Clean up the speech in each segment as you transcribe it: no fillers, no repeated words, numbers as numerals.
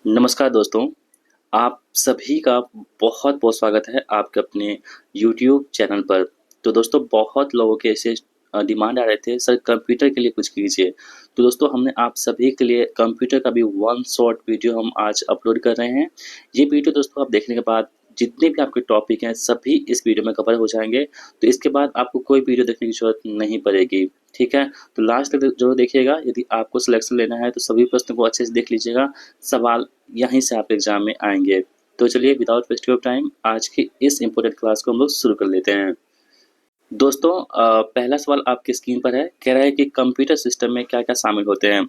नमस्कार दोस्तों, आप सभी का बहुत-बहुत स्वागत है आपके अपने यूट्यूब चैनल पर। तो दोस्तों बहुत लोगों के ऐसे डिमांड आ रहे थे सर कंप्यूटर के लिए कुछ कीजिए। तो दोस्तों हमने आप सभी के लिए कंप्यूटर का भी वन शॉट वीडियो हम आज अपलोड कर रहे हैं। ये वीडियो दोस्तों आप देखने के बाद जितने भी आपके टॉपिक हैं सभी इस वीडियो में कवर हो जाएँगे। तो इसके बाद आपको कोई वीडियो देखने की ज़रूरत नहीं पड़ेगी, ठीक है? तो लास्ट तक ज़रूर देखिएगा। यदि आपको सिलेक्शन लेना है तो सभी प्रश्नों को अच्छे से देख लीजिएगा। सवाल यहीं से आप एग्ज़ाम में आएँगे। तो चलिए विदाउट वेस्टिंग ऑफ टाइम आज की इस इम्पोर्टेंट क्लास को हम लोग शुरू कर लेते हैं। दोस्तों पहला सवाल आपकी स्क्रीन पर है, कह रहा है कि कंप्यूटर सिस्टम में क्या-क्या शामिल होते हैं?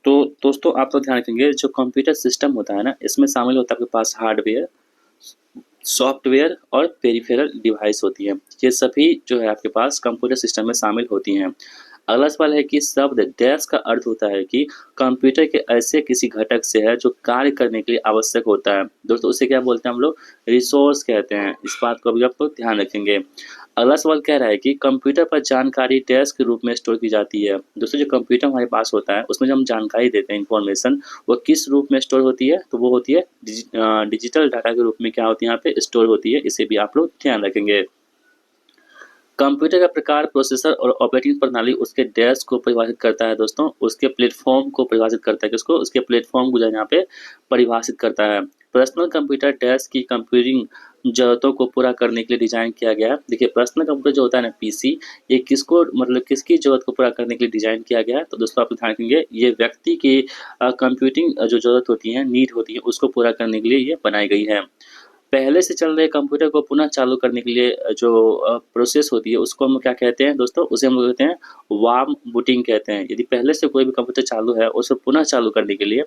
तो दोस्तों आप लोग ध्यान रखेंगे जो कंप्यूटर सिस्टम होता है ना, इसमें शामिल होता है आपके पास हार्डवेयर, सॉफ्टवेयर और पेरिफेरल डिवाइस होती हैं। ये सभी जो है आपके पास कंप्यूटर सिस्टम में शामिल होती हैं। अगला सवाल है कि शब्द डेस्क का अर्थ होता है कि कंप्यूटर के ऐसे किसी घटक से है जो कार्य करने के लिए आवश्यक होता है। दोस्तों उसे क्या बोलते हैं हम लोग? रिसोर्स कहते हैं। इस बात को भी आप लोग ध्यान रखेंगे। अगला सवाल कह रहा है कि कंप्यूटर पर जानकारी डेस्क के रूप में स्टोर की जाती है। दोस्तों जो कंप्यूटर हमारे पास होता है उसमें जो हम जानकारी देते हैं इन्फॉर्मेशन, वो किस रूप में स्टोर होती है? तो वो होती है डिजिटल डाटा के रूप में क्या होती है यहाँ पे स्टोर होती है। इसे भी आप लोग ध्यान रखेंगे। कंप्यूटर का प्रकार, प्रोसेसर और ऑपरेटिंग प्रणाली उसके डेस्क को परिभाषित करता है दोस्तों, उसके प्लेटफ़ॉर्म को परिभाषित करता है। किसको? उसके प्लेटफ़ॉर्म को जो है यहाँ पे परिभाषित करता है। पर्सनल कंप्यूटर डेस्क की कंप्यूटिंग ज़रूरतों को पूरा करने के लिए डिज़ाइन किया गया है। देखिए पर्सनल कंप्यूटर जो होता है ना पीसी, ये किसको मतलब किसकी ज़रूरत को पूरा करने के लिए डिज़ाइन किया गया है? तो दोस्तों आप ध्यान रखेंगे ये व्यक्ति की कंप्यूटिंग जो ज़रूरत होती है, नीड होती है, उसको पूरा करने के लिए ये बनाई गई है। पहले से चल रहे कंप्यूटर को पुनः चालू करने के लिए जो प्रोसेस होती है उसको हम क्या कहते हैं दोस्तों? उसे हम लोग कहते हैं वार्म बूटिंग कहते हैं। यदि पहले से कोई भी कंप्यूटर चालू है उसे पुनः चालू करने के लिए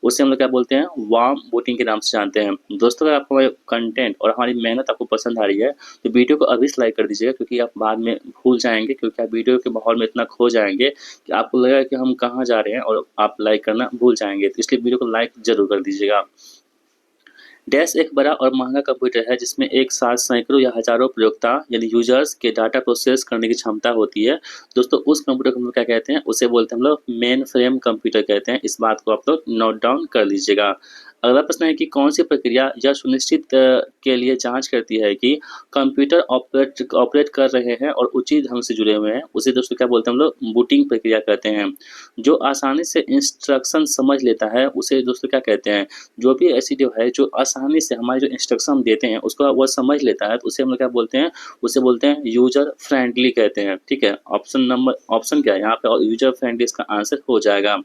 उसे हम लोग क्या बोलते हैं? वार्म बूटिंग के नाम से जानते हैं। दोस्तों अगर आपको हमारे कंटेंट और हमारी मेहनत आपको पसंद आ रही है तो वीडियो को अभी से लाइक कर दीजिएगा क्योंकि आप बाद में भूल जाएँगे क्योंकि आप वीडियो के माहौल में इतना खो जाएँगे कि आपको लगेगा कि हम कहाँ जा रहे हैं और आप लाइक करना भूल जाएँगे। तो इसलिए वीडियो को लाइक ज़रूर कर दीजिएगा। डैश एक बड़ा और महंगा कंप्यूटर है जिसमें एक साथ सैकड़ों या हजारों प्रयोक्ता यानी यूजर्स के डाटा प्रोसेस करने की क्षमता होती है। दोस्तों उस कंप्यूटर को हम लोग क्या कहते हैं? उसे बोलते हैं हम लोग मेन फ्रेम कंप्यूटर कहते हैं। इस बात को आप लोग नोट डाउन कर लीजिएगा। अगला प्रश्न है कि कौन सी प्रक्रिया यह सुनिश्चित के लिए जांच करती है कि कंप्यूटर ऑपरेट कर रहे हैं और उचित ढंग से जुड़े हुए हैं? उसे दोस्तों क्या बोलते हैं हम लोग? बूटिंग प्रक्रिया कहते हैं। जो आसानी से इंस्ट्रक्शन समझ लेता है उसे दोस्तों क्या कहते हैं? जो भी ऐसी जो है जो आसानी से हमारे जो इंस्ट्रक्शन हम देते हैं उसको वो समझ लेता है तो उसे हम लोग क्या बोलते हैं? उसे बोलते हैं यूजर फ्रेंडली कहते हैं, ठीक है? ऑप्शन क्या है यहाँ पे? और यूजर फ्रेंडली इसका आंसर हो जाएगा।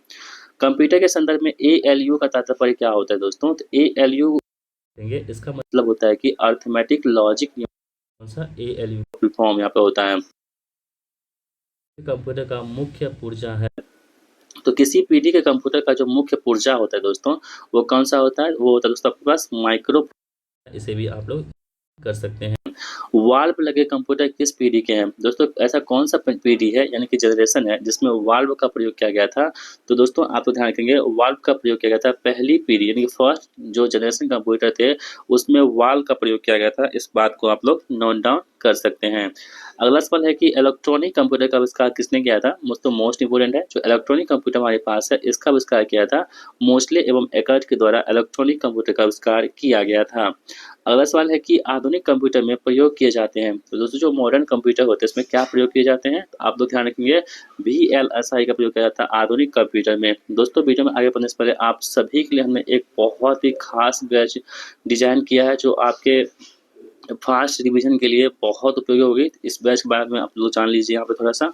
कंप्यूटर के संदर्भ में एएलयू का तात्पर्य क्या होता है दोस्तों? तो एएलयू देंगे इसका मतलब होता है कि अरिथमेटिक लॉजिक कौन सा एएलयू फुल फॉर्म यहाँ पे होता है। कंप्यूटर का मुख्य पुर्जा है। तो किसी पीढ़ी के कंप्यूटर का जो मुख्य पुर्जा होता है दोस्तों, वो कौन-सा होता है? वो होता है दोस्तों आपके पास माइक्रो। इसे भी आप लोग कर सकते हैं। वाल्व लगे कंप्यूटर किस पीढ़ी के हैं? दोस्तों ऐसा कौन-सा पीढ़ी है यानी कि जनरेशन है जिसमें वाल्व का प्रयोग किया गया था? तो दोस्तों आप लोग ध्यान रखेंगे वाल्व का प्रयोग किया गया था पहली पीढ़ी यानी कि फर्स्ट जो जनरेशन कंप्यूटर थे उसमें वाल्व का प्रयोग किया गया था। इस बात को आप लोग नोट डाउन कर सकते हैं। अगला सवाल है कि इलेक्ट्रॉनिक कंप्यूटर का आविष्कार किसने किया था? मोस्ट इम्पोर्टेंट है जो इलेक्ट्रॉनिक कंप्यूटर हमारे पास है इसका आविष्कार किया था मोस्ले एवं एकर्ट के द्वारा इलेक्ट्रॉनिक कंप्यूटर का आविष्कार किया गया था। अगला सवाल है कि आधुनिक कंप्यूटर में प्रयोग किए जाते हैं। तो दोस्तों जो मॉडर्न कंप्यूटर होते हैं इसमें क्या प्रयोग किए जाते हैं? तो आप लोग ध्यान रखेंगे वीएलएसआई का प्रयोग किया जाता है आधुनिक कंप्यूटर में। दोस्तों वीडियो में आगे बढ़ने से पहले आप सभी के लिए हमने एक बहुत ही खास बैच डिजाइन किया है जो आपके फास्ट रिवीजन के लिए बहुत उपयोगी होगी। इस बैच के बारे में आप लोग जान लीजिए यहाँ पे थोड़ा-सा।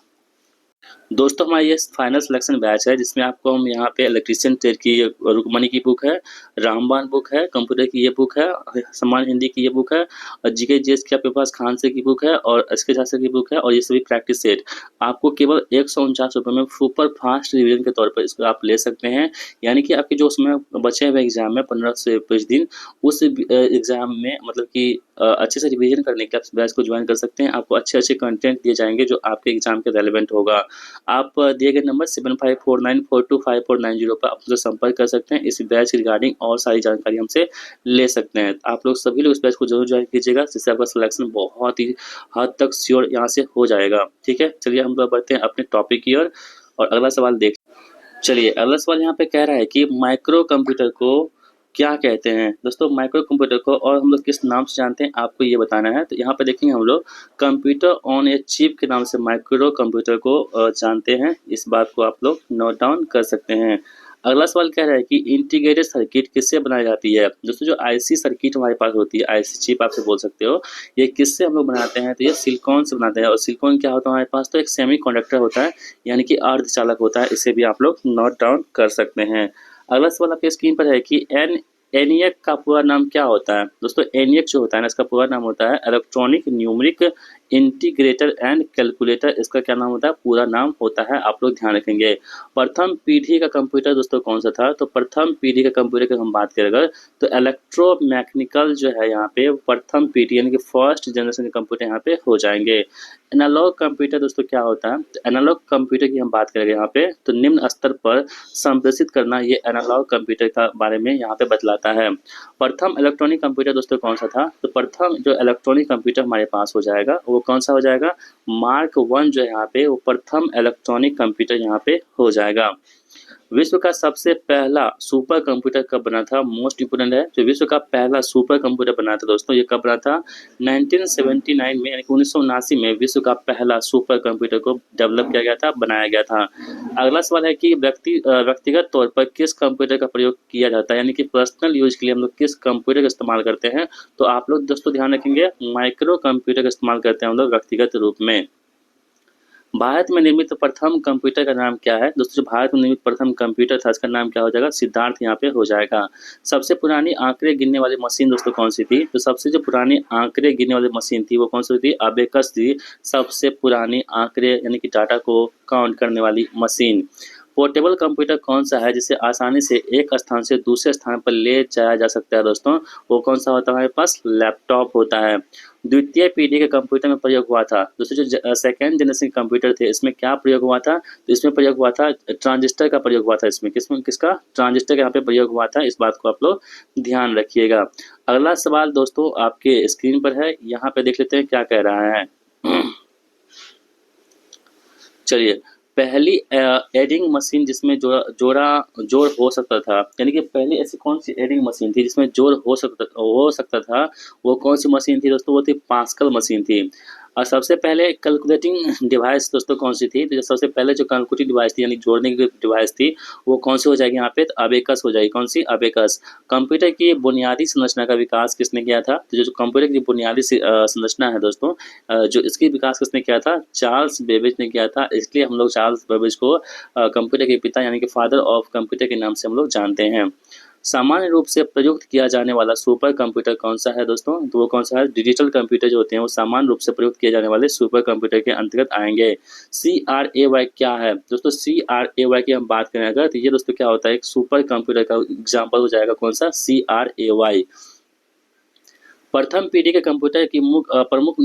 दोस्तों हमारा ये फाइनल सिलेक्शन बैच है जिसमें आपको हम यहाँ पे इलेक्ट्रीशियन ट्रेड की रुक्मणी की बुक है, रामबाण बुक है, कंप्यूटर की ये बुक है, सम्मान हिंदी की ये बुक है और जीके जीएस की आपके पास खान सर की बुक है और एसके झा सर की बुक है और ये सभी प्रैक्टिस सेट आपको केवल ₹149 में सुपर फास्ट रिवीजन के तौर पर इसको आप ले सकते हैं। यानी कि आपके जो उसमें बचे हुए एग्जाम में 15 से 20 दिन उस एग्जाम में मतलब कि अच्छे से रिवीजन करने के लिए आप इस बैच को ज्वाइन कर सकते हैं। आपको अच्छे-अच्छे कंटेंट दिए जाएँगे जो आपके एग्जाम के रेलेवेंट होगा। आप दिए गए नंबर 7549425490 पर आप मुझसे संपर्क कर सकते हैं। इस बैच के रिगार्डिंग और सारी जानकारी हमसे ले सकते हैं। आप लोग सभी लोग इस बैच को ज़रूर ज्वाइन कीजिएगा जिससे आपका सिलेक्शन बहुत ही हद तक श्योर यहाँ से हो जाएगा। ठीक है? चलिए हम लोग बढ़ते हैं अपने टॉपिक की ओर और अगला सवाल चलिए अगला सवाल यहाँ पे कह रहा है कि माइक्रो कंप्यूटर को क्या कहते हैं दोस्तों माइक्रो कंप्यूटर को, और हम लोग किस नाम से जानते हैं आपको ये बताना है। तो यहाँ पे देखेंगे हम लोग कंप्यूटर ऑन ए चिप के नाम से माइक्रो कंप्यूटर को जानते हैं। इस बात को आप लोग नोट डाउन कर सकते हैं। अगला सवाल कह रहा है कि इंटीग्रेटेड सर्किट किससे बनाई जाती है। दोस्तों जो आईसी सर्किट हमारे पास होती है, आईसी चिप आपसे बोल सकते हो, ये किससे हम लोग बनाते हैं। तो ये सिलिकॉन से बनाते हैं। और सिलिकॉन क्या होता है हमारे पास, तो एक सेमीकंडक्टर होता है, यानी कि अर्धचालक होता है। इसे भी आप लोग नोट डाउन कर सकते हैं। अगला सवाल आपके स्क्रीन पर है कि एनिएक का पूरा नाम क्या होता है। दोस्तों एनिएक जो होता है ना, इसका पूरा नाम होता है electronic numeric integrator and calculator. इसका क्या नाम होता है, पूरा नाम होता है, आप लोग ध्यान रखेंगे। प्रथम पीढ़ी का कंप्यूटर दोस्तों कौन सा था। तो प्रथम पीढ़ी का कंप्यूटर की हम बात करें अगर, तो इलेक्ट्रोमैकेनिकल जो है यहाँ पे प्रथम पीढ़ी यानी कि फर्स्ट जनरेशन के कंप्यूटर यहाँ पे हो जाएंगे। एनालॉग कंप्यूटर दोस्तों क्या होता है। तो एनालॉग कंप्यूटर की हम बात करेंगे यहाँ पे, तो निम्न स्तर पर संप्रेषित करना, ये एनालॉग कंप्यूटर का बारे में यहाँ पे बतलाता है। प्रथम इलेक्ट्रॉनिक कंप्यूटर दोस्तों कौन सा था। तो प्रथम जो इलेक्ट्रॉनिक कंप्यूटर हमारे पास हो जाएगा वो कौन सा हो जाएगा, मार्क 1 जो है यहाँ पे वो प्रथम इलेक्ट्रॉनिक कंप्यूटर यहाँ पे हो जाएगा। विश्व का सबसे पहला सुपर कंप्यूटर कब बना था, मोस्ट इंपोर्टेंट है। जो विश्व का पहला सुपर कंप्यूटर बना था दोस्तों, ये कब बना था, 1979 में, यानी कि 1979 में विश्व का पहला सुपर कंप्यूटर को डेवलप किया गया था, बनाया गया था। अगला सवाल है कि व्यक्तिगत तौर पर किस कंप्यूटर का प्रयोग किया जाता है, यानी कि पर्सनल यूज के लिए हम लोग किस कंप्यूटर का इस्तेमाल करते हैं। तो आप लोग दोस्तों ध्यान रखेंगे, माइक्रो कंप्यूटर का इस्तेमाल करते हैं हम लोग व्यक्तिगत रूप में। भारत में निर्मित प्रथम कंप्यूटर का नाम क्या है। दोस्तों जो भारत में निर्मित प्रथम कंप्यूटर था इसका नाम क्या हो जाएगा, सिद्धार्थ यहाँ पे हो जाएगा। सबसे पुरानी आंकड़े गिनने वाली मशीन दोस्तों कौन सी थी। तो सबसे जो पुरानी आंकड़े गिनने वाली मशीन थी वो कौन सी थी, अबेकस थी सबसे पुरानी आंकड़े यानी कि डाटा को काउंट करने वाली मशीन। पोर्टेबल कंप्यूटर कौन सा है जिसे आसानी से एक स्थान से दूसरे स्थान पर ले जाया जा सकता है दोस्तों, वो कौन सा होता है हमारे पास, लैपटॉप होता है। द्वितीय पीढ़ी के कंप्यूटर में प्रयोग हुआ था दोस्तों, जो सेकेंड जनरेशन कंप्यूटर थे इसमें क्या प्रयोग हुआ था। तो इसमें प्रयोग हुआ था ट्रांजिस्टर का प्रयोग हुआ था। इसमें किसका, ट्रांजिस्टर का यहाँ पे प्रयोग हुआ था। इस बात को आप लोग ध्यान रखिएगा। अगला सवाल दोस्तों आपके स्क्रीन पर है, यहाँ पे देख लेते हैं क्या कह रहा है। चलिए, पहली एडिंग मशीन जिसमें जोड़ हो सकता था, यानी कि पहली ऐसी कौन सी एडिंग मशीन थी जिसमें जोड़ हो सकता था, वो कौन सी मशीन थी दोस्तों, वो थी पास्कल मशीन थी। और सबसे पहले कैलकुलेटिंग डिवाइस दोस्तों कौन सी थी। तो सबसे पहले जो कैलकुलेटिंग डिवाइस थी यानी जोड़ने की डिवाइस थी वो कौन सी हो जाएगी यहाँ पे, तो अबेकस हो जाएगी। कौन सी, अबेकस। कंप्यूटर की बुनियादी संरचना का विकास किसने किया था। तो जो कंप्यूटर की बुनियादी संरचना है दोस्तों, जो इसकी विकास किसने किया था, चार्ल्स बेबेज ने किया था। इसलिए हम लोग चार्ल्स बेबेज को कंप्यूटर के पिता यानी कि फादर ऑफ कंप्यूटर के नाम से हम लोग जानते हैं। सामान्य रूप से प्रयुक्त किया जाने वाला सुपर कंप्यूटर कौन सा है दोस्तों, तो वो कौन सा है, डिजिटल कंप्यूटर जो होते हैं वो सामान्य रूप से प्रयुक्त किए जाने वाले सुपर कंप्यूटर के अंतर्गत आएंगे। CRAY क्या है दोस्तों, CRAY की हम बात करें अगर, तो ये दोस्तों क्या होता है, एक सुपर कंप्यूटर का एग्जाम्पल हो जाएगा कौन सा, CRAY। प्रथम पीढ़ी के कंप्यूटर की प्रमुख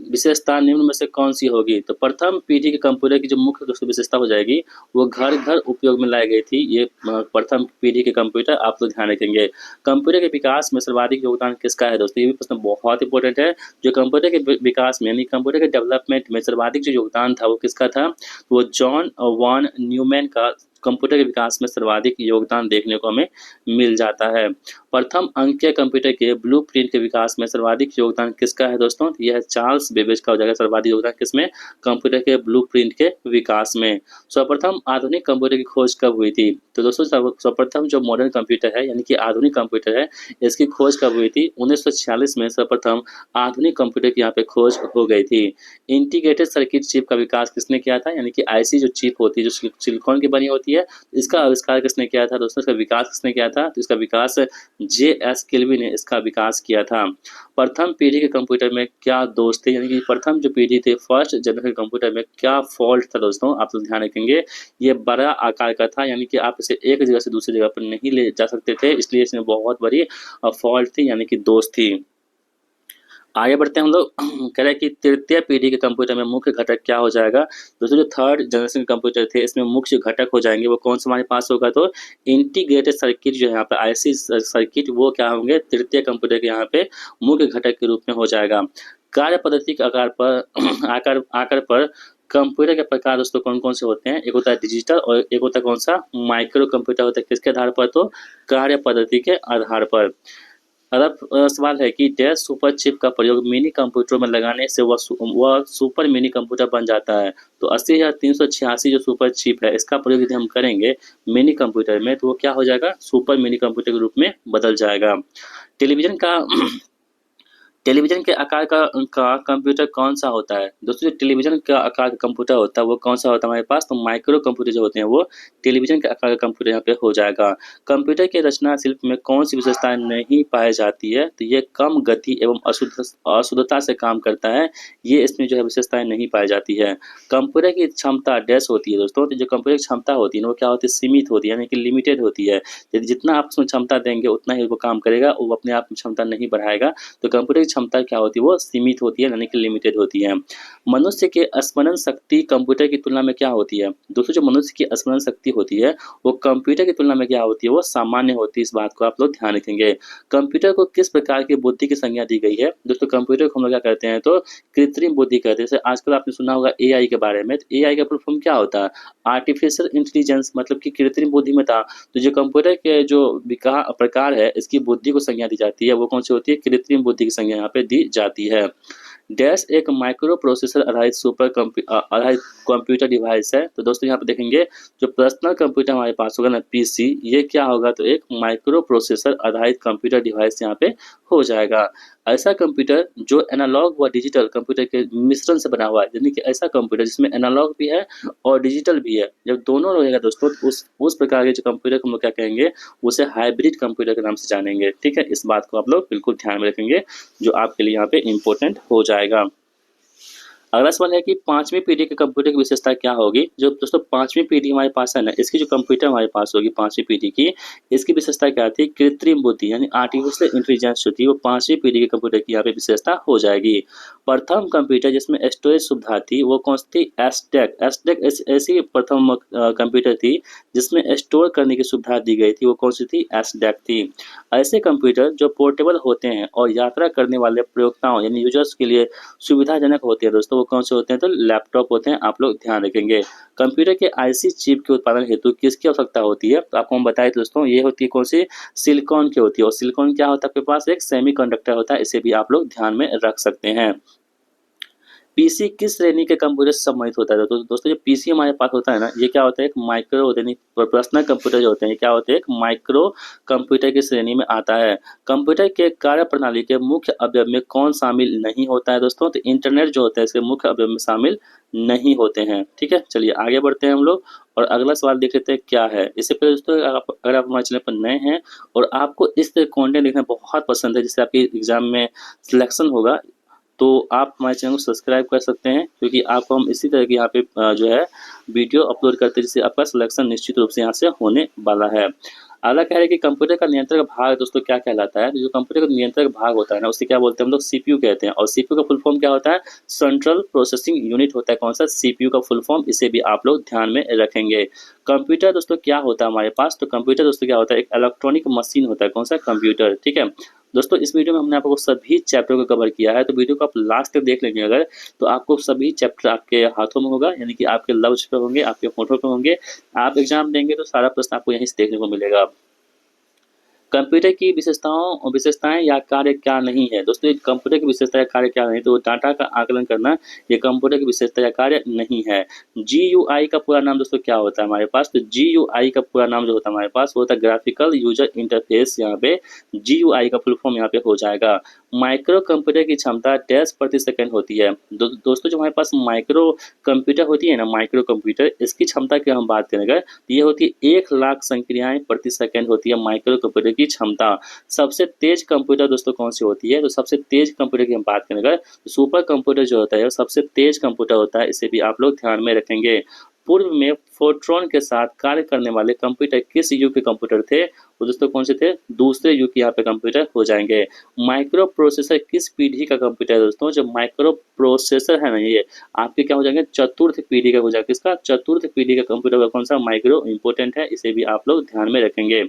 विशेषता निम्न में से कौन सी होगी। तो प्रथम पीढ़ी के कंप्यूटर की जो मुख्य दोस्तों विशेषता हो जाएगी वो घर घर उपयोग में लाई गई थी। ये प्रथम पीढ़ी के कंप्यूटर आप लोग ध्यान रखेंगे। कंप्यूटर के विकास में सर्वाधिक योगदान किसका है दोस्तों, ये भी प्रश्न बहुत इंपॉर्टेंट है। जो कंप्यूटर के विकास में यानी कंप्यूटर के डेवलपमेंट में सर्वाधिक जो योगदान था वो किसका था, वो जॉन वॉन न्यूमैन का कंप्यूटर के विकास में सर्वाधिक योगदान देखने को हमें मिल जाता है। प्रथम अंकीय कंप्यूटर के ब्लूप्रिंट के विकास में सर्वाधिक योगदान किसका है दोस्तों, यह चार्ल्स बेबेज का हो जाएगा। सर्वाधिक योगदान किसमें, कंप्यूटर के ब्लूप्रिंट के विकास में। सर्वप्रथम आधुनिक कंप्यूटर की खोज कब हुई थी। तो दोस्तों सर्वप्रथम जो मॉडर्न कंप्यूटर है यानी कि आधुनिक कंप्यूटर है, इसकी खोज कब हुई थी, 1946 में सर्वप्रथम आधुनिक कंप्यूटर की यहाँ पे खोज हो गई थी। इंटीग्रेटेड सर्किट चिप का विकास किसने किया था, यानी कि आईसी जो चिप होती है जो सिलिकॉन की बनी होती है, इसका आविष्कार किसने किया था दोस्तों, इसका विकास किसने किया था। तो इसका विकास JS केल्विन ने इसका विकास किया था। प्रथम पीढ़ी के कंप्यूटर में क्या दोष थे, यानी कि प्रथम जो पीढ़ी थे फर्स्ट जनरेशन कंप्यूटर में क्या फॉल्ट था दोस्तों, आप लोग ध्यान रखेंगे। ये बड़ा आकार का था, यानी कि आप इसे एक जगह से दूसरी जगह पर नहीं ले जा सकते थे, इसलिए इसमें बहुत बड़ी फॉल्ट थी यानी कि दोष थी। आगे बढ़ते हैं हम लोग। कह रहे हैं कि तृतीय पीढ़ी के कंप्यूटर में मुख्य घटक क्या हो जाएगा दोस्तों, जो थर्ड जनरेशन कंप्यूटर थे इसमें मुख्य घटक हो जाएंगे वो कौन सा हमारे पास होगा, तो इंटीग्रेटेड सर्किट जो है यहाँ पे आईसी सर्किट, वो क्या होंगे तृतीय कंप्यूटर के यहाँ पे मुख्य घटक के रूप में हो जाएगा। कार्य पद्धति के आकार पर कंप्यूटर के प्रकार दोस्तों कौन-कौन से होते हैं? एक होता है डिजिटल और एक होता है कौन-सा? माइक्रो कंप्यूटर होता है किसके आधार पर? तो कार्य पद्धति के आधार पर। अब सवाल है कि डैश सुपर चिप का प्रयोग मिनी कंप्यूटर में लगाने से वह सुपर मिनी कंप्यूटर बन जाता है। तो 80,386 जो सुपर चिप है इसका प्रयोग यदि हम करेंगे मिनी कंप्यूटर में तो वो क्या हो जाएगा? सुपर मिनी कंप्यूटर के रूप में बदल जाएगा। टेलीविज़न का टेलीविज़न के आकार का कंप्यूटर कौन-सा होता है? दोस्तों जो टेलीविज़न का आकार का कंप्यूटर होता है वो कौन-सा होता है हमारे पास? तो माइक्रो कंप्यूटर जो होते हैं वो टेलीविज़न के आकार का कंप्यूटर यहाँ पे हो जाएगा। कंप्यूटर के रचना शिल्प में कौन-सी विशेषताएँ नहीं पाई जाती है? तो ये कम गति एवं अशुद्धता से काम करता है, ये इसमें जो है विशेषताएँ नहीं पाई जाती है। कंप्यूटर की क्षमता डैश होती है दोस्तों, तो जो कंप्यूटर की क्षमता होती है ना वो क्या होती है? सीमित होती है यानी कि लिमिटेड होती है। यदि जितना आप उसमें क्षमता देंगे उतना ही वो काम करेगा, वो अपने आप में क्षमता नहीं बढ़ाएगा। तो कंप्यूटर की क्षमता क्या होती है? वो सीमित होती है यानी कि लिमिटेड होती है। मनुष्य के स्मरण शक्ति कंप्यूटर की तुलना में क्या होती है? दोस्तों जो मनुष्य की स्मरण शक्ति होती है वो कंप्यूटर की तुलना में क्या होती है? वो सामान्य होती है। इस बात को आप लोग ध्यान रखेंगे। कंप्यूटर को किस प्रकार की बुद्धि की संज्ञा दी गई है? दोस्तों कंप्यूटर को हम लोग क्या कहते हैं? तो कृत्रिम बुद्धि कहते हैं। जैसे आजकल आपने सुना होगा एआई के बारे में, तो एआई का फुल फॉर्म क्या होता है? आर्टिफिशियल इंटेलिजेंस मतलब कि कृत्रिम बुद्धिमत्ता। तो जो कंप्यूटर के जो प्रकार है इसकी बुद्धि को संज्ञा दी जाती है वो कौन सी होती है? कृत्रिम बुद्धि की संज्ञा यहाँ पे दी जाती है। डैश एक माइक्रो प्रोसेसर आधारित कंप्यूटर डिवाइस है। तो दोस्तों यहाँ पे देखेंगे जो पर्सनल कंप्यूटर हमारे पास होगा ना पीसी, ये क्या होगा? तो एक माइक्रो प्रोसेसर आधारित कंप्यूटर डिवाइस यहाँ पे हो जाएगा। ऐसा कंप्यूटर जो एनालॉग व डिजिटल कंप्यूटर के मिश्रण से बना हुआ है, यानी कि ऐसा कंप्यूटर जिसमें एनालॉग भी है और डिजिटल भी है। जब दोनों रहेगा दोस्तों तो उस प्रकार के जो कंप्यूटर को हम लोग क्या कहेंगे? उसे हाइब्रिड कंप्यूटर के नाम से जानेंगे। ठीक है, इस बात को आप लोग बिल्कुल ध्यान में रखेंगे जो आपके लिए यहाँ पे इम्पोर्टेंट हो जाएगा। अगला सवाल है कि 5वीं पीढ़ी के कंप्यूटर की विशेषता क्या होगी? जो दोस्तों 5वीं पीढ़ी हमारे पास है ना, इसकी जो कंप्यूटर हमारे पास होगी 5वीं पीढ़ी की, इसकी विशेषता क्या थी? कृत्रिम बुद्धि यानी आर्टिफिशियल इंटेलिजेंस जो थी वो 5वीं पीढ़ी के कंप्यूटर की यहाँ पे विशेषता हो जाएगी। प्रथम कंप्यूटर जिसमें स्टोरेज सुविधा थी वो कौन सी थी? एसटेक। एसटेक ऐसी प्रथम कंप्यूटर थी जिसमें स्टोर करने की सुविधा दी गई थी, वो कौन सी थी? एसडेक थी। ऐसे कंप्यूटर जो पोर्टेबल होते हैं और यात्रा करने वाले प्रयोक्ताओं यानी यूजर्स के लिए सुविधाजनक होते हैं दोस्तों, वो कौन से होते हैं? तो लैपटॉप होते हैं, आप लोग ध्यान रखेंगे। कंप्यूटर के आईसी चिप के उत्पादन हेतु किसकी आवश्यकता होती है? तो आपको हम बताए दोस्तों ये होती है कौन सी? सिलिकॉन की होती है। और सिलिकॉन क्या होता है आपके पास? एक सेमीकंडक्टर होता है, इसे भी आप लोग ध्यान में रख सकते हैं। पीसी किस श्रेणी के कंप्यूटर से संबंधित होता है? तो दोस्तों जो पीसी हमारे पास होता है ना, ये क्या होता है? एक माइक्रो यानी पर्सनल कंप्यूटर जो होते हैं, ये क्या होते हैं? एक माइक्रो कंप्यूटर की श्रेणी में आता है। कंप्यूटर के कार्य प्रणाली के मुख्य अवयव में कौन शामिल नहीं होता है दोस्तों? तो इंटरनेट जो होता है इसके मुख्य अवयव में शामिल नहीं होते हैं। ठीक है, चलिए आगे बढ़ते हैं हम लोग और अगला सवाल देख लेते हैं क्या है। इससे पहले दोस्तों अगर आप हमारे चैनल पर नए हैं और आपको इस तरह कंटेंट देखना बहुत पसंद है जिससे आपके एग्जाम में सिलेक्शन होगा, तो आप हमारे चैनल को सब्सक्राइब कर सकते हैं क्योंकि आपको हम इसी तरह के यहाँ पे जो है वीडियो अपलोड करते हैं जिससे आपका सिलेक्शन निश्चित रूप से यहाँ से होने वाला है। अगला कह रहे हैं कि कंप्यूटर का नियंत्रक भाग दोस्तों क्या कहलाता है? तो जो कंप्यूटर का नियंत्रक भाग होता है ना उसे क्या बोलते हैं हम लोग? सीपीयू कहते हैं। और सीपीयू का फुल फॉर्म क्या होता है? सेंट्रल प्रोसेसिंग यूनिट होता है। कौन सा? सीपीयू का फुल फॉर्म, इसे भी आप लोग ध्यान में रखेंगे। कंप्यूटर दोस्तों क्या होता है हमारे पास? तो कंप्यूटर दोस्तों क्या होता है? एक इलेक्ट्रॉनिक मशीन होता है। कौन सा? कंप्यूटर। ठीक है दोस्तों, इस वीडियो में हमने आपको सभी चैप्टर को कवर किया है, तो वीडियो को आप लास्ट तक देख लेंगे अगर, तो आपको सभी चैप्टर आपके हाथों में होगा, यानी कि आपके लव्स पे होंगे, आपके फोटो पे होंगे। आप एग्जाम देंगे तो सारा प्रश्न आपको यहीं से देखने को मिलेगा। कंप्यूटर की विशेषताएं या कार्य क्या नहीं है? दोस्तों कंप्यूटर की विशेषता या कार्य क्या नहीं? तो डाटा का आकलन करना ये कंप्यूटर की विशेषता या कार्य नहीं है। जीयूआई का पूरा नाम दोस्तों क्या होता है हमारे पास? तो जीयूआई का पूरा नाम जो होता है हमारे पास वो होता है ग्राफिकल यूजर इंटरफेस। यहाँ पे जीयूआई का फुल फॉर्म यहाँ पे हो जाएगा। माइक्रो कंप्यूटर की क्षमता डैश प्रति सेकंड होती है। दोस्तों जो हमारे पास माइक्रो कंप्यूटर होती है ना, माइक्रो कंप्यूटर, इसकी क्षमता की हम बात करेंगे ये होती है 1,00,000 संक्रियाएं प्रति सेकंड होती है माइक्रो कंप्यूटर की क्षमता। सबसे तेज कंप्यूटर दोस्तों कौन सी होती है? तो सबसे तेज कंप्यूटर की हम बात करेंगे तो सुपर कंप्यूटर जो होता है वो सबसे तेज कंप्यूटर होता है, इसे भी आप लोग ध्यान में रखेंगे। पूर्व में फोर्ट्रॉन के साथ कार्य करने वाले कंप्यूटर किस युग के कंप्यूटर थे? वो दोस्तों कौन से थे? दूसरे युग के यहाँ पे कंप्यूटर हो जाएंगे। माइक्रो प्रोसेसर किस पीढ़ी का कंप्यूटर है दोस्तों? जो माइक्रो प्रोसेसर है ना ये आपके क्या हो जाएंगे? चतुर्थ पीढ़ी का हो जाएगा। किसका? चतुर्थ पीढ़ी का कंप्यूटर का कौन सा? माइक्रो इंपोर्टेंट है, इसे भी आप लोग ध्यान में रखेंगे।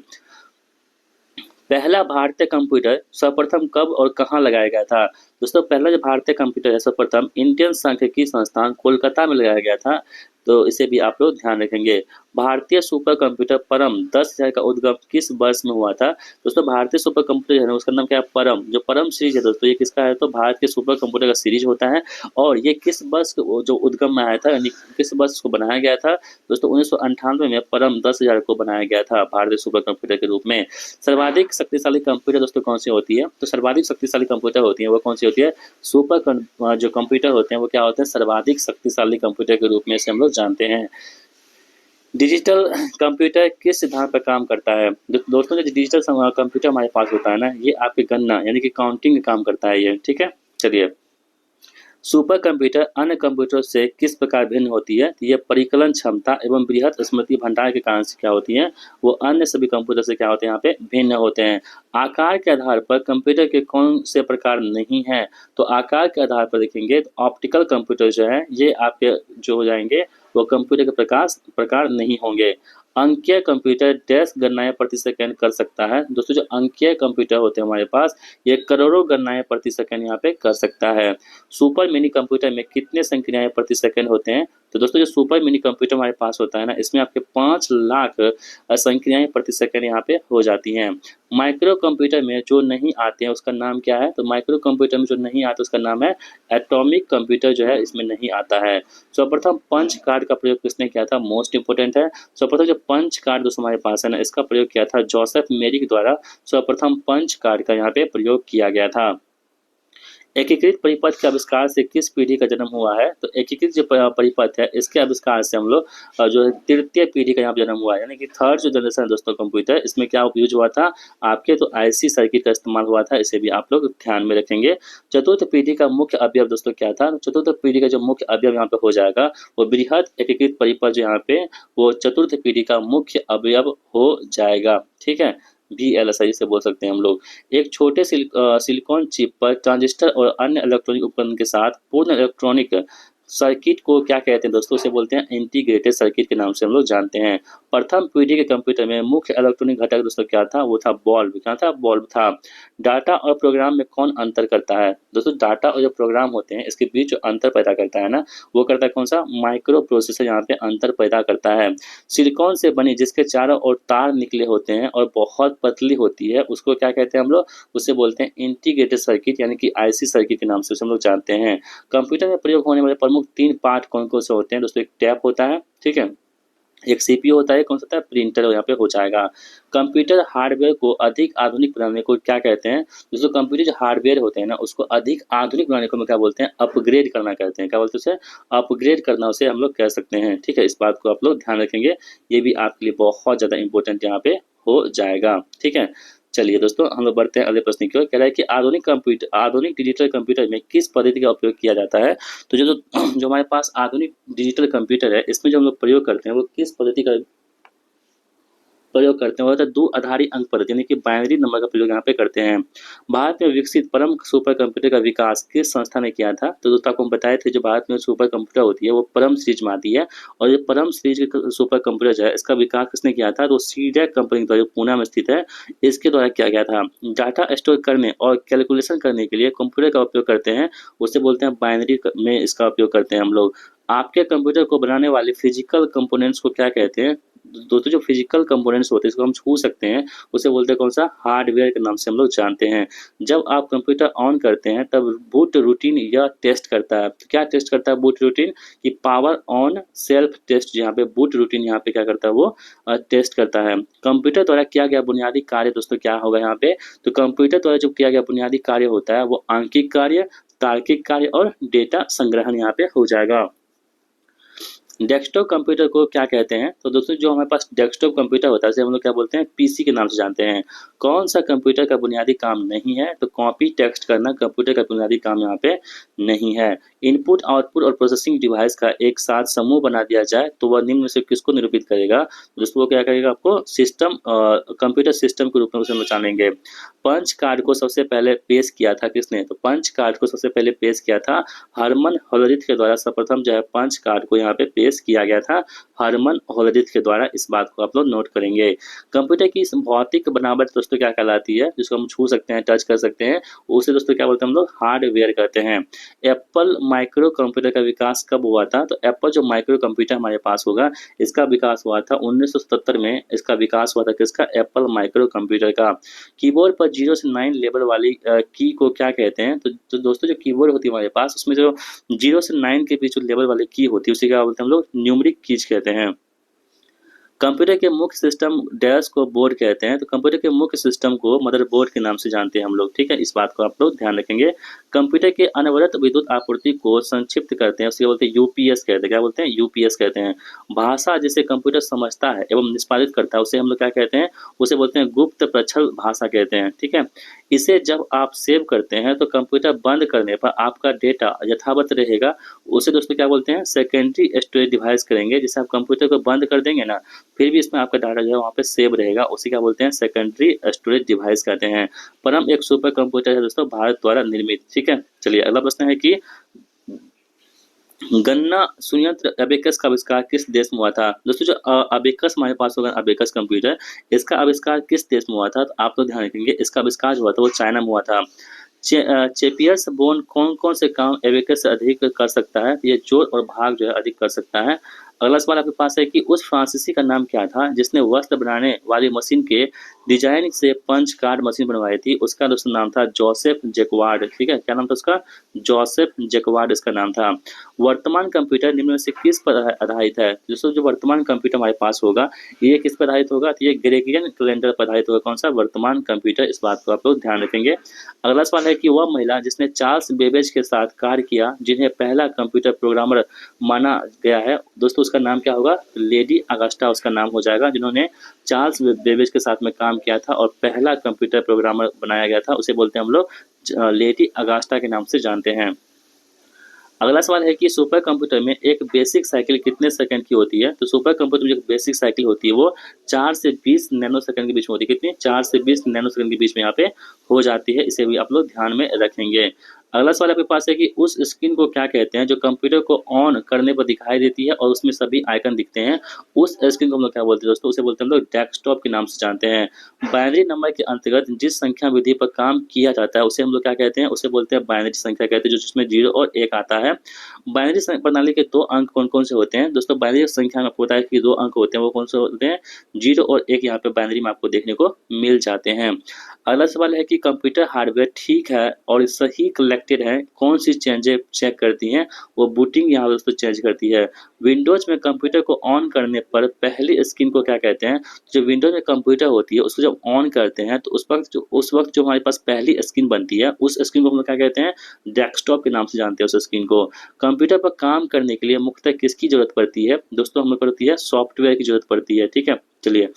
पहला भारतीय कंप्यूटर सर्वप्रथम कब और कहाँ लगाया गया था? दोस्तों पहला जो भारतीय कंप्यूटर है सर्वप्रथम इंडियन सांख्यिकी संस्थान कोलकाता में लगाया गया था। तो इसे भी आप लोग ध्यान रखेंगे। भारतीय सुपर कंप्यूटर परम 10,000 का उद्गम किस वर्ष में हुआ था? दोस्तों भारतीय सुपर कंप्यूटर है ना उसका नाम क्या है? परम। जो परम सीरीज है दोस्तों ये किसका है? तो भारत के सुपर कंप्यूटर का सीरीज होता है और ये किस वर्ष जो उद्गम में आया था यानी किस वर्ष को बनाया गया था? दोस्तों 1998 में परम 10,000 को बनाया गया था भारतीय सुपर कंप्यूटर के रूप में। सर्वाधिक शक्तिशाली कंप्यूटर दोस्तों कौन सी होती है? तो सर्वाधिक शक्तिशाली कंप्यूटर होती है वो कौन सी होती है? जो कंप्यूटर होते हैं वो क्या होते हैं? सर्वाधिक शक्तिशाली कंप्यूटर के रूप में इसे हम लोग जानते हैं। डिजिटल कंप्यूटर किस सिद्धांत पर काम करता है? दोस्तों जो डिजिटल कंप्यूटर हमारे पास होता है ना ये आपकी गणना यानी कि काउंटिंग काम करता है ये, ठीक है। चलिए, सुपर कंप्यूटर अन्य कंप्यूटर से किस प्रकार भिन्न होती है? ये परिकलन क्षमता एवं बृहत स्मृति भंडार के कारण से क्या होती है? वो अन्य सभी कंप्यूटर से क्या होते हैं? यहाँ पे भिन्न होते हैं। आकार के आधार पर कंप्यूटर के कौन से प्रकार नहीं है? तो आकार के आधार पर देखेंगे तो ऑप्टिकल कंप्यूटर जो है ये आपके जो हो जाएंगे वो कंप्यूटर के प्रकार नहीं होंगे। अंकीय कंप्यूटर डैश गणनाएं प्रति सेकंड कर सकता है। दोस्तों जो अंकीय कंप्यूटर होते हैं हमारे पास ये करोड़ों गणनाएं प्रति सेकंड यहाँ पे कर सकता है। सुपर मिनी कंप्यूटर में कितने संक्रियाएं प्रति सेकंड होते हैं? तो दोस्तों जो सुपर मिनी कंप्यूटर हमारे पास होता है ना इसमें आपके 5 लाख संक्रियाएं प्रति सेकंड यहाँ पे हो जाती हैं। माइक्रो कंप्यूटर में जो नहीं आते हैं उसका नाम क्या है? तो माइक्रो कंप्यूटर में जो नहीं आता उसका नाम है एटॉमिक कंप्यूटर जो है इसमें नहीं आता है। सर्वप्रथम पंच कार्ड का प्रयोग किसने किया था? मोस्ट इंपोर्टेंट है। सर्वप्रथम जो पंच कार्ड दोस्तों हमारे पास है ना इसका प्रयोग किया था जोसेफ मेरिक द्वारा। सर्वप्रथम पंच कार्ड का यहाँ पे प्रयोग किया गया था। एकीकृत परिपथ के आविष्कार से किस पीढ़ी का जन्म हुआ है? तो एकीकृत जो परिपथ है इसके आविष्कार से हम लोग जो है तृतीय पीढ़ी का यहाँ पे जन्म हुआ है यानी कि थर्ड जो जनरेशन है दोस्तों कंप्यूटर इसमें क्या यूज हुआ था आपके? तो आईसी सर्किट का इस्तेमाल हुआ था। इसे भी आप लोग ध्यान में रखेंगे। चतुर्थ पीढ़ी का मुख्य अवयव दोस्तों क्या था? चतुर्थ पीढ़ी का जो मुख्य अवयव यहाँ पे हो जाएगा वो बृहद एकीकृत परिपथ जो यहाँ पे वो चतुर्थ पीढ़ी का मुख्य अवयव हो जाएगा, ठीक है। VLSI से बोल सकते हैं हम लोग। एक छोटे सिलिकॉन चिप पर ट्रांजिस्टर और अन्य इलेक्ट्रॉनिक उपकरण के साथ पूर्ण इलेक्ट्रॉनिक सर्किट को क्या कहते हैं दोस्तों? उसे बोलते हैं इंटीग्रेटेड सर्किट के नाम से हम लोग जानते हैं। प्रथम पीढ़ी के कंप्यूटर में मुख्य इलेक्ट्रॉनिक घटक दोस्तों क्या था? वो था बल्ब। क्या था? बल्ब था। डाटा और प्रोग्राम में कौन अंतर करता है? दोस्तों डाटा और जो प्रोग्राम होते हैं इसके बीच जो अंतर पैदा करता है ना वो करता है कौन सा? माइक्रो प्रोसेसर यहाँ पे अंतर पैदा करता है। सिलिकॉन से बनी जिसके चारों ओर तार निकले होते हैं और बहुत पतली होती है उसको क्या कहते हैं हम लोग? उसे बोलते हैं इंटीग्रेटेड सर्किट यानी कि आईसी सर्किट के नाम से उसे हम लोग जानते हैं। कंप्यूटर में प्रयोग होने वाले प्रमुख 3 पार्ट कौन कौन से होते हैं दोस्तों? एक टैब होता है, ठीक है, एक सीपीयू होता है, कौन सा होता है? प्रिंटर यहाँ पे हो जाएगा। कंप्यूटर हार्डवेयर को अधिक आधुनिक बनाने को क्या कहते हैं? दोस्तों कंप्यूटर जो हार्डवेयर होते हैं ना उसको अधिक आधुनिक बनाने को हम क्या बोलते हैं? अपग्रेड करना कहते हैं। क्या बोलते हैं उसे? अपग्रेड करना उसे हम लोग कह सकते हैं, ठीक है। इस बात को आप लोग ध्यान रखेंगे, ये भी आपके लिए बहुत ज़्यादा इंपॉर्टेंट यहाँ पे हो जाएगा, ठीक है। चलिए दोस्तों हम लोग बढ़ते हैं अगले प्रश्न की ओर। कह रहा है कि आधुनिक डिजिटल कंप्यूटर में किस पद्धति का उपयोग किया जाता है? तो जो हमारे पास आधुनिक डिजिटल कंप्यूटर है इसमें जो हम लोग प्रयोग करते हैं वो किस पद्धति का प्रयोग करते हैं? वो होता है द्विआधारी अंक पद्धति यानी कि बाइनरी नंबर का प्रयोग यहाँ पे करते हैं। भारत में विकसित परम सुपर कंप्यूटर का विकास किस संस्था ने किया था? तो दोस्तों आपको हम बताए थे जो भारत में सुपर कंप्यूटर होती है वो परम सीरीज में आती है और ये परम सीरीज के सुपर कंप्यूटर जो है इसका विकास किसने किया था? तो सीडैक कंपनी द्वारा पूना में स्थित है इसके द्वारा किया गया था। डाटा स्टोर करने और कैलकुलेशन करने के लिए कंप्यूटर का उपयोग करते हैं उसे बोलते हैं बाइनरी में इसका उपयोग करते हैं हम लोग। आपके कंप्यूटर को बनाने वाले फिजिकल कंपोनेंट्स को क्या कहते हैं? दोस्तों जो फिजिकल कंपोनेंट्स होते हैं इसको हम छू सकते हैं उसे बोलते हैं कौन सा? हार्डवेयर के नाम से हम लोग जानते हैं। जब आप कंप्यूटर ऑन करते हैं तब बूट रूटीन यह टेस्ट करता है। तो क्या टेस्ट करता है बूट रूटीन? कि पावर ऑन सेल्फ टेस्ट यहाँ पे बूट रूटीन यहाँ पे क्या करता है वो टेस्ट करता है। कंप्यूटर द्वारा किया गया बुनियादी कार्य दोस्तों क्या होगा यहाँ पे? तो कंप्यूटर द्वारा जो किया गया बुनियादी कार्य होता है वो आंकिक कार्य, तार्किक कार्य और डेटा संग्रहण यहाँ पे हो जाएगा। डेस्कटॉप कंप्यूटर को क्या कहते हैं? तो दोस्तों जो हमारे पास डेस्कटॉप कंप्यूटर होता है उसे हम लोग क्या बोलते हैं? पीसी के नाम से जानते हैं। कौन सा कंप्यूटर का बुनियादी काम नहीं है? तो कॉपी टेक्स्ट करना कंप्यूटर का बुनियादी काम यहाँ पे नहीं है। इनपुट आउटपुट और प्रोसेसिंग डिवाइस का एक साथ समूह बना दिया जाए तो वह निम्न में से किसको निरूपित करेगा? दोस्तों वो क्या करेगा? आपको सिस्टम कंप्यूटर सिस्टम के रूप में उसे हम जानेंगे। पंच कार्ड को सबसे पहले पेश किया था किसने? तो पंच कार्ड को सबसे पहले पेश किया था हरमन होलरिथ के द्वारा। सर्वप्रथम जो है पंच कार्ड को यहाँ पे पेश पेश किया गया था हरमन होल्डिथ के द्वारा। इस बात को आप लोग नोट करेंगे। कंप्यूटर की भौतिक बनावट दोस्तों क्या कहलाती है, जिसको हम छू सकते हैं, टच कर सकते हैं, उसे दोस्तों क्या बोलते हैं हम लोग, हार्डवेयर कहते हैं। एप्पल माइक्रो कंप्यूटर का विकास कब हुआ था, तो एप्पल जो माइक्रो कंप्यूटर हमारे पास होगा इसका विकास हुआ था 1977 में। इसका विकास हुआ था किसका, एप्पल माइक्रो कंप्यूटर का। कीबोर्ड पर 0 से 9 लेवल वाली की को क्या कहते हैं, तो दोस्तों जो कीबोर्ड होती है हमारे पास उसमें जो 0 से 9 के बीच जो लेवल वाली की होती है उसे क्या बोलते हैं हम लोग, न्यूमेरिक कीज कहते हैं। कंप्यूटर के मुख्य सिस्टम डैश को बोर्ड कहते हैं, तो कंप्यूटर के मुख्य सिस्टम को मदरबोर्ड के नाम से जानते हैं हम लोग, ठीक है, इस बात को आप लोग ध्यान रखेंगे। कंप्यूटर के अनवरत विद्युत आपूर्ति को संक्षिप्त करते हैं, उसके बोलते हैं यूपीएस कहते हैं। क्या बोलते हैं, यूपीएस कहते हैं। भाषा जिसे कंप्यूटर समझता है एवं निष्पादित करता है उसे हम लोग क्या कहते हैं, उसे बोलते हैं गुप्त प्रच्छल भाषा कहते हैं, ठीक है। इसे जब आप सेव करते हैं तो कंप्यूटर बंद करने पर आपका डेटा यथावत रहेगा, उसे दोस्तों क्या बोलते हैं, सेकेंडरी स्टोरेज डिवाइस करेंगे। जैसे आप कंप्यूटर को बंद कर देंगे ना, फिर भी इसमें आपका डाटा जो है वहाँ पे सेव रहेगा, उसे क्या बोलते हैं, सेकेंडरी स्टोरेज डिवाइस कहते हैं। परम एक सुपर कंप्यूटर है दोस्तों भारत द्वारा निर्मित, ठीक है। चलिए अगला प्रश्न है कि गणना संयंत्र अबेकस का आविष्कार किस देश में हुआ था। दोस्तों जो अबेकस हमारे पास होगा, अबेकस कंप्यूटर, इसका आविष्कार किस देश में हुआ था, तो आप लोग ध्यान रखेंगे इसका आविष्कार जो हुआ था वो चाइना में हुआ था। चेपियर्स बोन कौन कौन से काम एबेकस से अधिक कर सकता है, ये जोड़ और भाग जो है अधिक कर सकता है। अगला सवाल आपके पास है कि उस फ्रांसीसी का नाम क्या था जिसने वस्त्र बनाने वाली मशीन के डिजाइन से पंच कार्ड मशीन बनवाई थी, उसका दोस्तों नाम था जोसेफ जैकवार्ड, ठीक है, क्या नाम था उसका, जोसेफ जैकवार्ड इसका नाम था। वर्तमान कंप्यूटर निम्न में से किस पर आधारित है, दोस्तों जो वर्तमान कंप्यूटर हमारे पास होगा ये किस पर आधारित होगा, तो ये ग्रेगोरियन कैलेंडर पर आधारित होगा। कौन सा, वर्तमान कंप्यूटर, इस बात को आप लोग ध्यान रखेंगे। अगला सवाल है कि वह महिला जिसने चार्ल्स बेबेज के साथ कार्य किया, जिन्हें पहला कंप्यूटर प्रोग्रामर माना गया है, दोस्तों उसका नाम क्या होगा, लेडी अगस्टा उसका नाम हो जाएगा। जिन्होंने चार्ल्स बेबेज के साथ में काम किया था और पहला कंप्यूटर प्रोग्रामर बनाया गया था, उसे बोलते हैं हम लोग लेडी अगस्टा के नाम से जानते हैं। अगला सवाल है कि सुपर कंप्यूटर में एक बेसिक साइकिल कितने सेकंड की होती है, तो सुपर कंप्यूटर में जो बेसिक साइकिल होती है वो 4 से 20 नैनो सेकंड के बीच में होती है। कितनी, 4 से 20 नैनो सेकंड के बीच में यहाँ पे हो जाती है, इसे भी आप लोग ध्यान में रखेंगे। अगला सवाल आपके पास है कि उस स्क्रीन को क्या कहते हैं जो कंप्यूटर को ऑन करने पर दिखाई देती है और उसमें सभी आइकन दिखते हैं, उस स्क्रीन को हम लोग क्या बोलते हैं दोस्तों, उसे बोलते हैं हम लोग डेस्कटॉप के नाम से जानते हैं। बाइनरी नंबर के अंतर्गत जिस संख्या विधि पर काम किया जाता है उसे हम लोग क्या कहते हैं, उसे बोलते हैं बाइनरी संख्या कहते हैं, जो जिसमें 0 और 1 आता है। बाइनरी प्रणाली के 2 अंक कौन कौन से होते हैं, दोस्तों बाइनरी संख्या में आपको पता है कि 2 अंक होते हैं, वो कौन से होते हैं, 0 और 1 यहाँ पे बाइनरी में आपको देखने को मिल जाते हैं। अगला सवाल है कि कंप्यूटर हार्डवेयर ठीक है और सही कलेक्टेड है, कौन सी चेंजेस चेक करती हैं, वो बूटिंग यहाँ दोस्तों चेंज करती है। विंडोज में कंप्यूटर को ऑन करने पर पहली स्क्रीन को क्या कहते हैं, जो विंडोज में कंप्यूटर होती है उसको जब ऑन करते हैं तो उस वक्त जो हमारे पास पहली स्क्रीन बनती है उस स्क्रीन को हम लोग क्या कहते हैं, डेस्कटॉप के नाम से जानते हैं उस स्क्रीन को। कंप्यूटर पर काम करने के लिए मुख्यतः किसकी जरूरत पड़ती है, दोस्तों हमें पड़ती है सॉफ्टवेयर की जरूरत पड़ती है, ठीक है। चलिए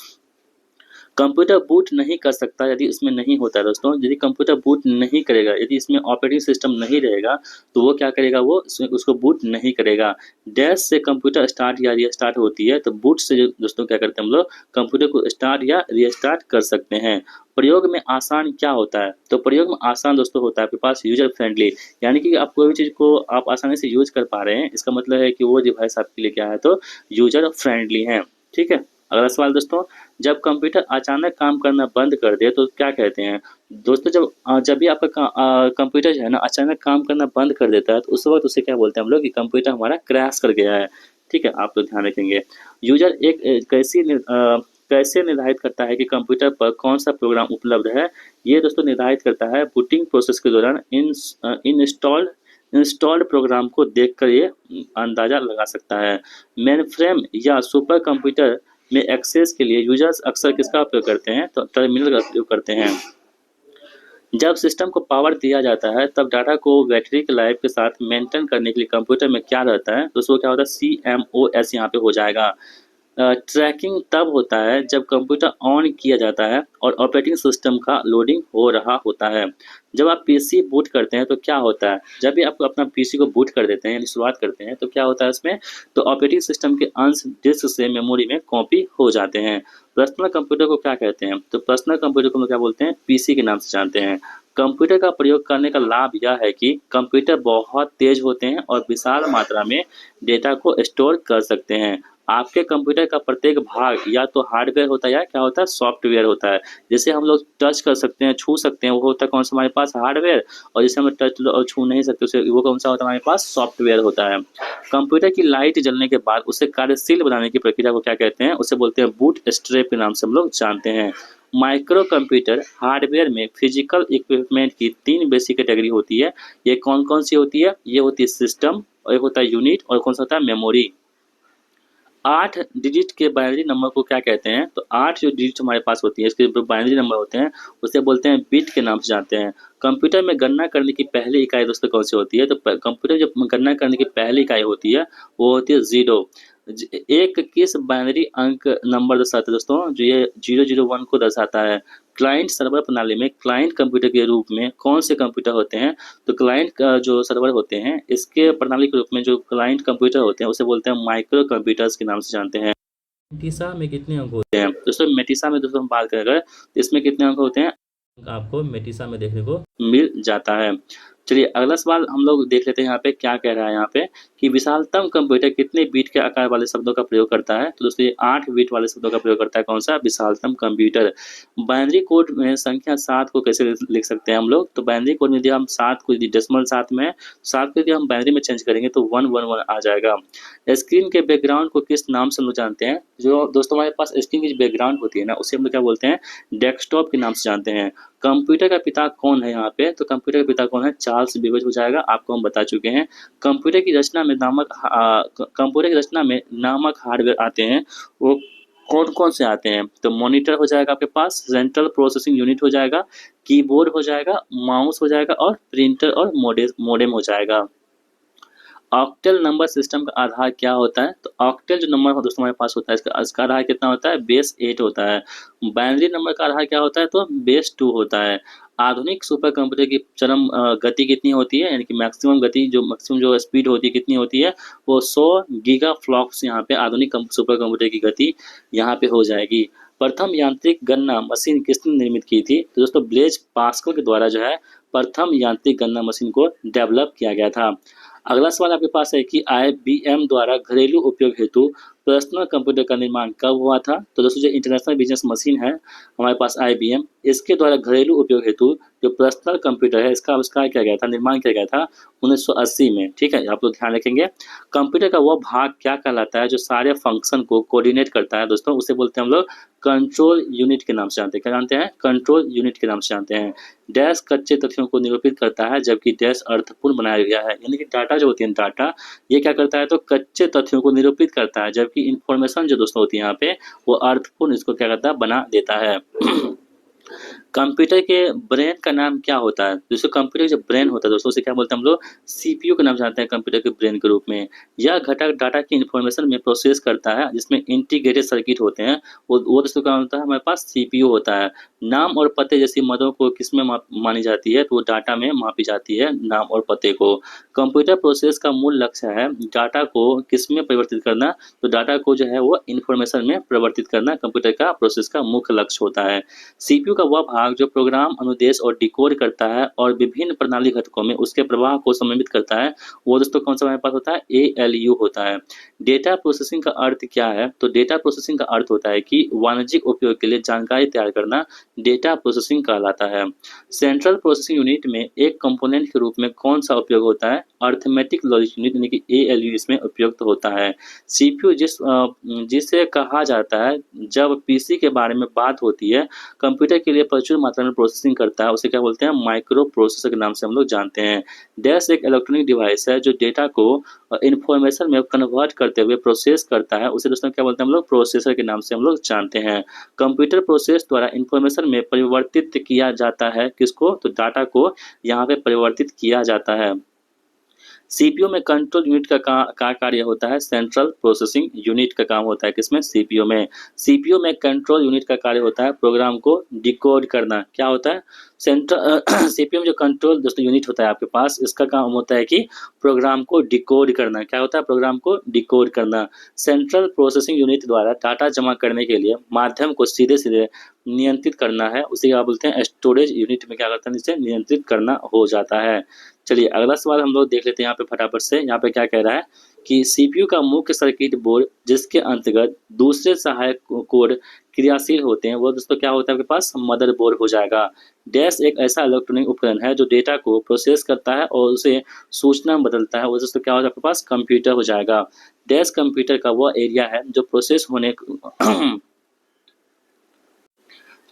कंप्यूटर बूट नहीं कर सकता यदि इसमें नहीं होता है दोस्तों, यदि कंप्यूटर बूट नहीं करेगा, यदि इसमें ऑपरेटिंग सिस्टम नहीं रहेगा तो वो क्या करेगा, वो उसको बूट नहीं करेगा। डैश से कंप्यूटर स्टार्ट या रीस्टार्ट होती है, तो बूट से जो दोस्तों क्या करते हैं हम लोग कंप्यूटर को स्टार्ट या रीस्टार्ट कर सकते हैं। प्रयोग में आसान क्या होता है, तो प्रयोग में आसान दोस्तों होता है आपके पास यूजर फ्रेंडली, यानी कि आप कोई भी चीज़ को आप आसानी से यूज कर पा रहे हैं, इसका मतलब है कि वो डिवाइस आपके लिए क्या है, तो यूजर फ्रेंडली है, ठीक है। अगला सवाल दोस्तों, जब कंप्यूटर अचानक काम करना बंद कर दे तो क्या कहते हैं, दोस्तों जब भी आपका कंप्यूटर जो है ना अचानक काम करना बंद कर देता है तो उस वक्त उसे क्या बोलते हैं हम लोग कि कंप्यूटर हमारा क्रैश कर गया है, ठीक है, आप लोग ध्यान रखेंगे। यूजर कैसे निर्धारित करता है कि कंप्यूटर पर कौन सा प्रोग्राम उपलब्ध है, ये दोस्तों निर्धारित करता है बूटिंग प्रोसेस के दौरान इंस्टॉल्ड प्रोग्राम को देखकर ये अंदाजा लगा सकता है। मेनफ्रेम या सुपर कंप्यूटर में एक्सेस के लिए यूजर्स अक्सर किसका उपयोग करते हैं, तो टर्मिनल का उपयोग करते हैं। जब सिस्टम को पावर दिया जाता है तब डाटा को बैटरी के लाइफ के साथ मेंटेन करने के लिए कंप्यूटर में क्या रहता है, दोस्तों क्या होता है, CMOS यहाँ पे हो जाएगा। ट्रैकिंग तब होता है जब कंप्यूटर ऑन किया जाता है और ऑपरेटिंग सिस्टम का लोडिंग हो रहा होता है। जब आप पीसी बूट करते हैं तो क्या होता है, जब भी आप अपना पीसी को बूट कर देते हैं यानी शुरुआत करते हैं तो क्या होता है इसमें, तो ऑपरेटिंग सिस्टम के अंश डिस्क से मेमोरी में कॉपी हो जाते हैं। पर्सनल कंप्यूटर को क्या कहते हैं, तो पर्सनल कंप्यूटर को हम क्या बोलते हैं, पीसी के नाम से जानते हैं। कंप्यूटर का प्रयोग करने का लाभ यह है कि कंप्यूटर बहुत तेज होते हैं और विशाल मात्रा में डेटा को स्टोर कर सकते हैं। आपके कंप्यूटर का प्रत्येक भाग या तो हार्डवेयर होता है या क्या होता है सॉफ्टवेयर होता है। जैसे हम लोग टच कर सकते हैं, छू सकते हैं, वो होता है कौन सा हमारे पास हार्डवेयर, और जिसे हम टच और छू नहीं सकते उसे वो कौन सा होता है हमारे पास सॉफ्टवेयर होता है। कंप्यूटर की लाइट जलने के बाद उसे कार्यशील बनाने की प्रक्रिया को क्या कहते हैं, उसे बोलते हैं बूट स्ट्रैप के नाम से हम लोग जानते हैं। माइक्रो कंप्यूटर हार्डवेयर में फिजिकल इक्विपमेंट की 3 बेसिक कैटेगरी होती है। ये कौन-कौन सी होती है? ये होती है सिस्टम, और एक होता है यूनिट, और कौन सा होता है मेमोरी। 8 डिजिट के बाइनरी नंबर को क्या कहते हैं? तो 8 जो डिजिट हमारे पास होती है, इसके जो बाइनरी नंबर होते हैं, उसे बोलते हैं बिट के नाम से जानते हैं। कंप्यूटर में गणना करने की पहली इकाई दोस्तों कौन सी होती है? तो कंप्यूटर जब गणना करने की पहली इकाई होती है, वो होती है ज़ीरो। एक किस बाइनरी अंक नंबर दर्शाता है दोस्तों? जो ये 001 को दर्शाता है। क्लाइंट सर्वर प्रणाली में क्लाइंट कंप्यूटर के रूप में कौन से कंप्यूटर होते हैं? तो क्लाइंट का जो सर्वर होते हैं, इसके प्रणाली के रूप में जो क्लाइंट कंप्यूटर होते हैं, उसे बोलते हैं माइक्रो कंप्यूटर्स के नाम से जानते हैं। मेटिसा में कितने अंक होते हैं? दोस्तों मेटिसा में दोस्तों हम बात करें अगर, तो इसमें कितने अंक होते हैं? आपको मेटिसा में देखने को मिल जाता है। चलिए अगला सवाल हम लोग देख लेते हैं यहाँ पे क्या कह रहा है यहाँ पे, कि विशालतम कंप्यूटर कितने बीट के आकार वाले शब्दों का प्रयोग करता है? तो दोस्तों ये 8 बीट वाले शब्दों का प्रयोग करता है। कौन सा? विशालतम कंप्यूटर। बाइनरी कोड में संख्या 7 को कैसे लिख सकते हैं हम लोग? तो बाइनरी कोड में यदि हम 7 को, यदि डेसिमल 7 में 7 को यदि हम बाइनरी में चेंज करेंगे तो 111 आ जाएगा। स्क्रीन के बैकग्राउंड को किस नाम से हम लोग जानते हैं? जो दोस्तों हमारे पास स्क्रीन की जो बैकग्राउंड होती है ना, उसे हम लोग क्या बोलते हैं? डेस्कटॉप के नाम से जानते हैं। कंप्यूटर का पिता कौन है यहाँ पे? तो कंप्यूटर का पिता कौन है? चार्ल्स बेबेज हो जाएगा, आपको हम बता चुके हैं। कंप्यूटर की रचना में नामक हार्डवेयर आते हैं, वो कौन-कौन से आते हैं? तो मॉनिटर हो जाएगा आपके पास, सेंट्रल प्रोसेसिंग यूनिट हो जाएगा, कीबोर्ड हो जाएगा, माउस हो जाएगा, और प्रिंटर और मोडेम हो जाएगा। ऑक्टल नंबर सिस्टम का आधार क्या होता है? तो ऑक्टल जो नंबर हो दोस्तों हमारे पास होता है, इसका आधार कितना होता है? बेस 8 होता है। बाइनरी नंबर का आधार क्या होता है? तो बेस 2 होता है। आधुनिक सुपर कंप्यूटर की चरम गति कितनी होती है? यानी कि मैक्सिमम जो स्पीड होती है कितनी होती है? वो 100 गीगाफ्लॉप्स यहाँ पे आधुनिक सुपर कंप्यूटर की गति यहाँ पे हो जाएगी। प्रथम यांत्रिक गणना मशीन किसने निर्मित की थी? तो दोस्तों ब्लेज पास्कल के द्वारा जो है प्रथम यांत्रिक गणना मशीन को डेवलप किया गया था। अगला सवाल आपके पास है कि IBM द्वारा घरेलू उपयोग हेतु पर्सनल कंप्यूटर का निर्माण कब हुआ था? तो दोस्तों जो इंटरनेशनल बिजनेस मशीन है हमारे पास IBM, इसके द्वारा घरेलू उपयोग हेतु जो पर्सनल कंप्यूटर है इसका आविष्कार किया गया था, निर्माण किया गया था 1980 में। ठीक है, आप लोग ध्यान रखेंगे। कंप्यूटर का वो भाग क्या कहलाता है जो सारे फंक्शन को कोऑर्डिनेट करता है दोस्तों? उसे बोलते हैं हम लोग कंट्रोल यूनिट के नाम से जानते हैं। क्या जानते हैं? कंट्रोल यूनिट के नाम से जानते हैं। डैश कच्चे तथ्यों को निरूपित करता है जबकि डैश अर्थपूर्ण बनाया गया है। यानी कि डाटा जो होती है, डाटा ये क्या करता है? तो कच्चे तथ्यों को निरूपित करता है, जबकि इन्फॉर्मेशन जो दोस्तों होती है यहाँ पे वो अर्थपूर्ण इसको क्या करता है? बना देता है। कंप्यूटर के ब्रेन का नाम क्या होता है? दोस्तों कंप्यूटर जो ब्रेन होता है दोस्तों उसे क्या बोलते हैं हम लोग? CPU के नाम जानते हैं कंप्यूटर के ब्रेन के रूप में। यह घटक डाटा की इन्फॉर्मेशन में प्रोसेस करता है जिसमें इंटीग्रेटेड सर्किट होते हैं, वो दोस्तों क्या होता है? हमारे पास CPU होता है। नाम और पते जैसी मदों को किसमें मानी जाती है? तो वो डाटा में मापी जाती है, नाम और पते को। कंप्यूटर प्रोसेस का मूल लक्ष्य है डाटा को किसमें परिवर्तित करना? तो डाटा को जो है वो इन्फॉर्मेशन में परिवर्तित करना कंप्यूटर का प्रोसेस का मुख्य लक्ष्य होता है। CPU का वह भाग जो प्रोग्राम अनुदेश और डिकोड करता है और विभिन्न प्रणाली घटकों में उसके प्रवाह को समन्वित करता है, वो दोस्तों कौन सा हमारे पास होता है? ALU होता है। डेटा प्रोसेसिंग का अर्थ क्या है? तो डेटा प्रोसेसिंग का अर्थ होता है कि वाणिज्यिक उपयोग के लिए जानकारी तैयार करना डेटा प्रोसेसिंग कहलाता है। सेंट्रल प्रोसेसिंग यूनिट में एक कंपोनेंट के रूप में कौन सा उपयोग होता है? अर्थमेटिक लॉजिक यूनिट यानी कि ALU इसमें उपयुक्त होता है। CPU जिसे कहा जाता है जब PC के बारे में बात होती है, कंप्यूटर के लिए प्रचुर मात्रा में प्रोसेसिंग करता है, उसे क्या बोलते हैं? माइक्रो प्रोसेसर के नाम से हम लोग जानते हैं। डैश एक इलेक्ट्रॉनिक डिवाइस है जो डेटा को इन्फॉर्मेशन में कन्वर्ट करते हुए प्रोसेस करता है, उसे दोस्तों क्या बोलते हैं हम लोग? प्रोसेसर के नाम से हम लोग जानते हैं। कंप्यूटर प्रोसेस द्वारा इन्फॉर्मेशन में परिवर्तित किया जाता है किसको? तो डाटा को यहाँ पे परिवर्तित किया जाता है। CPU में कंट्रोल यूनिट का कार्य होता है, सेंट्रल प्रोसेसिंग यूनिट का काम होता है किसमें? CPU में। CPU में कंट्रोल यूनिट का कार्य होता है प्रोग्राम को डिकोड करना। क्या होता है? CPU में जो कंट्रोल दोस्तों यूनिट होता है आपके पास, इसका काम होता है कि प्रोग्राम को डिकोड करना। क्या होता है? प्रोग्राम को डिकोड करना। सेंट्रल प्रोसेसिंग यूनिट द्वारा डाटा जमा करने के लिए माध्यम को सीधे नियंत्रित करना है उसे क्या बोलते हैं, स्टोरेज यूनिट में क्या करता है, जिसे नियंत्रित करना हो जाता है। चलिए अगला सवाल हम लोग देख लेते हैं यहाँ पे फटाफट से। यहाँ पे क्या कह रहा है कि सीपीयू का मुख्य सर्किट बोर्ड जिसके अंतर्गत दूसरे सहायक कोड क्रियाशील होते हैं वो दोस्तों क्या होता है आपके पास, मदरबोर्ड हो जाएगा। डैश एक ऐसा इलेक्ट्रॉनिक उपकरण है जो डेटा को प्रोसेस करता है और उसे सूचना में बदलता है, वो दोस्तों क्या होता है आपके पास, कंप्यूटर हो जाएगा। डैश कंप्यूटर का वह एरिया है जो प्रोसेस होने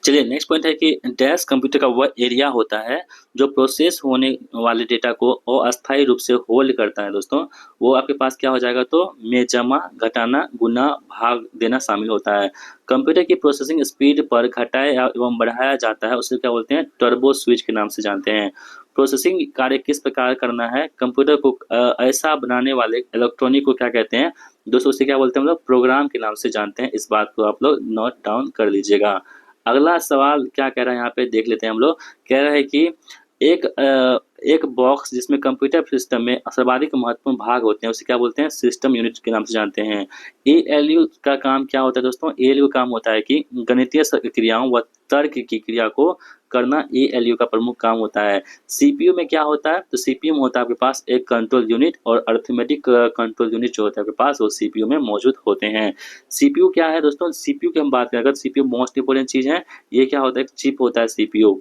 चलिए नेक्स्ट पॉइंट है कि डैश कंप्यूटर का वह एरिया होता है जो प्रोसेस होने वाले डेटा को अस्थायी रूप से होल्ड करता है दोस्तों। वो आपके पास क्या हो जाएगा, तो में जमा, घटाना, गुना, भाग देना शामिल होता है। कंप्यूटर की प्रोसेसिंग स्पीड पर घटाया एवं बढ़ाया जाता है उसे क्या बोलते हैं, टर्बो स्विच के नाम से जानते हैं। प्रोसेसिंग कार्य किस प्रकार करना है, कंप्यूटर को ऐसा बनाने वाले इलेक्ट्रॉनिक को क्या कहते हैं दोस्तों, उसे क्या बोलते हैं हम लोग, प्रोग्राम के नाम से जानते हैं। इस बात को आप लोग नोट डाउन कर लीजिएगा। अगला सवाल क्या कह रहा है यहाँ पे देख लेते हैं हम लोग। कह रहा है कि एक बॉक्स जिसमें कंप्यूटर सिस्टम में सर्वाधिक महत्वपूर्ण भाग होते हैं उसे क्या बोलते हैं, सिस्टम यूनिट के नाम से जानते हैं। एएलयू का काम क्या होता है दोस्तों, एएलयू का काम होता है कि गणितीय क्रियाओं व तर्क की क्रिया को करना एएलयू का प्रमुख काम होता है। सीपीयू में क्या होता है, तो सीपीयू में होता है आपके पास एक कंट्रोल यूनिट और अरिथमेटिक कंट्रोल यूनिट जो होता है आपके पास वो सीपीयू में मौजूद होते हैं। सीपीयू क्या है दोस्तों, सीपीयू की हम बात करें अगर, सीपीयू मोस्ट इंपोर्टेंट चीज है। ये क्या होता है, एक चिप होता है सीपीयू।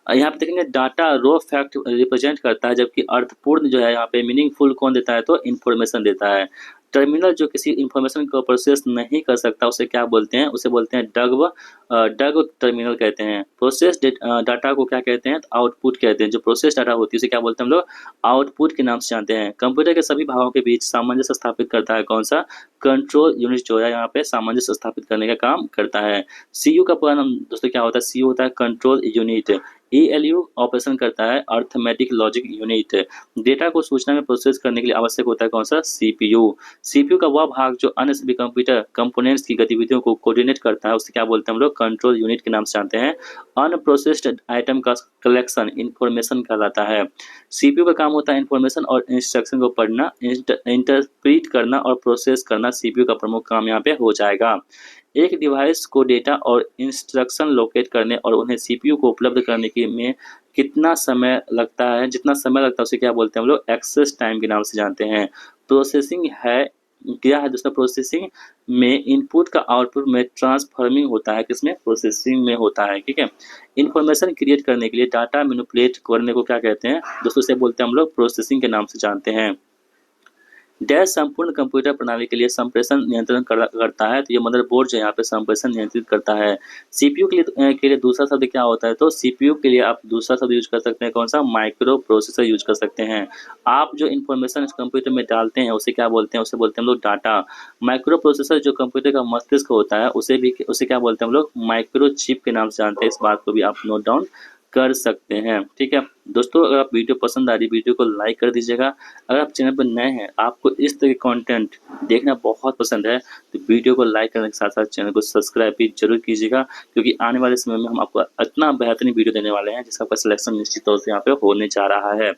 यहाँ पे देखेंगे डाटा रो फैक्ट रिप्रेजेंट करता है, जबकि अर्थपूर्ण जो है यहाँ पे मीनिंगफुल कौन देता है, तो इन्फॉर्मेशन देता है। टर्मिनल जो किसी इन्फॉर्मेशन को प्रोसेस नहीं कर सकता उसे क्या बोलते हैं, उसे बोलते हैं डग टर्मिनल कहते हैं। प्रोसेस डाटा को क्या कहते हैं, आउटपुट कहते हैं। जो प्रोसेस डाटा होती है उसे क्या बोलते हैं हम लोग, आउटपुट के नाम से जानते हैं। कंप्यूटर के सभी भागों के बीच सामंजस्य स्थापित करता है कौन सा, कंट्रोल यूनिट जो है यहाँ पे सामंजस्य स्थापित करने का काम करता है। सीयू का पूरा नाम दोस्तों क्या होता है, सीयू होता है कंट्रोल यूनिट। एएलयू ऑपरेशन करता है अर्थमेटिक लॉजिक यूनिट। डेटा को सूचना में प्रोसेस करने के लिए आवश्यक होता है कौन सा, सीपीयू। सीपीयू का वह भाग जो अन्य सभी कंप्यूटर कंपोनेंट्स की गतिविधियों को कोऑर्डिनेट करता है उसे क्या बोलते हैं हम लोग, कंट्रोल यूनिट के नाम से जानते हैं। अनप्रोसेस्ड आइटम का कलेक्शन इंफॉर्मेशन कहलाता है। सीपीयू का काम होता है इंफॉर्मेशन और इंस्ट्रक्शन को पढ़ना, इंटरप्रीट करना और प्रोसेस करना सीपीयू का प्रमुख काम यहाँ पे हो जाएगा। एक डिवाइस को डेटा और इंस्ट्रक्शन लोकेट करने और उन्हें सीपीयू को उपलब्ध करने के में कितना समय लगता है, जितना समय लगता है उसे क्या बोलते हैं हम लोग, एक्सेस टाइम के नाम से जानते हैं। प्रोसेसिंग है क्या है दोस्तों, प्रोसेसिंग में इनपुट का आउटपुट में ट्रांसफॉर्मिंग होता है, किसमें, प्रोसेसिंग में होता है। ठीक है, इन्फॉर्मेशन क्रिएट करने के लिए डाटा मैनिपुलेट करने को क्या कहते हैं दोस्तों, से बोलते हैं हम लोग प्रोसेसिंग के नाम से जानते हैं। डैश संपूर्ण कंप्यूटर प्रणाली के लिए संप्रेषण नियंत्रण करता है, तो ये मदरबोर्ड जो यहाँ पे संप्रेषण नियंत्रित करता है। सीपीयू के लिए दूसरा शब्द क्या होता है, तो सीपीयू के लिए आप दूसरा शब्द यूज कर सकते हैं कौन सा, माइक्रो प्रोसेसर यूज कर सकते हैं। आप जो इन्फॉर्मेशन कंप्यूटर में डालते हैं उसे क्या बोलते हैं, उसे बोलते हैं हम लोग डाटा। माइक्रो प्रोसेसर जो कंप्यूटर का मस्तिष्क होता है उसे क्या बोलते हैं हम लोग, माइक्रो चिप के नाम से जानते हैं। इस बात को भी आप नोट डाउन कर सकते हैं। ठीक है दोस्तों, अगर आप वीडियो पसंद आ रही वीडियो को लाइक कर दीजिएगा। अगर आप चैनल पर नए हैं, आपको इस तरह के कंटेंट देखना बहुत पसंद है, तो वीडियो को लाइक करने के साथ साथ चैनल को सब्सक्राइब भी जरूर कीजिएगा, क्योंकि आने वाले समय में हम आपको इतना बेहतरीन वीडियो देने वाले हैं जिसका आपका सिलेक्शन निश्चित तौर से यहाँ पे होने जा रहा है।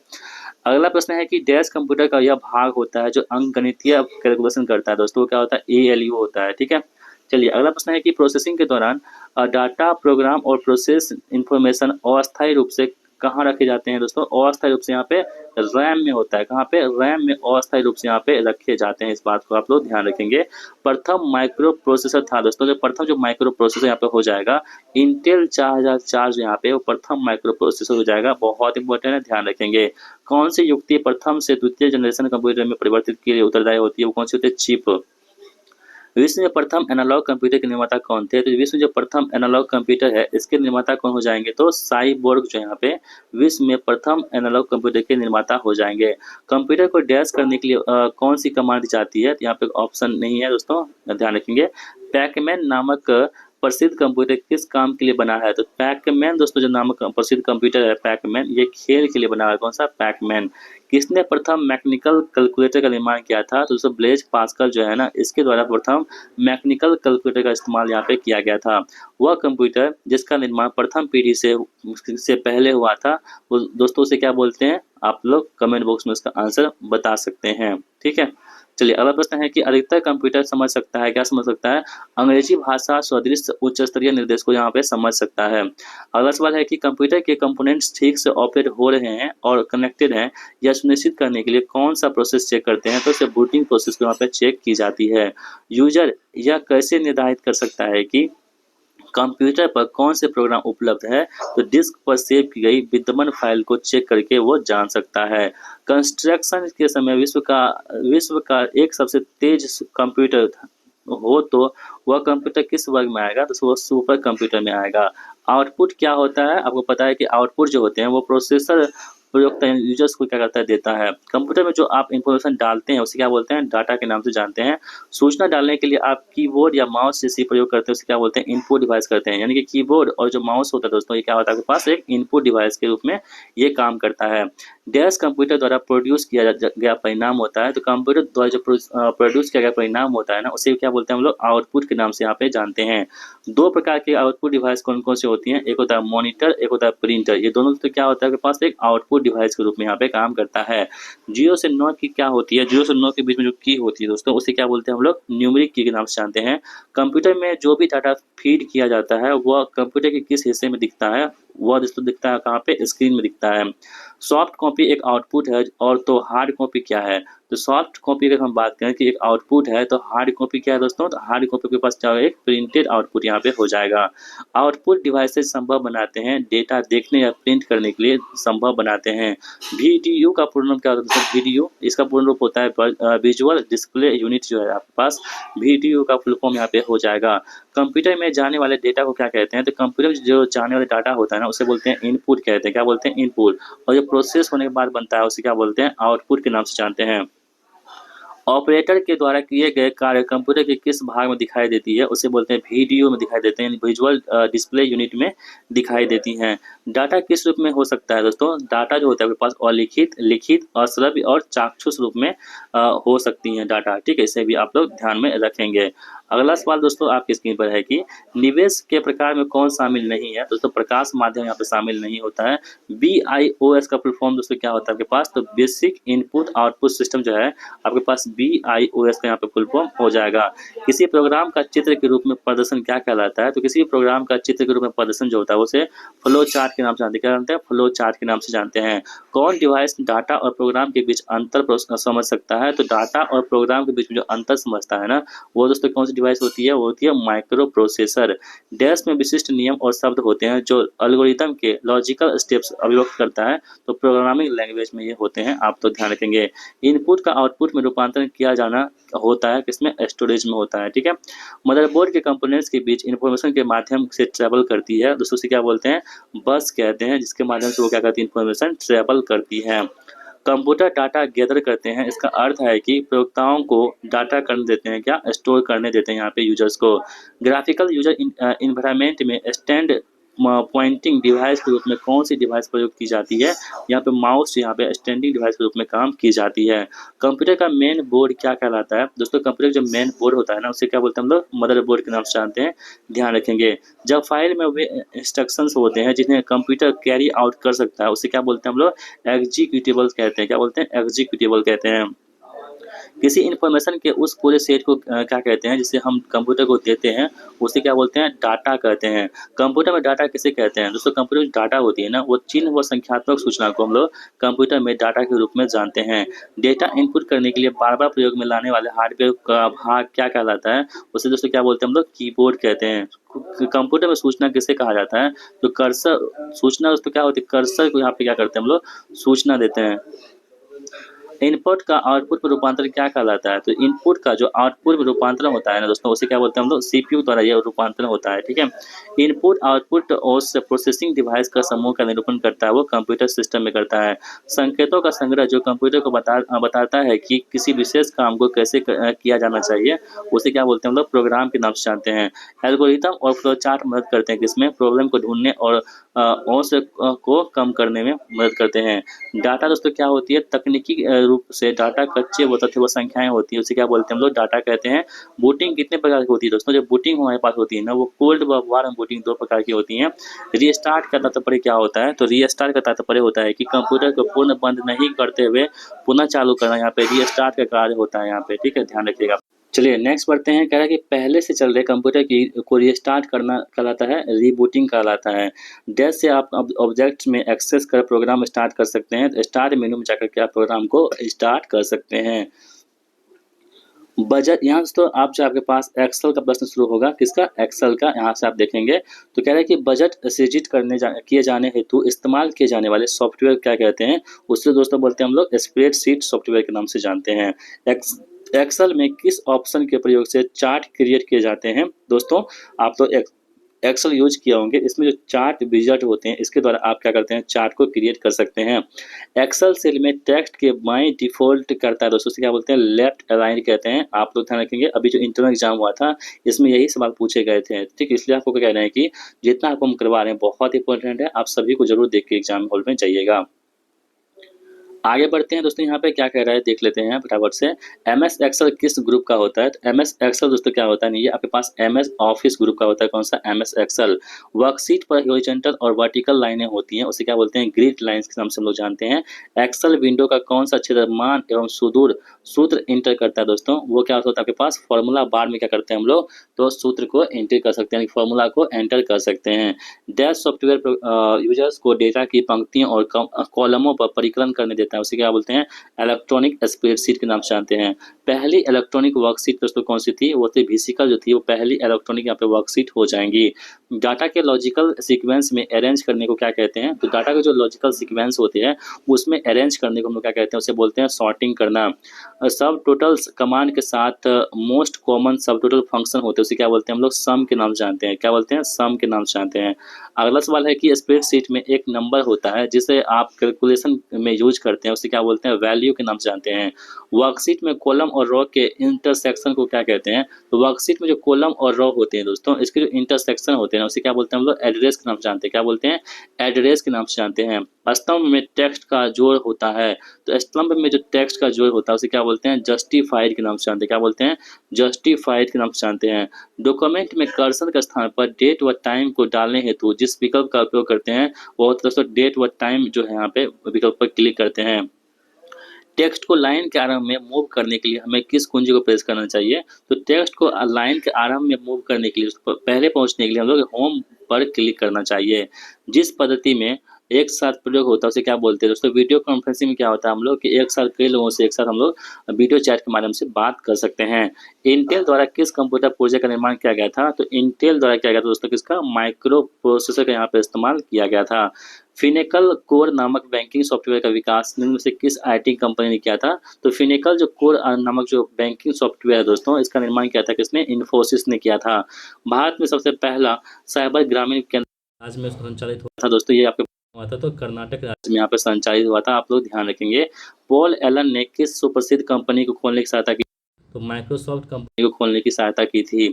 अगला प्रश्न है कि डैश कंप्यूटर का यह भाग होता है जो अंकगणितीय कैलकुलेशन करता है दोस्तों, क्या होता है, एएलयू होता है। ठीक है, चलिए अगला प्रश्न है कि प्रोसेसिंग के दौरान डाटा, प्रोग्राम और प्रोसेस इंफॉर्मेशन अस्थायी रूप से कहाँ रखे जाते हैं दोस्तों, अस्थायी रूप से यहाँ पे रैम में होता है। कहाँ पे, रैम में अस्थायी रूप से यहाँ पे रखे जाते हैं। इस बात को आप लोग ध्यान रखेंगे। प्रथम माइक्रो प्रोसेसर था दोस्तों, जो माइक्रो प्रोसेसर यहाँ पे हो जाएगा इंटेल 4004 यहाँ पे वो प्रथम माइक्रो प्रोसेसर हो जाएगा। बहुत इंपॉर्टेंट है, ध्यान रखेंगे। कौन सी युक्ति प्रथम से द्वितीय जनरेशन कंप्यूटर में परिवर्तित के लिए उत्तरदायी होती है, वो कौन सी होती है, चिप। विश्व में प्रथम एनालॉग कंप्यूटर के निर्माता कौन थे, तो विश्व में जो प्रथम एनालॉग कंप्यूटर है इसके निर्माता कौन हो जाएंगे, तो साइबोर्ग जो यहाँ पे विश्व में प्रथम एनालॉग कंप्यूटर के निर्माता हो जाएंगे। कंप्यूटर को डैश करने के लिए कौन सी कमांड दी जाती है, तो यहाँ पे ऑप्शन नहीं है दोस्तों, ध्यान रखेंगे। पैकमैन नामक प्रसिद्ध कंप्यूटर किस काम के लिए बना है, तो पैकमैन दोस्तों जो नामक प्रसिद्ध कंप्यूटर है पैकमैन, ये खेल के लिए बना है। कौन सा, पैकमैन। किसने प्रथम मैकेनिकल कैलकुलेटर का निर्माण किया था, तो दोस्तों ब्लेज पास्कल जो है ना, इसके द्वारा प्रथम मैकेनिकल कैलकुलेटर का इस्तेमाल यहाँ पे किया गया था। वह कंप्यूटर जिसका निर्माण प्रथम पीढ़ी से पहले हुआ था, वो दोस्तों उसे क्या बोलते हैं, आप लोग कमेंट बॉक्स में उसका आंसर बता सकते हैं। ठीक है, चलिए अगला प्रश्न है कि अधिकतर कंप्यूटर समझ सकता है, क्या समझ सकता है? अंग्रेजी भाषा सदृश उच्च स्तरीय निर्देश को यहाँ पे समझ सकता है। अगला सवाल है कि कंप्यूटर के कंपोनेंट्स ठीक से ऑपरेट हो रहे हैं और कनेक्टेड हैं, यह सुनिश्चित करने के लिए कौन-सा प्रोसेस चेक करते हैं? तो इसे बूटिंग प्रोसेस को यहाँ पे चेक की जाती है। यूज़र यह कैसे निर्धारित कर सकता है कि कंप्यूटर पर कौन से प्रोग्राम उपलब्ध है? तो डिस्क पर सेव की गई विद्यमान फाइल को चेक करके वो जान सकता है। कंस्ट्रक्शन के समय विश्व का एक सबसे तेज कंप्यूटर हो तो वह कंप्यूटर किस वर्ग में आएगा? तो वो सुपर कंप्यूटर में आएगा। आउटपुट क्या होता है? आपको पता है कि आउटपुट जो होते हैं वो प्रोसेसर प्रयोगता यूजर्स को क्या करता है, देता है। कंप्यूटर में जो आप इंफॉर्मेशन डालते हैं उसे क्या बोलते हैं? डाटा के नाम से जानते हैं। सूचना डालने के लिए आप कीबोर्ड या माउस जैसे प्रयोग करते हैं उसे क्या बोलते हैं? इनपुट डिवाइस करते हैं। यानी कि कीबोर्ड और जो माउस होता है दोस्तों, ये क्या होता है आपके पास? एक इनपुट डिवाइस के रूप में ये काम करता है। डैश कंप्यूटर द्वारा प्रोड्यूस किया गया परिणाम होता है। तो कंप्यूटर द्वारा जो प्रोड्यूस किया गया परिणाम होता है ना, उसे क्या बोलते हैं हम लोग? आउटपुट के नाम से यहाँ पे जानते हैं। दो प्रकार के आउटपुट डिवाइस कौन कौन से होती हैं? एक होता है मॉनिटर, एक होता है प्रिंटर। ये दोनों तो क्या होता है आपके पास? एक आउटपुट डिवाइस के रूप में यहाँ पे काम करता है। 0 से 9 की क्या होती है? 0 से 9 के बीच में जो की होती है दोस्तों, उसे क्या बोलते हैं हम लोग? न्यूमेरिक की के नाम से जानते हैं। कंप्यूटर में जो भी डाटा फीड किया जाता है वह कंप्यूटर के किस हिस्से में दिखता है? वह दोस्तों दिखता है कहाँ पे? स्क्रीन में दिखता है। सॉफ्ट कॉपी एक आउटपुट है और तो हार्ड कॉपी क्या है? तो सॉफ्ट कॉपी अगर हम बात करें कि एक आउटपुट है, तो हार्ड कॉपी क्या है दोस्तों? तो हार्ड कॉपी के पास क्या होगा? एक प्रिंटेड आउटपुट यहाँ पे हो जाएगा। आउटपुट डिवाइसेस संभव बनाते हैं, डेटा देखने या प्रिंट करने के लिए संभव बनाते हैं। वीडीयू का पूर्ण रूप क्या होता है दोस्तों? वीडीयू, इसका पूर्ण रूप होता है विजुअल डिस्प्ले यूनिट जो है आपके पास, वीडीयू का फुल फॉर्म यहाँ पे हो जाएगा। कंप्यूटर में जाने वाले डेटा को क्या कहते हैं? तो कंप्यूटर में जो जाने वाले डाटा होता है ना, उसे बोलते हैं इनपुट कहते हैं। क्या बोलते हैं? इनपुट। और जो प्रोसेस होने के बाद बनता है उसे क्या बोलते हैं? आउटपुट के नाम से जानते हैं। ऑपरेटर के द्वारा किए गए कार्य कंप्यूटर के किस भाग में दिखाई देती है? उसे बोलते हैं वीडीओ में दिखाई देते हैं, विजुअल डिस्प्ले यूनिट में दिखाई देती हैं। डाटा किस रूप में हो सकता है दोस्तों? डाटा जो होता है आपके पास अलिखित, लिखित, अश्रव्य और चाक्षुष रूप में हो सकती हैं डाटा। ठीक है, इसे भी आप लोग ध्यान में रखेंगे। अगला सवाल दोस्तों आपकी स्क्रीन पर है कि निवेश के प्रकार में कौन शामिल नहीं है? दोस्तों प्रकाश माध्यम यहाँ पे शामिल नहीं होता है। BIOS का फुल फॉर्म दोस्तों क्या होता है आपके पास? तो बेसिक इनपुट आउटपुट सिस्टम जो है आपके पास BIOS का यहाँ पे फुल फॉर्म हो जाएगा। किसी प्रोग्राम का चित्र के रूप में प्रदर्शन क्या कहलाता है? तो किसी भी प्रोग्राम का चित्र के रूप में प्रदर्शन जो होता है उसे फ्लो चार्ट के नाम से जानते हैं। क्या जानते हैं? फ्लो चार्ट के नाम से जानते हैं। कौन डिवाइस डाटा और प्रोग्राम के बीच अंतर समझ सकता है? तो डाटा और प्रोग्राम के बीच में जो अंतर समझता है ना, वो दोस्तों कौन सी डिवाइस होती है? वो होती है माइक्रो प्रोसेसर। डैश में विशिष्ट नियम और शब्द होते हैं जो एल्गोरिथम के लॉजिकल स्टेप्स अभिव्यक्त करता है। तो प्रोग्रामिंग लैंग्वेज में ये होते हैं, आप तो ध्यान रखेंगे। इनपुट का आउटपुट में रूपांतरण किया जाना होता है किसमें? स्टोरेज में होता है। ठीक है, मदरबोर्ड के कंपोनेंट्स के बीच इंफॉर्मेशन के माध्यम से ट्रेवल करती है, दोस्तों से क्या बोलते हैं? बस कहते हैं, जिसके माध्यम से वो क्या करती है? इंफॉर्मेशन ट्रेवल करती है। कंप्यूटर डाटा गैदर करते हैं, इसका अर्थ है कि प्रयोक्ताओं को डाटा करने देते हैं, क्या? स्टोर करने देते हैं यहाँ पे यूजर्स को। ग्राफिकल यूजर इन्वायरमेंट में स्टैंड पॉइंटिंग डिवाइस के रूप में कौन सी डिवाइस प्रयोग की जाती है? यहाँ पे माउस यहाँ पे स्टैंडिंग डिवाइस के रूप में काम की जाती है। कंप्यूटर का मेन बोर्ड क्या कहलाता है? दोस्तों कंप्यूटर जो मेन बोर्ड होता है ना, उसे क्या बोलते हैं हम लोग? मदर बोर्ड के नाम से जानते हैं, ध्यान रखेंगे। जब फाइल में वे इंस्ट्रक्शंस होते हैं जिन्हें कंप्यूटर कैरी आउट कर सकता है, उसे क्या बोलते हैं हम लोग? एग्जीक्यूटिबल कहते हैं। क्या बोलते हैं? एग्जीक्यूटिबल कहते हैं। किसी इन्फॉर्मेशन के उस पूरे सेट को क्या कहते हैं? जिसे हम कंप्यूटर को देते हैं उसे क्या बोलते हैं? डाटा कहते हैं। कंप्यूटर में डाटा किसे कहते हैं? दोस्तों कंप्यूटर में डाटा होती है ना, वो चिन्ह व संख्यात्मक सूचना को हम लोग कंप्यूटर में डाटा के रूप में जानते हैं। डेटा इनपुट करने के लिए बार बार प्रयोग में लाने वाले हार्डवेयर का भाग क्या कहलाता है? उसे दोस्तों क्या बोलते हैं हम लोग? कीबोर्ड कहते हैं। कंप्यूटर में सूचना किसे कहा जाता है? तो कर्सर सूचना दोस्तों क्या होती है? कर्सर को यहाँ पे क्या करते हैं हम लोग? सूचना देते हैं। इनपुट का आउटपुट में रूपांतरण क्या कहलाता है? तो इनपुट का जो आउटपुट में रूपांतरण होता है ना दोस्तों, उसे क्या बोलते हैं हम लोग? CPU द्वारा यह रूपांतरण होता है। ठीक है, इनपुट आउटपुट उस प्रोसेसिंग डिवाइस का समूह का निरूपण करता है, वो कंप्यूटर सिस्टम में करता है। संकेतों का संग्रह जो कंप्यूटर को बताता है कि किसी विशेष काम को कैसे किया जाना चाहिए, उसे क्या बोलते हैं हम लोग? प्रोग्राम के नाम से जानते हैं। एल्गोरिथम और फ्लो चार्ट मदद करते हैं किसमें? प्रॉब्लम को ढूंढने और औसत को कम करने में मदद करते हैं। डाटा दोस्तों क्या होती है? तकनीकी रूप से डाटा कच्चे व तथ्य व संख्याएं होती है उसे क्या बोलते हैं हम लोग, डाटा कहते हैं। बूटिंग कितने प्रकार की होती है दोस्तों, जो बूटिंग हमारे पास होती है ना, वो कोल्ड व वार्म बूटिंग दो प्रकार की होती है। रीस्टार्ट का तात्पर्य क्या होता है, तो रीस्टार्ट का तात्पर्य होता है कि कंप्यूटर को पूर्ण बंद नहीं करते हुए पुनः चालू करना, यहाँ पे रीस्टार्ट का कार्य होता है यहाँ पे, ठीक है, ध्यान रखिएगा। चलिए नेक्स्ट बढ़ते हैं। कह रहा है कि पहले से चल रहे कंप्यूटर की को रीस्टार्ट करना कहलाता है रीबूटिंग कहलाता है। डैश से आप ऑब्जेक्ट्स में एक्सेस कर प्रोग्राम स्टार्ट कर सकते हैं, तो स्टार्ट मेनू में जाकर के आप प्रोग्राम को स्टार्ट कर सकते हैं। बजट, यहाँ से तो आपसे आपके पास एक्सेल का प्रश्न शुरू होगा, किसका, एक्सेल का। यहाँ से आप देखेंगे तो कह रहे हैं कि बजट सृजित किए जाने हेतु इस्तेमाल किए जाने वाले सॉफ्टवेयर क्या कहते हैं, उससे दोस्तों बोलते हैं हम लोग स्प्रेडशीट सॉफ्टवेयर के नाम से जानते हैं। एक्सेल में किस ऑप्शन के प्रयोग से चार्ट क्रिएट किए जाते हैं दोस्तों, आप तो एक्सेल यूज किए होंगे, इसमें जो चार्ट विजार्ड होते हैं इसके द्वारा आप क्या करते हैं, चार्ट को क्रिएट कर सकते हैं। एक्सेल सेल में टेक्स्ट के बाएं डिफॉल्ट करता है दोस्तों, से क्या बोलते हैं, लेफ्ट अलाइन कहते हैं। आप लोग ध्यान रखेंगे, अभी जो इंटरनल एग्जाम हुआ था इसमें यही सवाल पूछे गए थे, ठीक, इसलिए आपको क्या कहना है कि जितना आपको हम करवा रहे हैं बहुत इंपॉर्टेंट है, आप सभी को जरूर देख के एग्जाम हॉल में जाइएगा। आगे बढ़ते हैं दोस्तों, यहाँ पे क्या कह रहा है देख लेते हैं फटाफट से। एमएस एक्सेल किस ग्रुप का होता है, तो एमएस एक्सेल दोस्तों क्या होता है, नहीं, ये आपके पास एमएस ऑफिस ग्रुप का होता है। कौन सा, एमएस एक्सेल। वर्कशीट पर हॉरिजॉन्टल और वर्टिकल लाइनें होती हैं, उसे क्या बोलते हैं, ग्रिड लाइंस के नाम से हम लोग जानते हैं। एक्सेल विंडो का कौन सा क्षेत्र मान एवं सुदूर सूत्र इंटर करता है दोस्तों, वो क्या होता है आपके पास, फॉर्मूला बार में क्या करते हैं हम लोग, तो सूत्र को एंटर कर सकते हैं, फॉर्मूला को एंटर कर सकते हैं। डैश सॉफ्टवेयर यूजर्स को डेटा की पंक्तियों और कॉलमों पर परिकलन करने देता है, उसे क्या बोलते हैं, इलेक्ट्रॉनिक स्प्रेडशीट के नाम से जानते हैं। पहली इलेक्ट्रॉनिक वर्कशीट दोस्तों कौन सी थी, वो थी वेसिकल जो थी, वो पहली इलेक्ट्रॉनिक यहाँ पे वर्कशीट हो जाएंगी। डाटा के लॉजिकल सीक्वेंस में अरेंज करने को क्या कहते हैं, तो डाटा के जो लॉजिकल सीक्वेंस होते हैं उसमें अरेंज करने को हम लोग क्या कहते हैं, उसे बोलते हैं सॉर्टिंग करना। सब टोटल्स कमांड के साथ most common sub total function होते हैं, उसे क्या बोलते हैं हम लोग, सम के नाम से जानते हैं। क्या बोलते हैं, सम के नाम से जानते हैं। अगला सवाल है कि स्प्रेडशीट में एक नंबर होता है जिसे आप कैलकुलेशन में यूज करते हैं, उसे क्या बोलते हैं, वैल्यू के नाम से जानते हैं। वर्कशीट में कॉलम और रो के इंटरसेक्शन को क्या कहते हैं, तो वर्कशीट में जो कॉलम और रो होते हैं दोस्तों, इसके जो इंटरसेक्शन होते हैं उसे क्या बोलते हैं हम लोग, एड्रेस के नाम से जानते हैं। क्या बोलते हैं, एड्रेस के नाम से जानते हैं। स्तंभ में टेक्स्ट का जोड़ होता है, तो स्तंभ में जो टेक्स्ट का जोड़ होता है उसे क्या बोलते हैं, जस्टिफाइड के नाम से जानते हैं। क्या बोलते हैं, जस्टिफाइड के नाम से जानते हैं। डॉक्यूमेंट में कर्सर के स्थान पर डेट व टाइम को डालने हेतु जिस विकल्प का उपयोग करते हैं वो दोस्तों डेट व टाइम जो है यहाँ पे विकल्प पर क्लिक करते हैं। टेक्स्ट को लाइन के आरंभ में मूव करने के लिए हमें किस कुंजी को प्रेस करना चाहिए, तो टेक्स्ट को लाइन के आरंभ में मूव करने के लिए पहले पहुंचने के लिए हम लोग होम पर क्लिक करना चाहिए। जिस पद्धति में एक साथ प्रयोग होता है उसे क्या बोलते हैं दोस्तों, वीडियो कॉन्फ्रेंसिंग में क्या होता है हम लोग कि एक साथ कई लोगों से एक साथ हम लोग वीडियो चैट के माध्यम से बात कर सकते हैं। इंटेल द्वारा किस कंप्यूटर प्रोजेक्ट का निर्माण किया गया था, तो इंटेल द्वारा किया गया था दोस्तों किसका, माइक्रो प्रोसेसर का यहाँ पे इस्तेमाल किया गया था। फिनेकल कोर नामक बैंकिंग सॉफ्टवेयर का विकास निम्न में से किस आईटी कंपनी ने किया था, तो फिनेकल जो कोर नामक जो बैंकिंग सॉफ्टवेयर है दोस्तों, इसका निर्माण किया था किसने, इन्फोसिस ने किया था। भारत में सबसे पहला साइबर ग्रामीण केंद्र राज्य में संचालित हुआ था दोस्तों, ये आपके हुआ था, तो कर्नाटक राज्य में यहाँ पे संचालित हुआ था, आप लोग ध्यान रखेंगे। पॉल एलन ने किस सुप्रसिद्ध कंपनी को खोलने की सहायता की, तो माइक्रोसॉफ्ट कंपनी को खोलने की सहायता की थी।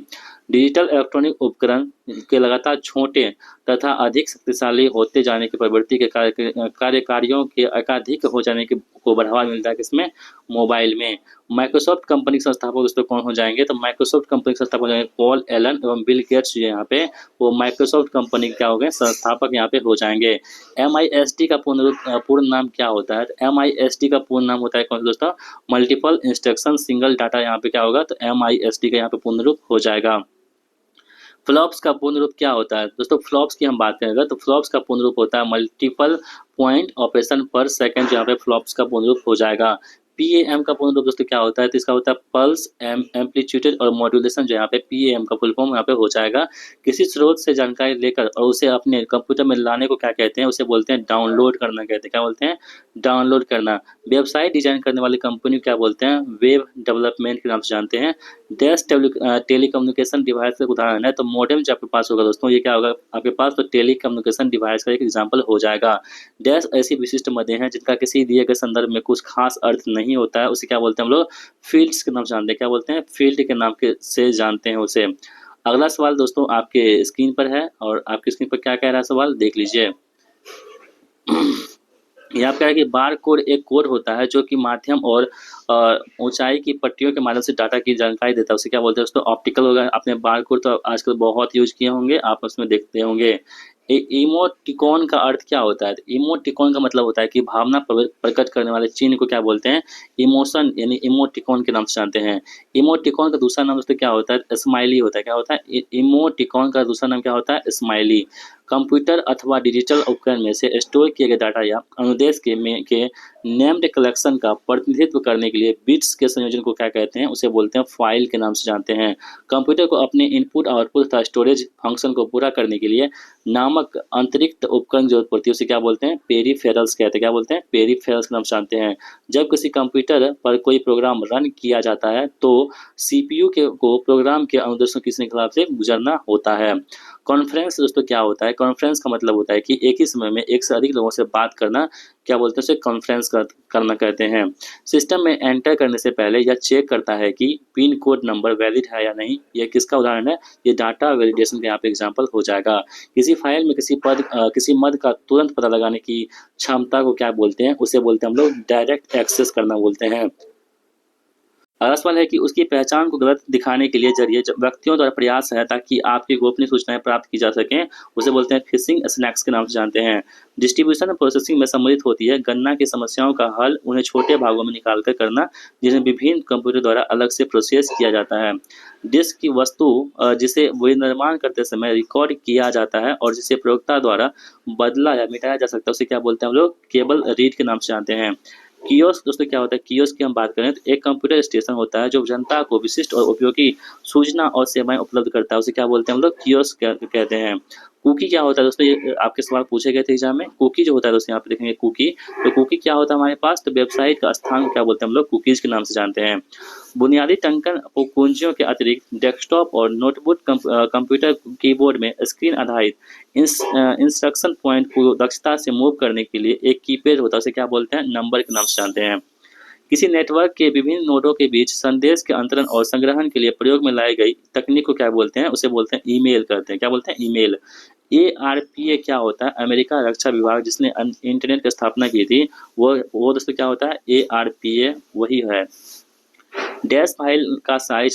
डिजिटल इलेक्ट्रॉनिक उपकरण के लगातार छोटे तथा अधिक शक्तिशाली होते जाने की प्रवृत्ति के कार्यकारियों के एकाधिक हो जाने को बढ़ावा मिलता है किसमें, मोबाइल में। माइक्रोसॉफ्ट कंपनी के संस्थापक दोस्तों कौन हो जाएंगे, तो माइक्रोसॉफ्ट कंपनी के संस्थापक हो जाएंगे पॉल एलन एवं बिल गेट्स जो यहाँ पे वो माइक्रोसॉफ्ट कंपनी क्या हो गए, संस्थापक यहाँ पे हो जाएंगे। MIST का पूर्ण नाम क्या होता है, तो MIST का पूर्ण नाम होता है कौन दोस्तों, मल्टीपल इंस्ट्रक्शन सिंगल डाटा, यहाँ पे क्या होगा, तो MIST का यहाँ पे पूर्ण रूप हो जाएगा। फ्लॉप्स का पूर्ण रूप क्या होता है दोस्तों, फ्लॉप्स की हम बात करेंगे तो फ्लॉप्स का पूर्ण रूप होता है मल्टीपल पॉइंट ऑपरेशन पर सेकंड, यहाँ पे फ्लॉप्स का पूर्ण रूप हो जाएगा। PAM का पूर्ण रूप दोस्तों क्या होता है, तो इसका होता है पल्स एम्पलीट्यूड और मॉड्यूलेशन, जो यहाँ पे PAM का फुल फॉर्म यहाँ पे हो जाएगा। किसी स्रोत से जानकारी लेकर और उसे अपने कंप्यूटर में लाने को क्या कहते हैं, उसे बोलते हैं डाउनलोड करना कहते हैं। क्या बोलते हैं, डाउनलोड करना। वेबसाइट डिजाइन करने वाली कंपनी क्या बोलते हैं, वेब डेवलपमेंट के नाम से जानते हैं। डैश टेलीकम्युनिकेशन डिवाइस का उदाहरण है, तो मॉडेम जो आपके पास होगा दोस्तों, ये क्या होगा आपके पास, तो टेलीकम्युनिकेशन डिवाइस का एक एग्जांपल हो जाएगा। डैश ऐसी विशिष्ट मदें हैं जिनका किसी दिए गए संदर्भ में कुछ खास अर्थ नहीं होता है, उसे क्या बोलते हैं हम लोग, फील्ड्स के नाम से जानते हैं। क्या बोलते हैं, फील्ड के नाम के से जानते हैं उसे। अगला सवाल दोस्तों आपके स्क्रीन पर है और आपकी स्क्रीन पर क्या कह रहा है सवाल देख लीजिए। यहाँ पे क्या है कि बार कोड एक कोड होता है जो कि माध्यम और ऊंचाई की पट्टियों के माध्यम से डाटा की जानकारी देता है। उसे क्या बोलते हैं दोस्तों? ऑप्टिकल होगा। आपने बार कोड तो आजकल बहुत यूज किए होंगे, आप उसमें देखते होंगे। इमोटिकॉन का अर्थ क्या होता है? तो इमोटिकॉन का मतलब होता है कि भावना प्रकट करने वाले चिन्ह को क्या बोलते हैं? इमोशन यानी इमोटिकॉन के नाम से जानते हैं। इमोटिकॉन का दूसरा नाम दोस्तों क्या होता है? स्माइली होता है। क्या होता है? इमोटिकॉन का दूसरा नाम क्या होता है? स्माइली। कंप्यूटर अथवा डिजिटल उपकरण में से स्टोर किए गए डाटा या अनुदेश के नेम्ड कलेक्शन का प्रतिनिधित्व करने के लिए बिट्स के संयोजन को क्या कहते हैं? उसे बोलते हैं फाइल के नाम से जानते हैं। कंप्यूटर को अपने इनपुट आउटपुट तथा स्टोरेज फंक्शन को पूरा करने के लिए नामक अतिरिक्त उपकरण की जरूरत पड़ती है। उसे क्या बोलते हैं? पेरिफेरल्स कहते हैं। क्या बोलते हैं? पेरिफेरल्स के नाम से जानते हैं। जब किसी कंप्यूटर पर कोई प्रोग्राम रन किया जाता है तो सीपीयू के को प्रोग्राम के अनुदेशों की श्रृंखला से गुजरना होता है। कॉन्फ्रेंस दोस्तों क्या होता है? कॉन्फ्रेंस का मतलब होता है कि एक ही समय में एक से अधिक लोगों से बात करना, क्या बोलते हैं उसे? कॉन्फ्रेंस करना कहते हैं। सिस्टम में एंटर करने से पहले यह चेक करता है कि पिन कोड नंबर वैलिड है या नहीं। यह किसका उदाहरण है? ये डाटा वैलिडेशन का यहाँ पे एग्जाम्पल हो जाएगा। किसी फाइल में किसी मद का तुरंत पता लगाने की क्षमता को क्या बोलते हैं? उसे बोलते हैं हम लोग डायरेक्ट एक्सेस करना बोलते हैं। अगला सवाल है कि उसकी पहचान को गलत दिखाने के लिए जरिए जब व्यक्तियों द्वारा प्रयास है ताकि आपकी गोपनीय सूचनाएं प्राप्त की जा सकें, उसे बोलते हैं फिशिंग स्नैक्स के नाम से जानते हैं। डिस्ट्रीब्यूशन और प्रोसेसिंग में सम्मिलित होती है गणना की समस्याओं का हल उन्हें छोटे भागों में निकालकर करना, जिन्हें विभिन्न कंप्यूटर द्वारा अलग से प्रोसेस किया जाता है। डिस्क की वस्तु जिसे विनिर्माण करते समय रिकॉर्ड किया जाता है और जिसे प्रयोक्ता द्वारा बदला या मिटाया जा सकता है, उसे क्या बोलते हैं हम लोग? केबल रीड के नाम से जानते हैं। कियोस्क दोस्तों क्या होता है? कियोस्क की हम बात करें तो एक कंप्यूटर स्टेशन होता है जो जनता को विशिष्ट और उपयोगी सूचना और सेवाएं उपलब्ध करता है। उसे क्या बोलते हैं हम लोग? कियोस्क कहते हैं। कुकी क्या होता है दोस्तों? ये आपके सवाल पूछे गए थे एग्जाम में। कुकी जो होता है दोस्तों यहाँ पे देखेंगे कुकी। तो कुकी क्या होता है हमारे पास? तो वेबसाइट का स्थान को क्या बोलते हैं हम लोग? कुकीज के नाम से जानते हैं। बुनियादी टंकन कुंजियों के अतिरिक्त डेस्कटॉप और नोटबुक कंप्यूटर कीबोर्ड में स्क्रीन आधारित इंस्ट्रक्शन पॉइंट को दक्षता से मूव करने के लिए एक कीपैड होता है। उसे क्या बोलते हैं? नंबर के नाम से जानते हैं। किसी नेटवर्क के विभिन्न नोडों के बीच संदेश के अंतरण और संग्रहण के लिए प्रयोग में लाई गई तकनीक को क्या बोलते हैं? उसे बोलते हैं ईमेल करते हैं। क्या बोलते हैं? ईमेल। ARPA क्या होता है? अमेरिका रक्षा विभाग जिसने इंटरनेट की स्थापना की थी, वो दोस्तों क्या होता है? ARPA वही है। डैश फाइल का साइज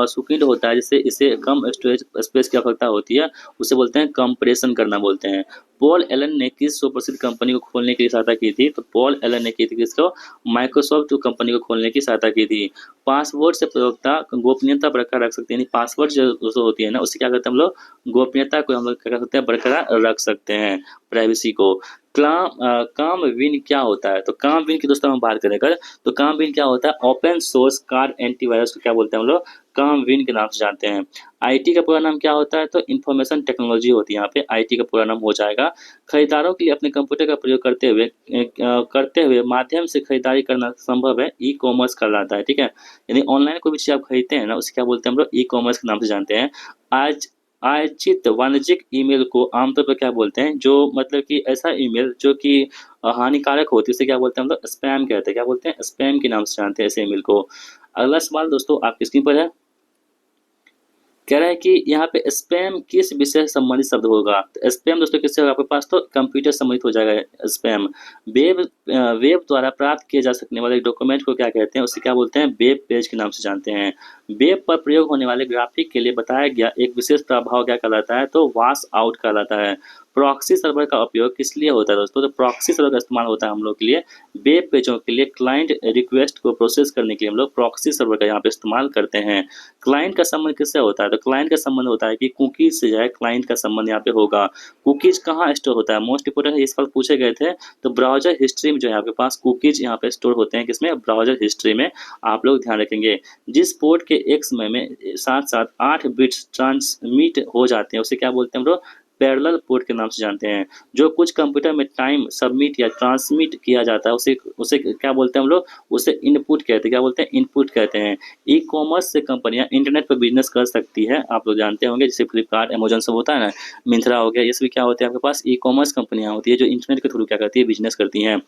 सुकीड होता है जिससे इसे कम स्टोरेज स्पेस की आवश्यकता होती है, उसे बोलते हैं कंप्रेशन करना बोलते हैं। पॉल एलन ने किस सुप्रसिद्ध कंपनी को खोलने के लिए सहायता की थी? तो पॉल एलन ने की थी किसको? माइक्रोसॉफ्ट कंपनी को खोलने की सहायता की थी। पासवर्ड से प्रयोक्ता गोपनीयता बरकरार रख सकते हैं, यानी पासवर्ड जो होती है ना, उससे क्या करते हैं हम लोग? गोपनीयता को हम लोग क्या कर सकते हैं? बरकरार रख सकते हैं, प्राइवेसी को। काम विन क्या होता है? तो काम विन की दोस्तों हम बात करें कर, तो काम विन क्या होता है? ओपन सोर्स कार्ड एंटीवायरस को क्या बोलते हैं हम लोग? काम विन के नाम से जानते हैं। आईटी का पूरा नाम क्या होता है? तो इंफॉर्मेशन टेक्नोलॉजी होती है। यहाँ पे आईटी का पूरा नाम हो जाएगा। खरीदारों के लिए अपने कंप्यूटर का प्रयोग करते हुए माध्यम से खरीदारी करना संभव है, ई कॉमर्स कहलाता है। ठीक है, यानी ऑनलाइन कोई भी चीज़ आप खरीदते हैं ना, उसे क्या बोलते हैं हम लोग? ई कॉमर्स के नाम से जानते हैं। आज आयाचित वाणिज्यिक ईमेल को आमतौर पर क्या बोलते हैं? जो मतलब कि ऐसा ईमेल जो कि हानिकारक होती है उसे क्या बोलते हैं हम लोग? स्पैम कहते हैं। क्या बोलते हैं? स्पैम के नाम से जानते हैं ऐसे ईमेल को। अगला सवाल दोस्तों आपकी स्क्रीन पर है, कह रहा है कि यहाँ पे स्पैम किस विषय से संबंधित शब्द होगा? तो स्पैम दोस्तों किससे होगा आपके पास? तो कंप्यूटर संबंधित हो जाएगा स्पैम। वेब द्वारा प्राप्त किए जा सकने वाले डॉक्यूमेंट को क्या कहते हैं? उसे क्या बोलते हैं? वेब पेज के नाम से जानते हैं। वेब पर प्रयोग होने वाले ग्राफिक के लिए बताया गया एक विशेष प्रभाव क्या कहलाता है? तो वॉश आउट कहलाता है। प्रॉक्सी सर्वर का उपयोग किस लिए होता है दोस्तों? तो प्रॉक्सी सर्वर का इस्तेमाल होता है हम लोग के लिए वेब पेजों के लिए क्लाइंट रिक्वेस्ट को प्रोसेस करने के लिए हम लोग प्रॉक्सी सर्वर का यहाँ पे इस्तेमाल करते हैं। क्लाइंट का संबंध किससे होता है? तो क्लाइंट का संबंध होता है कि कुकीज से जो है क्लाइंट का संबंध यहाँ पे होगा। कुकीज कहाँ स्टोर होता है? मोस्ट इंपोर्टेंट है, इस पर पूछे गए थे। तो ब्राउजर हिस्ट्री में जो है आपके पास कुकीज यहाँ पे स्टोर होते हैं, किसमें? ब्राउजर हिस्ट्री में। आप लोग ध्यान रखेंगे जिस पोर्ट के एक समय में साथ साथ 8 बिट्स ट्रांसमिट हो जाते हैं उसे क्या बोलते हैं हम लोग? पैरेलल पोर्ट के नाम से जानते हैं। जो कुछ कंप्यूटर में टाइम सबमिट या ट्रांसमिट किया जाता है उसे उसे क्या बोलते हैं हम लोग? उसे इनपुट कहते हैं। क्या बोलते हैं? इनपुट कहते हैं। ई कॉमर्स से कंपनियां इंटरनेट पर बिजनेस कर सकती है, आप लोग जानते होंगे, जैसे फ्लिपकार्ट, अमेजोन सब होता है ना, मिंत्रा हो गया, ये सभी क्या होते हैं आपके पास? ई कॉमर्स कंपनियां होती है जो इंटरनेट के थ्रू क्या करती है? बिजनेस करती हैं।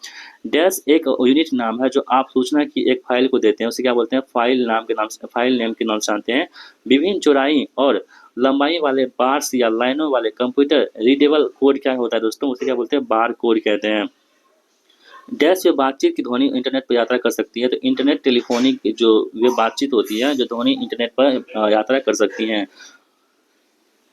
डैश एक यूनिट नाम है जो आप सूचना की एक फाइल को देते हैं, उसे क्या बोलते हैं? फाइल नेम के नाम से जानते हैं। विभिन्न चौड़ाई और लंबाई वाले बार्स या लाइनों वाले कंप्यूटर रीडेबल कोड क्या होता है दोस्तों? उसे क्या बोलते हैं? बार कोड कहते हैं। डैश जो बातचीत की ध्वनि इंटरनेट पर यात्रा कर सकती है, तो इंटरनेट टेलीफोनिक जो वे बातचीत होती है जो ध्वनि इंटरनेट पर यात्रा कर सकती हैं।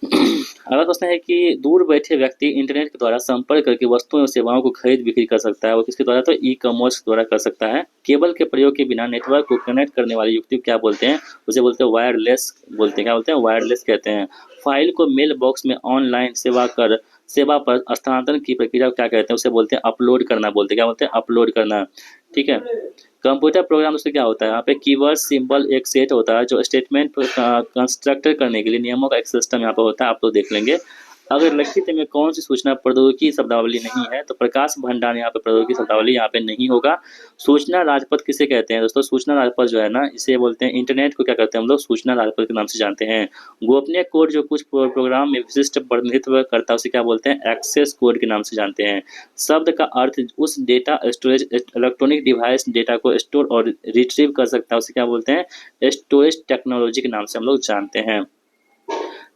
अगला प्रश्न है कि दूर बैठे व्यक्ति इंटरनेट के द्वारा संपर्क करके वस्तुओं और सेवाओं को खरीद बिक्री कर सकता है, वो किसके द्वारा? तो ई कॉमर्स द्वारा कर सकता है। केबल के प्रयोग के बिना नेटवर्क को कनेक्ट करने वाली युक्ति को क्या बोलते हैं? उसे बोलते हैं वायरलेस बोलते हैं। क्या बोलते हैं? वायरलेस कहते हैं। फाइल को मेल बॉक्स में ऑनलाइन सेवा पर स्थानांतरण की प्रक्रिया को क्या कहते हैं? उसे बोलते हैं अपलोड करना बोलते हैं। क्या बोलते हैं? अपलोड करना। ठीक है। कंप्यूटर प्रोग्राम उससे क्या होता है? यहाँ पे कीवर्ड सिंबल एक सेट होता है जो स्टेटमेंट कंस्ट्रक्ट करने के लिए नियमों का एक सिस्टम यहाँ पर होता है, आप लोग देख लेंगे। अगर लिखित में कौन सी सूचना प्रौद्योगिकी शब्दावली नहीं है, तो प्रकाश भंडार यहाँ पे प्रौद्योगिकी शब्दावली यहाँ पे नहीं होगा। सूचना राजपथ किसे कहते हैं दोस्तों? सूचना राजपथ जो है ना, इसे बोलते हैं इंटरनेट को क्या कहते हैं हम लोग? सूचना राजपथ के नाम से जानते हैं। गोपनीय कोड जो कुछ प्रोग्राम में विशिष्ट प्रतिनिधित्व करता है उसे क्या बोलते हैं? एक्सेस कोड के नाम से जानते हैं। शब्द का अर्थ उस data storage electronic device data को स्टोर और रिट्रीव कर सकता है, उसे क्या बोलते हैं? स्टोरेज टेक्नोलॉजी के नाम से हम लोग जानते हैं।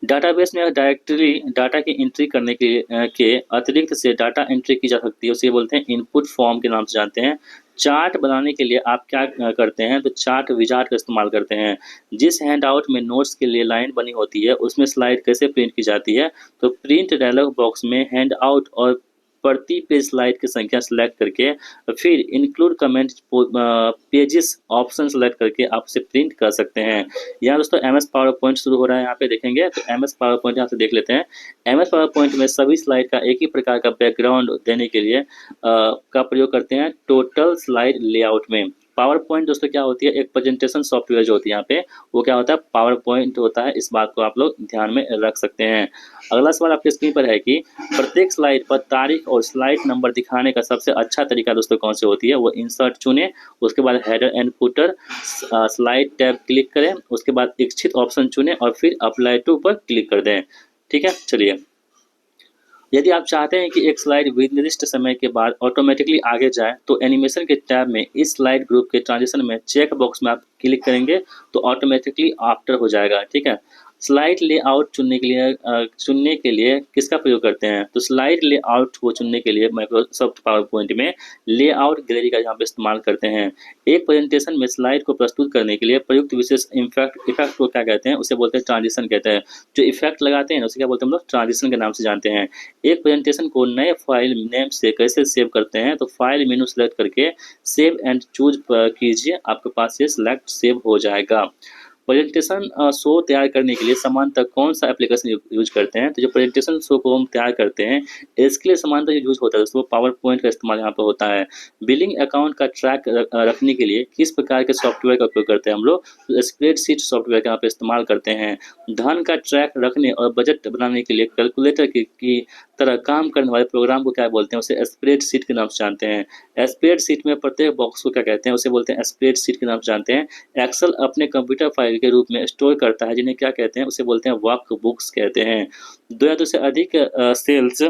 डाटाबेस में डायरेक्टली डाटा की एंट्री करने के अतिरिक्त से डाटा एंट्री की जा सकती है, उसे बोलते हैं इनपुट फॉर्म के नाम से जानते हैं। चार्ट बनाने के लिए आप क्या करते हैं? तो चार्ट विजार्ड का इस्तेमाल करते हैं। जिस हैंडआउट में नोट्स के लिए लाइन बनी होती है उसमें स्लाइड कैसे प्रिंट की जाती है? तो प्रिंट डायलॉग बॉक्स में हैंडआउट और प्रति पेज स्लाइड की संख्या सेलेक्ट करके फिर include comment pages option select करके आप उसे प्रिंट कर सकते हैं। यहाँ दोस्तों MS पावर पॉइंट शुरू हो रहा है, यहाँ पे देखेंगे तो MS पावर पॉइंट यहाँ से देख लेते हैं। MS पावर पॉइंट में सभी स्लाइड का एक ही प्रकार का बैकग्राउंड देने के लिए का प्रयोग करते हैं टोटल स्लाइड लेआउट में। पावर पॉइंट दोस्तों क्या होती है? एक प्रेजेंटेशन सॉफ्टवेयर जो होती है यहाँ पे, वो क्या होता है? पावर पॉइंट होता है। इस बात को आप लोग ध्यान में रख सकते हैं। अगला सवाल आपके स्क्रीन पर है कि प्रत्येक स्लाइड पर तारीख और स्लाइड नंबर दिखाने का सबसे अच्छा तरीका दोस्तों कौन सी होती है? वो इंसर्ट चुने, उसके बाद header and footer, slide tab click करें, उसके बाद इच्छित ऑप्शन चुने और फिर अप्लाई टू पर क्लिक कर दें। ठीक है, चलिए। यदि आप चाहते हैं कि एक स्लाइड निर्दिष्ट समय के बाद ऑटोमेटिकली आगे जाए, तो एनिमेशन के टैब में इस स्लाइड ग्रुप के ट्रांजिशन में चेक बॉक्स में आप क्लिक करेंगे तो ऑटोमेटिकली आफ्टर हो जाएगा। ठीक है। स्लाइड लेआउट चुनने के लिए किसका प्रयोग करते हैं? तो स्लाइड लेआउट को चुनने के लिए माइक्रोसॉफ्ट पावर पॉइंट में लेआउट गैलरी का यहाँ पे इस्तेमाल करते हैं। एक प्रेजेंटेशन में स्लाइड को प्रस्तुत करने के लिए प्रयुक्त विशेष इफेक्ट को क्या कहते हैं? उसे बोलते हैं ट्रांजिशन कहते हैं। जो इफेक्ट लगाते हैं उसे क्या बोलते हैं हम लोग? ट्रांजिशन के नाम से जानते हैं। एक प्रेजेंटेशन को नए फाइल नेम से कैसे सेव करते हैं? तो फाइल मेनू सेलेक्ट करके सेव एंड चूज कीजिए, आपके पास ये सिलेक्ट सेव हो जाएगा। प्रेजेंटेशन शो तैयार करने के लिए सामान्यतः कौन सा एप्लीकेशन यूज करते हैं? तो जो प्रेजेंटेशन शो को हम तैयार करते हैं इसके लिए सामान्यतः यूज होता है दोस्तों पावर पॉइंट का इस्तेमाल यहाँ पर होता है। बिलिंग अकाउंट का ट्रैक रखने के लिए किस प्रकार के सॉफ्टवेयर का उपयोग करते हैं हम लोग? तो स्प्रेडशीट सॉफ्टवेयर का यहाँ पे इस्तेमाल करते हैं। धन का ट्रैक रखने और बजट बनाने के लिए कैलकुलेटर की तरह काम करने वाले प्रोग्राम को क्या बोलते हैं? उसे स्प्रेडशीट के नाम से जानते हैं। स्प्रेडशीट में प्रत्येक बॉक्स को क्या कहते हैं? उसे बोलते हैं स्प्रेडशीट के नाम से जानते हैं। एक्सेल अपने कंप्यूटर फाइल के रूप में स्टोर करता है जिन्हें क्या कहते हैं? उसे बोलते हैं वर्कबुक्स कहते हैं। दो या दो से अधिक सेल्स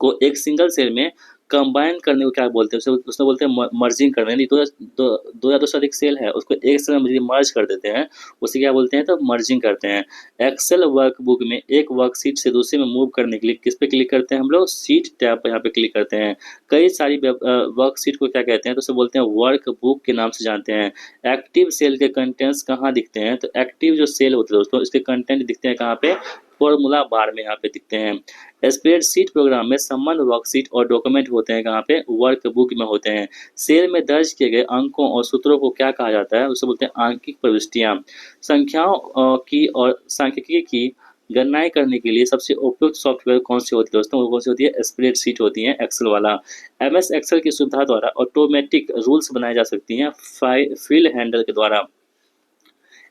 को एक सिंगल सेल में कंबाइन करने को क्या बोलते हैं? उसे बोलते हैं मर्जिंग करना। यानी दो या दो से अधिक सेल है उसको एक सेल में मर्ज कर देते हैं, उसे क्या बोलते हैं? तो मर्जिंग करते हैं। एक्सेल वर्कबुक में एक वर्कशीट से दूसरे में मूव करने के लिए किस पे क्लिक करते हैं हम लोग? शीट टैब पर यहाँ पे क्लिक करते हैं। कई सारी वर्कशीट को क्या कहते हैं? तो उसे बोलते हैं वर्कबुक के नाम से जानते हैं। एक्टिव सेल के कंटेंट्स कहाँ दिखते हैं? तो एक्टिव जो सेल होते हैं दोस्तों इसके कंटेंट दिखते हैं कहाँ पे? फॉर्मूला बार में यहाँ पे दिखते हैं। स्प्रेडशीट प्रोग्राम में संबंध वर्कशीट और डॉक्यूमेंट होते हैं कहाँ पे? वर्कबुक में होते हैं। सेल में दर्ज किए गए अंकों और सूत्रों को क्या कहा जाता है? उसे बोलते हैं आंकिक प्रविष्टियां। संख्याओं की और सांख्यिकी की गणनाएं करने के लिए सबसे उपयुक्त सॉफ्टवेयर कौन सी होती है दोस्तों? वो कौन सी होती है? स्प्रेडशीट होती है, एक्सेल वाला। MS एक्सेल की सुविधा द्वारा ऑटोमेटिक रूल्स बनाई जा सकती हैं फील्ड हैंडल के द्वारा।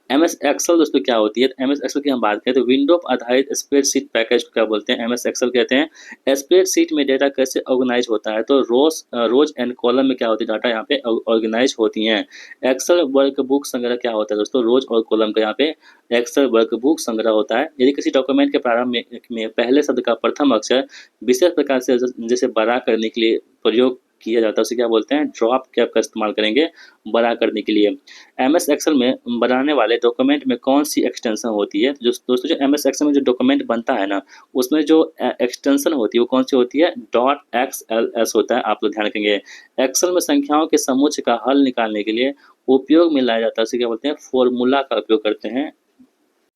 MS एक्सेल दोस्तों क्या होती है? तो MS एक्सेल की हम बात करें तो विंडो आधारित स्प्रेडशीट पैकेज को क्या बोलते हैं? MS एक्सेल कहते हैं। स्प्रेडशीट में डेटा कैसे ऑर्गेनाइज होता है? तो रोज एंड कॉलम में क्या होती है? डाटा यहाँ पे ऑर्गेनाइज होती हैं। एक्सेल वर्कबुक संग्रह क्या होता है दोस्तों? रोज और कॉलम का यहाँ पे एक्सेल वर्कबुक संग्रह होता है। यदि किसी डॉक्यूमेंट के प्रारंभ में पहले शब्द का प्रथम अक्षर विशेष प्रकार से जैसे बड़ा करने के लिए प्रयोग किया जाता है उसे क्या बोलते हैं, ड्रॉप कैप का इस्तेमाल करेंगे बड़ा करने के लिए। एमएस एक्सेल में बनाने वाले डॉक्यूमेंट में कौन सी एक्सटेंशन होती है? तो दोस्तों जो एमएस एक्सेल में जो डॉक्यूमेंट बनता है ना, उसमें जो एक्सटेंशन होती है वो कौन सी होती है, .xls होता है, आप लोग ध्यान रखेंगे। एक्सेल में संख्याओं के समुच्चय का हल निकालने के लिए उपयोग में लाया जाता है उसे क्या बोलते हैं, फॉर्मूला का उपयोग करते हैं।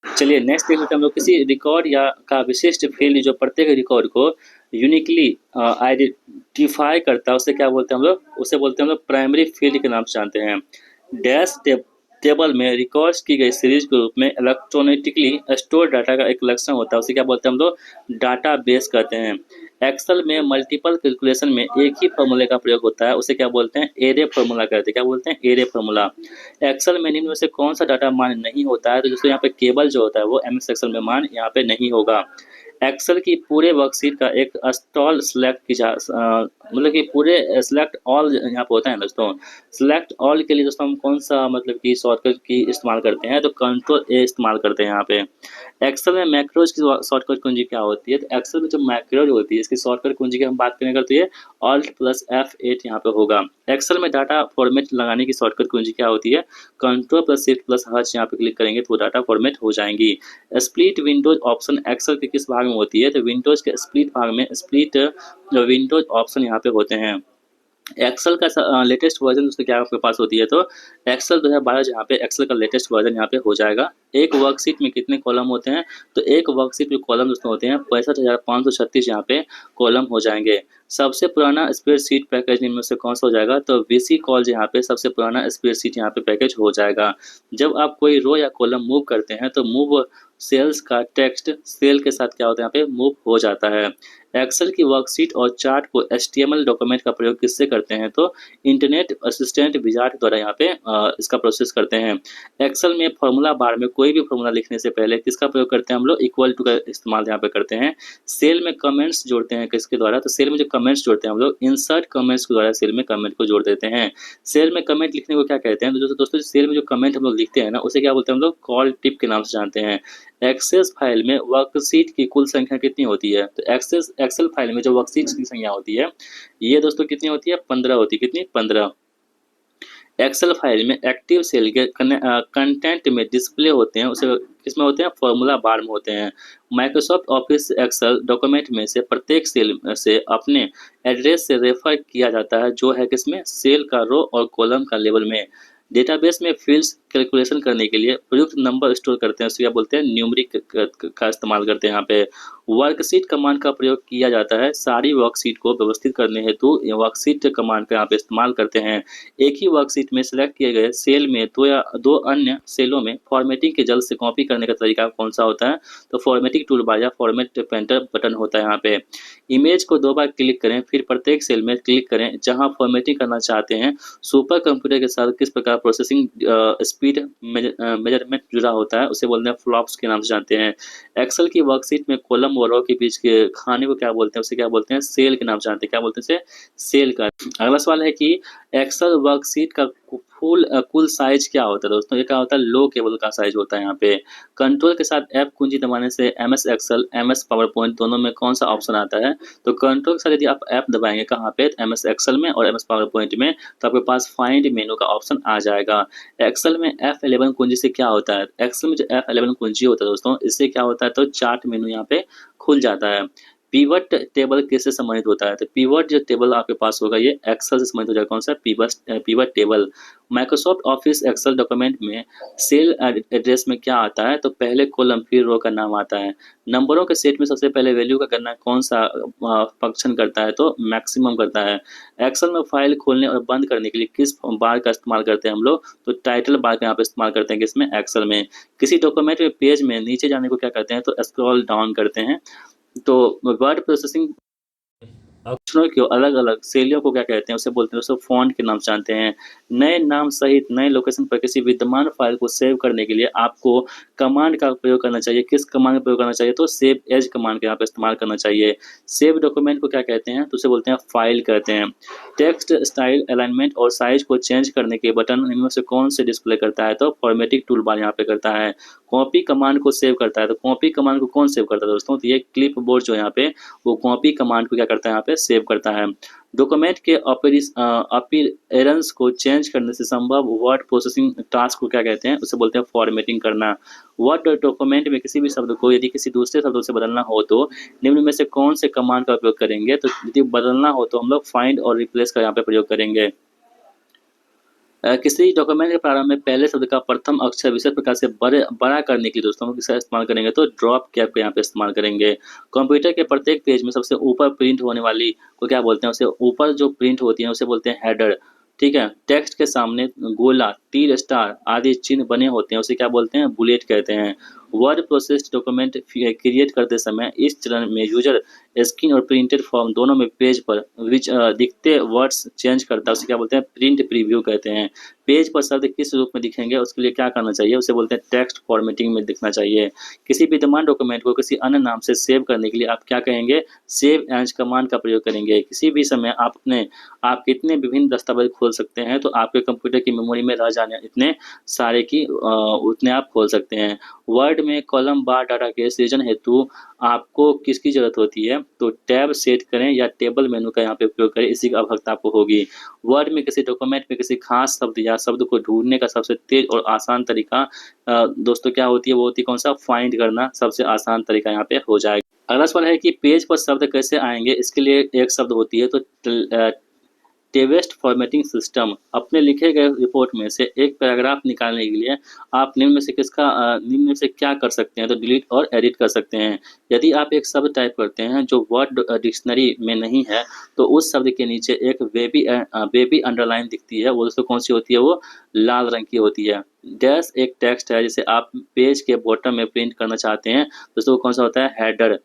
चलिए नेक्स्ट देख लेते हैं हम लोग, किसी रिकॉर्ड या का विशिष्ट फील्ड जो प्रत्येक रिकॉर्ड को यूनिकली आइडेंटिफाई करता है उसे क्या बोलते हैं हम लोग, उसे बोलते हैं हम लोग प्राइमरी फील्ड के नाम से जानते हैं। डैश टेबल में रिकॉर्ड्स की गई सीरीज के रूप में इलेक्ट्रॉनिकली स्टोर डाटा का एक लक्षण होता है उसे क्या बोलते हैं हम लोग, डाटा बेस कहते हैं। एक्सेल में मल्टीपल कैलकुलेशन में एक ही फॉर्मूले का प्रयोग होता है उसे क्या बोलते हैं, एरे फॉर्मूला कहते हैं। क्या बोलते हैं, एरे फॉर्मूला। एक्सेल में निम्न में से कौन सा डाटा मान नहीं होता है? तो दोस्तों यहाँ पे केबल जो होता है वो एमएस एक्सेल में मान यहाँ पे नहीं होगा। एक्सेल की पूरे वर्कशीट का एक स्टॉल सेलेक्ट की जा मतलब कि पूरे सेलेक्ट ऑल यहाँ पे होता है दोस्तों। सेलेक्ट ऑल के लिए दोस्तों हम कौन सा मतलब कि शॉर्टकट की इस्तेमाल करते हैं, तो कंट्रोल ए इस्तेमाल करते हैं यहाँ पे। एक्सेल में मैक्रोज की शॉर्टकट कुंजी क्या होती है? तो एक्सेल में जो मैक्रोज होती है इसकी शॉर्टकट कुंजी की हम बात करेंगे तो ये Alt+F8 यहाँ पे होगा। एक्सेल में डाटा फॉर्मेट लगाने की शॉर्टकट कुंजी क्या होती है? Ctrl+Shift+H यहाँ पे क्लिक करेंगे तो डाटा फॉर्मेट हो जाएंगी। स्प्लिट विंडोज ऑप्शन एक्सेल के किस भाग में होती है? तो विंडोज के स्प्लिट भाग में स्प्लिट विंडोज ऑप्शन यहाँ पे होते हैं। एक्सेल का लेटेस्ट वर्जन उसमें क्या आपके पास होती है? तो एक्सेल 2012 जहाँ पे एक्सेल का लेटेस्ट वर्जन यहाँ पे हो जाएगा। एक वर्कशीट में कितने कॉलम होते हैं? तो एक वर्कशीट में कॉलम दोस्तों होते हैं 65,536 यहाँ पे कॉलम हो जाएंगे। सबसे पुराना स्प्रेडशीट पैकेज इनमें से कौन सा हो जाएगा? तो वीसी कॉल यहाँ पे सबसे पुराना स्प्रेडशीट यहाँ पे पैकेज हो जाएगा। जब आप कोई रो या कॉलम मूव करते हैं तो मूव सेल्स का टेक्स्ट सेल के साथ क्या होता है यहाँ पे मूव हो जाता है। एक्सेल की वर्कशीट और चार्ट को HTML डॉक्यूमेंट का प्रयोग किससे करते हैं? तो इंटरनेट असिस्टेंट विजार्ड द्वारा यहाँ पे इसका प्रोसेस करते हैं। एक्सेल में फॉर्मूला बार में कोई भी फॉर्मूला लिखने से पहले किसका प्रयोग करते हैं हम लोग? इक्वल टू का इस्तेमाल यहाँ पे करते हैं। सेल में कमेंट्स जोड़ते हैं किसके द्वारा? तो सेल में जो कमेंट्स जोड़ते हैं हम लोग इंसर्ट कमेंट्स के द्वारा सेल में कमेंट को जोड़ देते हैं। सेल में कमेंट लिखने को क्या कहते हैं? तो दोस्तों सेल में जो कमेंट हम लोग लिखते हैं ना उसे क्या बोलते हैं हम लोग? कॉल टिप के नाम से जानते हैं। एक्सेस फाइल में वर्कशीट की कुल संख्या कितनी होती है? तो एक्सेल फाइल में जो वर्कशीट की संख्या होती है ये दोस्तों कितनी होती है? 15 होती है। कितनी? 15। एक्सेल फाइल में एक्टिव सेल के कंटेंट में डिस्प्ले होते हैं उसे किसमें होते हैं? फॉर्मूला बार में होते हैं। माइक्रोसॉफ्ट ऑफिस एक्सेल डॉक्यूमेंट में से प्रत्येक सेल से अपने एड्रेस से रेफर किया जाता है जो है किसमें? सेल का रो और कॉलम का लेवल में। डेटाबेस में फील्ड्स कैलकुलेशन करने के लिए प्रयुक्त नंबर स्टोर करते हैं उसे क्या बोलते हैं? न्यूमरिक का इस्तेमाल करते हैं यहाँ पे। वर्कशीट कमांड का प्रयोग किया जाता है सारी वर्कशीट को व्यवस्थित करने हेतु वर्कशीट कमांड का यहाँ पे इस्तेमाल करते हैं। एक ही वर्कशीट में सिलेक्ट किए गए सेल में दो अन्य सेलों में फॉर्मेटिंग के जल्द से कॉपी करने का तरीका कौन सा होता है? तो फॉर्मेटिंग टूल बार या फॉर्मेट पेंटर बटन होता है यहाँ पे। इमेज को 2 बार क्लिक करें फिर प्रत्येक सेल में क्लिक करें जहाँ फॉर्मेटिंग करना चाहते हैं। सुपर कंप्यूटर के साथ किस प्रकार प्रोसेसिंग स्पीड मेजरमेंट जुड़ा होता है उसे बोलते हैं फ्लॉप्स के नाम से जानते हैं। एक्सेल की वर्कशीट में कॉलम और रो के बीच के खाने को क्या बोलते हैं? उसे क्या बोलते हैं? सेल के नाम से जानते हैं। क्या बोलते हैं? सेल का। अगला सवाल है कि एक्सेल वर्कशीट का कुल साइज क्या होता है? दोस्तों ये क्या होता है? लो केबल का साइज होता है यहाँ पे। कंट्रोल के साथ F कुंजी दबाने से MS Excel MS PowerPoint दोनों में कौन सा ऑप्शन आता है? तो कंट्रोल के साथ यदि आप F दबाएंगे कहाँ पे? MS एक्सेल में और MS पावर पॉइंट में तो आपके पास फाइंड मेनू का ऑप्शन आ जाएगा। एक्सेल में F11 कुंजी से क्या होता है? एक्सेल में जो F11 कुंजी होता है दोस्तों इससे क्या होता है? तो चार्ट मेनू यहाँ पे खुल जाता है। पिवट टेबल किससे संबंधित होता है? तो पिवट जो टेबल आपके पास होगा ये एक्सेल से संबंधित हो जाएगा। कौन सा? Pivot table. Microsoft Office Excel document में सेल एड्रेस में क्या आता है? तो पहले कॉलम फिर रो का नाम आता है। नंबरों के सेट में सबसे पहले वैल्यू का गणना कौन सा फंक्शन करता है? तो मैक्सिमम करता है। एक्सेल में फाइल खोलने और बंद करने के लिए किस बार का इस्तेमाल करते हैं हम लोग? तो टाइटल बार का यहाँ पे इस्तेमाल करते हैं किसमें? एक्सेल में। किसी डॉक्यूमेंट में पेज में नीचे जाने को क्या करते हैं? तो स्क्रॉल डाउन करते हैं। तो वर्ड प्रोसेसिंग अक्षरों के अलग अलग शैलियों को क्या कहते हैं? उसे बोलते हैं दोस्तों फॉन्ट के नाम से जानते हैं। नए नाम सहित नए लोकेशन पर किसी विद्यमान फाइल को सेव करने के लिए आपको कमांड का प्रयोग करना चाहिए। किस कमांड का प्रयोग करना चाहिए? तो सेव एज कमांड का यहाँ पे इस्तेमाल करना चाहिए। सेव डॉक्यूमेंट को क्या कहते हैं? तो उसे बोलते हैं फाइल कहते हैं। टेक्स्ट स्टाइल अलाइनमेंट और साइज को चेंज करने के बटन इनमें से कौन से डिस्प्ले करता है? तो फॉर्मेटिंग टूल बार यहाँ पे करता है। कॉपी कमांड को सेव करता है। तो कॉपी कमांड को कौन सेव करता है दोस्तों? तो ये क्लिप बोर्ड जो यहाँ पे वो कॉपी कमांड को क्या करता है? यहाँ पे है सेव करता है। डॉक्यूमेंट के अपीयरेंस को चेंज करने से संभव वर्ड प्रोसेसिंग टास्क को क्या कहते हैं, उसे बोलते हैं फॉर्मेटिंग करना। वर्ड डॉक्यूमेंट में किसी भी शब्द को यदि किसी दूसरे शब्दों से बदलना हो तो निम्न में से कौन से कमांड का उपयोग करेंगे, तो यदि बदलना हो तो हम लोग फाइंड और रिप्लेस का यहाँ पे प्रयोग करेंगे। किसी डॉक्यूमेंट के प्रारंभ में पहले शब्द का प्रथम अक्षर विशेष प्रकार से बड़ा करने के लिए दोस्तों हम किसका इस्तेमाल करेंगे, तो ड्रॉप कैप का यहाँ पे इस्तेमाल करेंगे। कंप्यूटर के प्रत्येक पेज में सबसे ऊपर प्रिंट होने वाली को क्या बोलते हैं, उसे ऊपर जो प्रिंट होती है उसे बोलते हैं हेडर। ठीक है, टेक्स्ट के सामने गोला, तीर, स्टार आदि चिन्ह बने होते हैं उसे क्या बोलते हैं, बुलेट कहते हैं। वर्ड प्रोसेस्ड डॉक्यूमेंट क्रिएट करते समय इस चरण में यूजर स्क्रीन और प्रिंटेड फॉर्म दोनों में पेज पर दिखते वर्ड्स चेंज करता है उसे क्या बोलते हैं, प्रिंट प्रीव्यू कहते हैं। पेज पर शब्द किस रूप में दिखेंगे उसके लिए क्या करना चाहिए, उसे बोलते हैं टेक्स्ट फॉर्मेटिंग में दिखना चाहिए। किसी विद्यमान डॉक्यूमेंट को किसी अन्य नाम से सेव करने के लिए आप क्या कहेंगे, सेव एज कमांड का प्रयोग करेंगे। किसी भी समय आप कितने विभिन्न दस्तावेज खोल सकते हैं, तो आपके कंप्यूटर की मेमोरी में रह जाने इतने सारे की उतने आप खोल सकते हैं। वर्ड में कॉलम बार डाटा के सृजन हेतु आपको किसकी जरूरत होती है, तो टैब सेट करें या टेबल मेनू का यहाँ पे उपयोग करें, इसी की आवश्यकता आपको होगी। वर्ड में किसी डॉक्यूमेंट में किसी खास शब्द या शब्द को ढूंढने का सबसे तेज और आसान तरीका दोस्तों क्या होती है, वो होती है कौन सा, फाइंड करना सबसे आसान तरीका यहाँ पे हो जाएगा। अगला सवाल है कि पेज पर शब्द कैसे आएंगे, इसके लिए एक शब्द होती है तो टेक्स्ट फॉर्मेटिंग सिस्टम। अपने लिखे गए रिपोर्ट में से एक पैराग्राफ निकालने के लिए आप निम्न में से क्या कर सकते हैं, तो डिलीट और एडिट कर सकते हैं। यदि आप एक शब्द टाइप करते हैं जो वर्ड डिक्शनरी में नहीं है तो उस शब्द के नीचे एक बेबी अंडरलाइन दिखती है, वो दोस्तों कौन सी होती है, वो लाल रंग की होती है। डैश एक टेक्स्ट है जिसे आप पेज के बॉटम में प्रिंट करना चाहते हैं, दोस्तों वो कौन सा होता है, हेडर।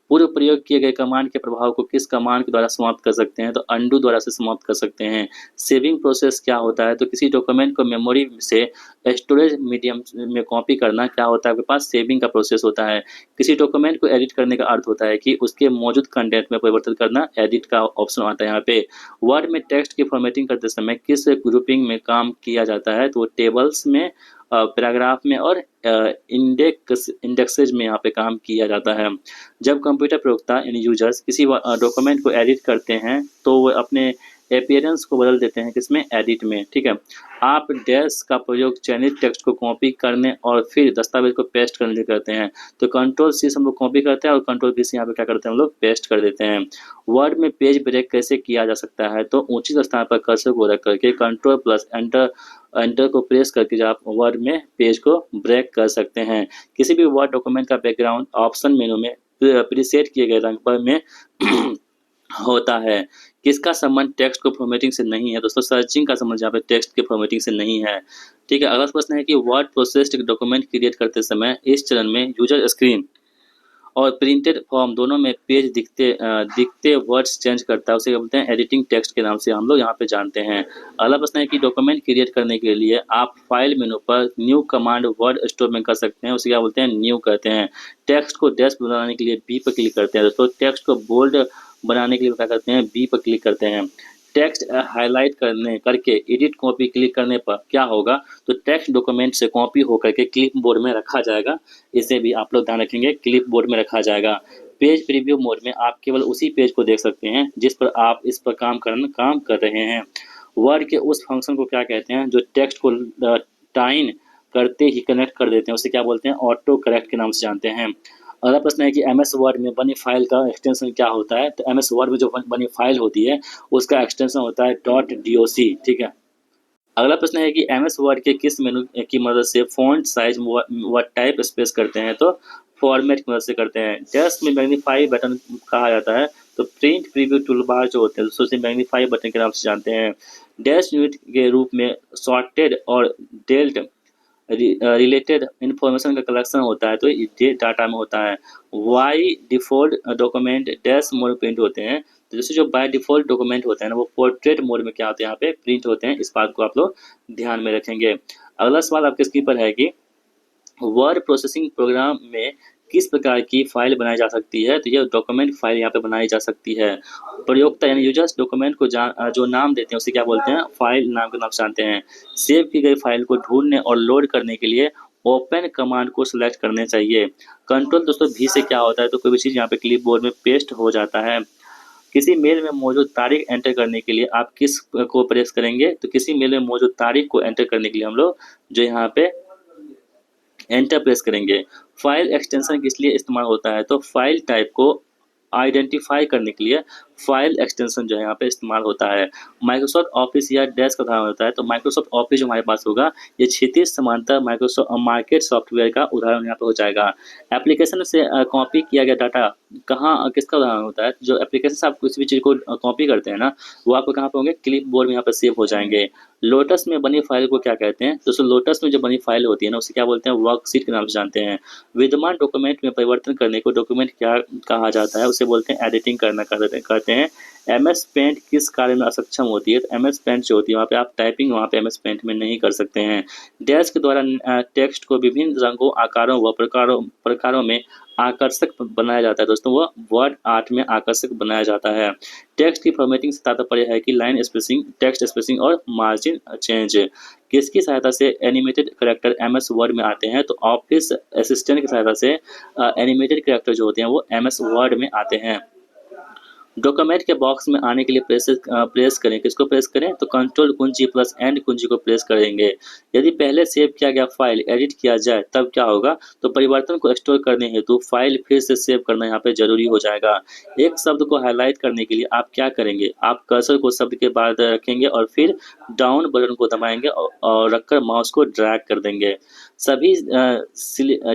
पूर्व प्रयोग किए गए कमांड के प्रभाव को किस कमांड के द्वारा समाप्त कर सकते हैं, तो अंडू द्वारा से समाप्त कर सकते हैं। सेविंग प्रोसेस क्या होता है, तो किसी डॉक्यूमेंट को मेमोरी से स्टोरेज मीडियम में कॉपी करना क्या होता है, आपके पास सेविंग का प्रोसेस होता है। किसी डॉक्यूमेंट को एडिट करने का अर्थ होता है कि उसके मौजूद कंटेंट में परिवर्तन करना, एडिट का ऑप्शन आता है यहाँ पे। वर्ड में टेक्स्ट की फॉर्मेटिंग करते समय किस ग्रुपिंग में काम किया जाता है, तो टेबल्स में, पैराग्राफ में और इंडेक्सेज में यहाँ पे काम किया जाता है। जब कंप्यूटर प्रयोक्ता यानी यूजर्स किसी डॉक्यूमेंट को एडिट करते हैं तो वो अपने अपीयरेंस को बदल देते हैं, किसमें, एडिट में। ठीक है, आप डैश का प्रयोग चयनित टेक्स्ट को कॉपी करने और फिर दस्तावेज को पेस्ट करने के लिए करते हैं। तो कंट्रोल सी से हम लोग कॉपी करते हैं और कंट्रोल बी से यहाँ पे क्या करते हैं, हम लोग पेस्ट कर देते हैं। वर्ड में पेज ब्रेक कैसे किया जा सकता है, तो उचित स्थान पर कर्सर को रख करके कंट्रोल प्लस एंटर को प्रेस करके जो आप वर्ड में पेज को ब्रेक कर सकते हैं। किसी भी वर्ड डॉक्यूमेंट का बैकग्राउंड ऑप्शन मेनू में प्रीसेट किए गए रंग पर में होता है। किसका संबंध टेक्स्ट को फॉर्मेटिंग से नहीं है, दोस्तों सर्चिंग का संबंध यहाँ पे टेक्स्ट के फॉर्मेटिंग से नहीं है। ठीक है, अगला प्रश्न है कि वर्ड प्रोसेस्ड डॉक्यूमेंट क्रिएट करते समय इस चरण में यूजर स्क्रीन और प्रिंटेड फॉर्म दोनों में पेज दिखते वर्ड्स चेंज करता है, उसे बोलते हैं एडिटिंग टेक्स्ट के नाम से हम लोग यहाँ पे जानते हैं। अगला प्रश्न है कि डॉक्यूमेंट क्रिएट करने के लिए आप फाइल मेनू पर न्यू कमांड वर्ड स्टोर में कर सकते हैं, उसे क्या बोलते हैं, न्यू कहते हैं। टेक्स्ट को डैश बनाने के लिए बी पर क्लिक करते हैं, दोस्तों टेक्स्ट को बोल्ड बनाने के लिए क्या करते हैं, बी पर क्लिक करते हैं। टेक्स्ट हाईलाइट करके एडिट कॉपी क्लिक करने पर क्या होगा, तो टेक्स्ट डॉक्यूमेंट से कॉपी होकर के क्लिप बोर्ड में रखा जाएगा, इसे भी आप लोग ध्यान रखेंगे, क्लिप बोर्ड में रखा जाएगा। पेज प्रीव्यू मोड में आप केवल उसी पेज को देख सकते हैं जिस पर आप इस पर काम कर रहे हैं। वर्ड के उस फंक्शन को क्या कहते हैं जो टेक्स्ट को टाइन करते ही कनेक्ट कर देते हैं, उसे क्या बोलते हैं, ऑटो करेक्ट के नाम से जानते हैं। अगला प्रश्न है कि एम एस वर्ड में बनी फाइल का एक्सटेंशन क्या होता है, तो एम एस वर्ड में जो बनी फाइल होती है उसका एक्सटेंशन होता है .doc। ठीक है, अगला प्रश्न है कि एम एस वर्ड के किस मेनू की मदद से फॉन्ट साइज व टाइप स्पेस करते हैं, तो फॉर्मेट की मदद से करते हैं। डैश में मैग्नीफाई बटन कहा जाता है, तो प्रिंट प्रीव्यू टूलबार जो होते हैं उसे मैग्नीफाई बटन के नाम से जानते हैं। डैश यूनिट के रूप में सॉर्टेड और डेल्ट रिलेटेड इन्फॉर्मेशन का कलेक्शन होता है, तो ये डाटा में होता है। By default document dash mode print होते हैं, तो जैसे जो बाय डिफ़ॉल्ट डॉक्यूमेंट होते हैं ना वो पोर्ट्रेट मोड में क्या होते हैं, यहाँ पे प्रिंट होते हैं, इस बात को आप लोग ध्यान में रखेंगे। अगला सवाल आपके स्क्रीन पर है कि वर्ड प्रोसेसिंग प्रोग्राम में किस प्रकार की फाइल बनाई जा सकती है, तो यह डॉक्यूमेंट फाइल यहाँ पे बनाई जा सकती है। प्रयोक्ता यानी यूजर्स डॉक्यूमेंट को जो नाम देते हैं उसे क्या बोलते हैं, फाइल नाम के नाम से जानते हैं। सेव की गई फाइल को ढूंढने और लोड करने के लिए ओपन कमांड को सिलेक्ट करने चाहिए। कंट्रोल दोस्तों भी से क्या होता है, तो कोई भी चीज़ यहाँ पे क्लिप बोर्ड में पेस्ट हो जाता है। किसी मेल में मौजूद तारीख एंटर करने के लिए आप किस को प्रेस करेंगे? तो किसी मेल में मौजूद तारीख को एंटर करने के लिए हम लोग जो यहाँ पे एंटर प्रेस करेंगे। फाइल एक्सटेंशन किस लिए इस्तेमाल होता है? तो फाइल टाइप को आइडेंटिफाई करने के लिए फाइल एक्सटेंशन जो है यहाँ पे इस्तेमाल होता है। माइक्रोसॉफ्ट ऑफिस या डैश का उदाहरण होता है, तो माइक्रोसॉफ्ट ऑफिस जो हमारे पास होगा, ये क्षैतिज समांतर मार्केट सॉफ्टवेयर का उदाहरण यहाँ पे हो जाएगा। एप्लीकेशन से कॉपी किया गया डाटा कहाँ किसका उदाहरण होता है? जो एप्लीकेशन से आप किसी भी चीज़ को कॉपी करते हैं ना, वो आपको कहाँ पे होंगे? क्लिप बोर्ड में यहाँ पे सेव हो जाएंगे। लोटस में बनी फाइल को क्या कहते हैं? दोस्तों लोटस में जो बनी फाइल होती है ना, उसे क्या बोलते हैं? वर्कशीट के नाम से जानते हैं। विद्यमान डॉक्यूमेंट में परिवर्तन करने को डॉक्यूमेंट क्या कहा जाता है? उसे बोलते हैं एडिटिंग करना कहते हैं। एमएस पेंट किस कार्य में अक्षम होती है? तो एमएस पेंट जो होती है वहाँ पे आप टाइपिंग वहाँ पे एमएस पेंट में नहीं कर सकते हैं। डैश के द्वारा टेक्स्ट को विभिन्न रंगों, आकारों व प्रकारों में आकर्षक बनाया जाता है। दोस्तों वो वर्ड आर्ट में आकर्षक बनाया जाता है। टेक्स्ट की फॉर्मेटिंग से तात्पर्य है कि लाइन स्पेसिंग, टेक्स्ट स्पेसिंग और मार्जिन चेंज किसकी सहायता से एनिमेटेड कैरेक्टर एमएस वर्ड में आते हैं? तो ऑफिस असिस्टेंट की सहायता से एनिमेटेड कैरेक्टर जो होते हैं वो एमएस वर्ड में आते हैं। डॉक्यूमेंट के बॉक्स में आने के लिए प्रेस करें। किसको प्रेस करें? तो कंट्रोल कुंजी प्लस एंड कुंजी को प्रेस करेंगे। यदि पहले सेव किया गया फाइल एडिट किया जाए तब क्या होगा? तो परिवर्तन को स्टोर करने हेतु फाइल फिर से सेव करना यहाँ पे जरूरी हो जाएगा। एक शब्द को हाईलाइट करने के लिए आप क्या करेंगे? आप कर्सर को शब्द के बाद रखेंगे और फिर डाउन बटन को दबाएंगे और रखकर माउस को ड्रैग कर देंगे। सभी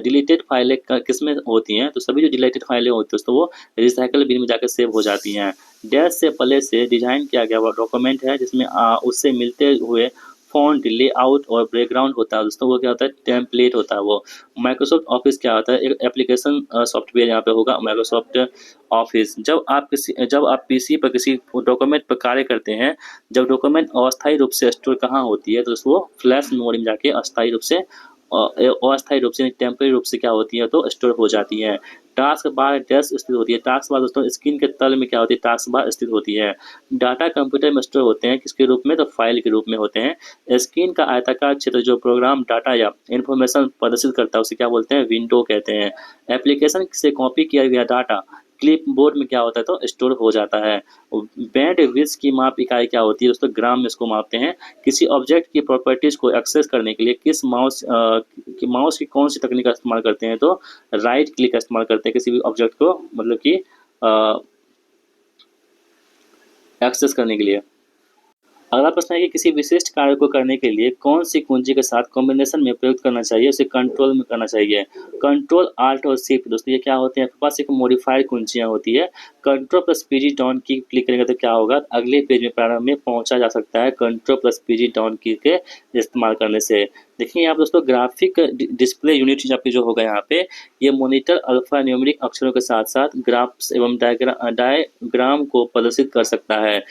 डिलीटेड फाइलें किसमें होती हैं? तो सभी जो डिलीटेड फाइलें होती हैं तो वो रिसाइकल बिन में जाकर सेव हो जाती हैं। डैश से पहले से डिजाइन किया गया वो डॉक्यूमेंट है जिसमें उससे मिलते हुए फॉन्ट, लेआउट और बैकग्राउंड होता है। दोस्तों वो क्या होता है? टेम्पलेट होता है वो। माइक्रोसॉफ्ट ऑफिस क्या होता है? एक एप्लीकेशन सॉफ्टवेयर यहाँ पे होगा माइक्रोसॉफ्ट ऑफिस। जब आप पीसी पर किसी डॉक्यूमेंट पर कार्य करते हैं, जब डॉक्यूमेंट अस्थायी रूप से स्टोर कहाँ होती है? तो वो फ्लैश मोड में जाके अस्थायी रूप से अस्थायी रूप से टेम्परेरी रूप से क्या होती है? तो स्टोर हो जाती है। टास्क बार डैश स्थित होती है। टास्क बार दोस्तों स्क्रीन के तल में क्या होती है? टास्क बार स्थित होती है। डाटा कंप्यूटर में स्टोर होते हैं किसके रूप में? तो फाइल के रूप में होते हैं। स्क्रीन का आयताकार क्षेत्र जो प्रोग्राम डाटा या इंफॉर्मेशन प्रदर्शित करता है उसे क्या बोलते हैं? विंडो कहते हैं। एप्लीकेशन से कॉपी किया गया डाटा क्लिप बोर्ड में क्या होता है? तो स्टोर हो जाता है। बैंड विड्थ की माप इकाई क्या होती है? दोस्तों ग्राम में इसको मापते हैं। किसी ऑब्जेक्ट की प्रॉपर्टीज को एक्सेस करने के लिए किस माउस की कौन सी तकनीक का इस्तेमाल करते हैं? तो राइट क्लिक का इस्तेमाल करते हैं किसी भी ऑब्जेक्ट को मतलब कि एक्सेस करने के लिए। अगला प्रश्न है कि किसी विशिष्ट कार्य को करने के लिए कौन सी कुंजी के साथ कॉम्बिनेशन में प्रयोग करना चाहिए? उसे कंट्रोल में करना चाहिए। कंट्रोल आल्ट और शिफ्ट दोस्तों ये क्या होते हैं? आपके पास एक मॉडिफाइड कुंजियां होती है। कंट्रोल प्लस पीजी डाउन की क्लिक करेंगे तो क्या होगा? अगले पेज में प्रारंभ में पहुंचा जा सकता है कंट्रोल प्लस पीजी डाउन की के इस्तेमाल करने से। देखिए यहाँ पर दोस्तों ग्राफिक डिस्प्ले यूनिट आपकी जो होगा यहाँ पे, ये मॉनिटर अल्फा न्यूमेरिक अक्षरों के साथ साथ ग्राफ्स एवं डायग्राम को प्रदर्शित कर सकता है।